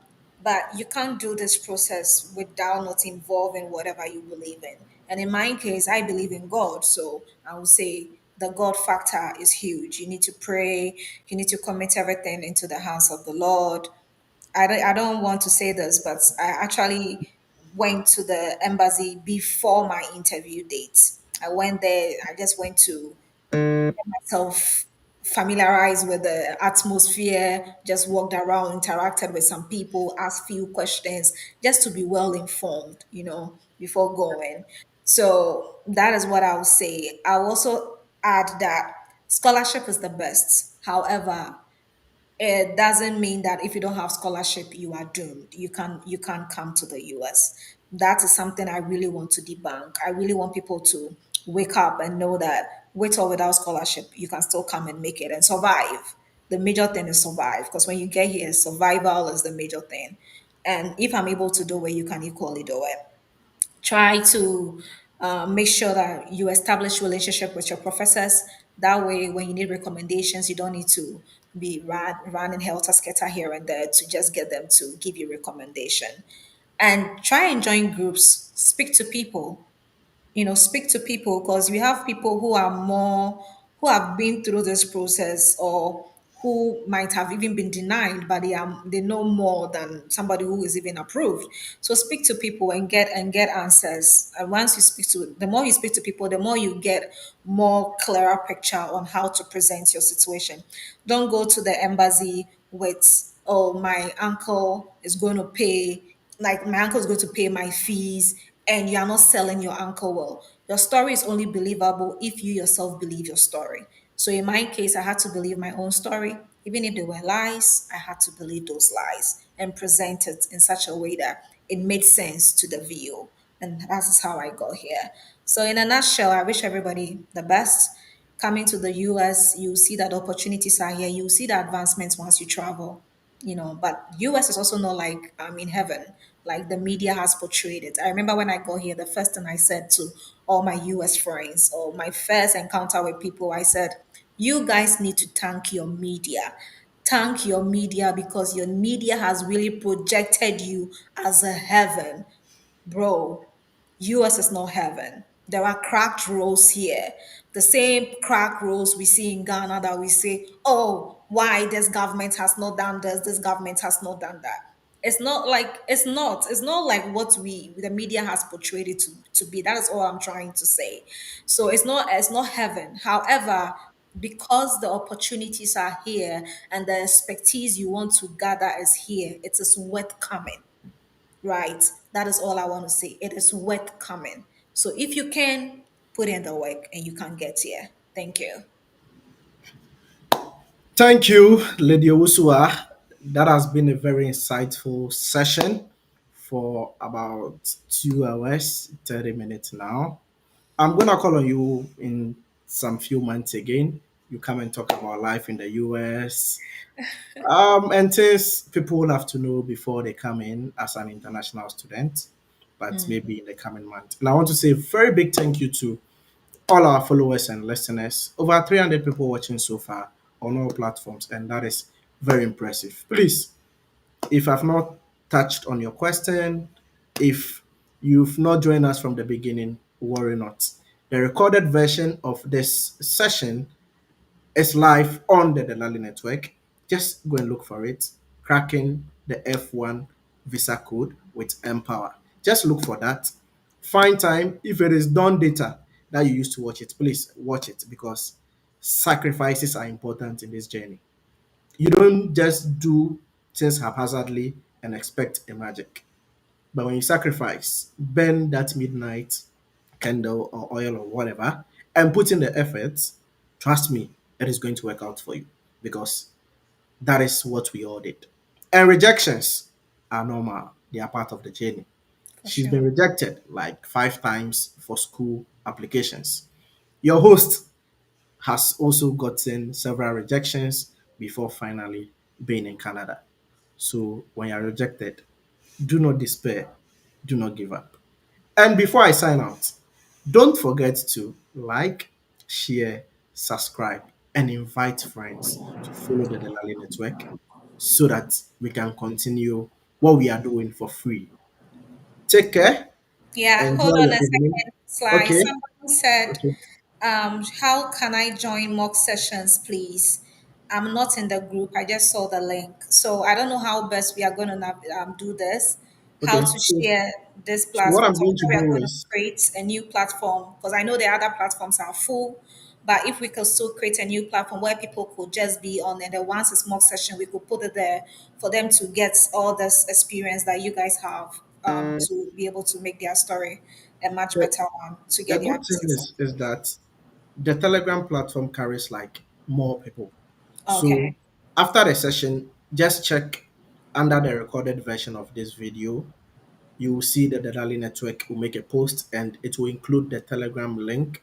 But you can't do this process without not involving whatever you believe in. And in my case, I believe in God. So I would say the God factor is huge. You need to pray, you need to commit everything into the hands of the Lord. I don't want to say this, but I actually went to the embassy before my interview date. I went there, I just went to myself familiarized with the atmosphere, just walked around, interacted with some people, asked few questions, just to be well informed, before going. So that is what I would say. I'll also add that scholarship is the best. However, it doesn't mean that if you don't have scholarship you are doomed. You can't come to the US. That is something I really want to debunk. I really want people to wake up and know that with or without scholarship you can still come and make it and survive. The major thing is survive, because when you get here, survival is the major thing. And if I'm able to do it, you can equally do it. Try to make sure that you establish relationship with your professors. That way, when you need recommendations, you don't need to be running helter skelter here and there to just get them to give you recommendation. And try and join groups, speak to people, speak to people, because we have people who have been through this process, or who might have even been denied, but they know more than somebody who is even approved. So speak to people and get answers. And once you speak to the more you speak to people, the more you get more clearer picture on how to present your situation. Don't go to the embassy with, oh, my uncle is going to pay, like, my uncle is going to pay my fees, and you are not selling your uncle well. Your story is only believable if you yourself believe your story. So in my case, I had to believe my own story. Even if they were lies, I had to believe those lies and present it in such a way that it made sense to the view. And that's how I got here. So in a nutshell, I wish everybody the best. Coming to the US, you see that opportunities are here. You see the advancements once you travel, but US is also not like, in heaven, like the media has portrayed it. I remember when I got here, the first thing I said to all my US friends, or my first encounter with people, I said, you guys need to thank your media. Thank your media, because your media has really projected you as a heaven. Bro, US is not heaven. There are cracked roads here. The same cracked roads we see in Ghana, that we say, oh, why this government has not done this government has not done that. It's not like what the media has portrayed it to be. That is all I'm trying to say. So it's not heaven. However, because the opportunities are here and the expertise you want to gather is here, it is worth coming, right? That is all I want to say. It is worth coming. So if you can, put in the work and you can get here. Thank you. Thank you, Lady Owusua. That has been a very insightful session for about 2 hours, 30 minutes now. I'm gonna call on you in some few months again. You come and talk about life in the US. And things people will have to know before they come in as an international student, but maybe in the coming month. And I want to say a very big thank you to all our followers and listeners. Over 300 people watching so far on all platforms, and that is very impressive. Please, if I've not touched on your question, if you've not joined us from the beginning, worry not. The recorded version of this session is live on the Delali network. Just go and look for it. Cracking the F1 visa code with Empower. Just look for that. Find time. If it is done data that you used to watch it, please watch it because sacrifices are important in this journey. You don't just do things haphazardly and expect a magic. But when you sacrifice, burn that midnight candle or oil or whatever, and put in the effort, trust me, it is going to work out for you because that is what we all did. And rejections are normal, they are part of the journey. For She's been sure. rejected like 5 times for school applications. Your host has also gotten several rejections before finally being in Canada. So when you're rejected, do not despair, do not give up. And before I sign out, don't forget to like, share, subscribe, and invite friends to follow the Delali Network so that we can continue what we are doing for free. Take care. Yeah, hold Enjoy on your a evening. second, Sly. Okay. Somebody said, Okay. how can I join mock sessions, please? I'm not in the group. I just saw the link. So I don't know how best we are going to do this, how Okay. to So, share this so what platform. I'm So going to whether we are do going to is create a new platform, because I know the other platforms are full, but if we could still create a new platform where people could just be on, and then once it's mock session, we could put it there for them to get all this experience that you guys have, to be able to make their story a much the, better one to the get their good thing business. is that the Telegram platform carries like more people. So Okay. after the session, just check under the recorded version of this video. You will see that the Delali Network will make a post and it will include the Telegram link.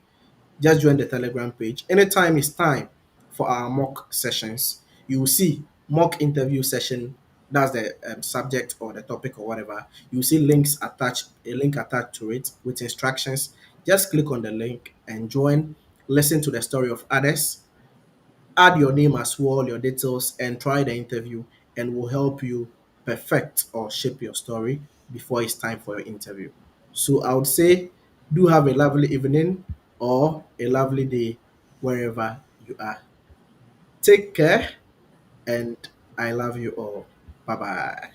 Just join the Telegram page. Anytime it's time for our mock sessions, you will see mock interview session. That's the subject or the topic or whatever. You will see links attached, a link attached to it with instructions. Just click on the link and join. Listen to the story of others, add your name as well, your details, and try the interview, and will help you perfect or shape your story before it's time for your interview. So I would say, do have a lovely evening or a lovely day wherever you are. Take care, and I love you all. Bye bye.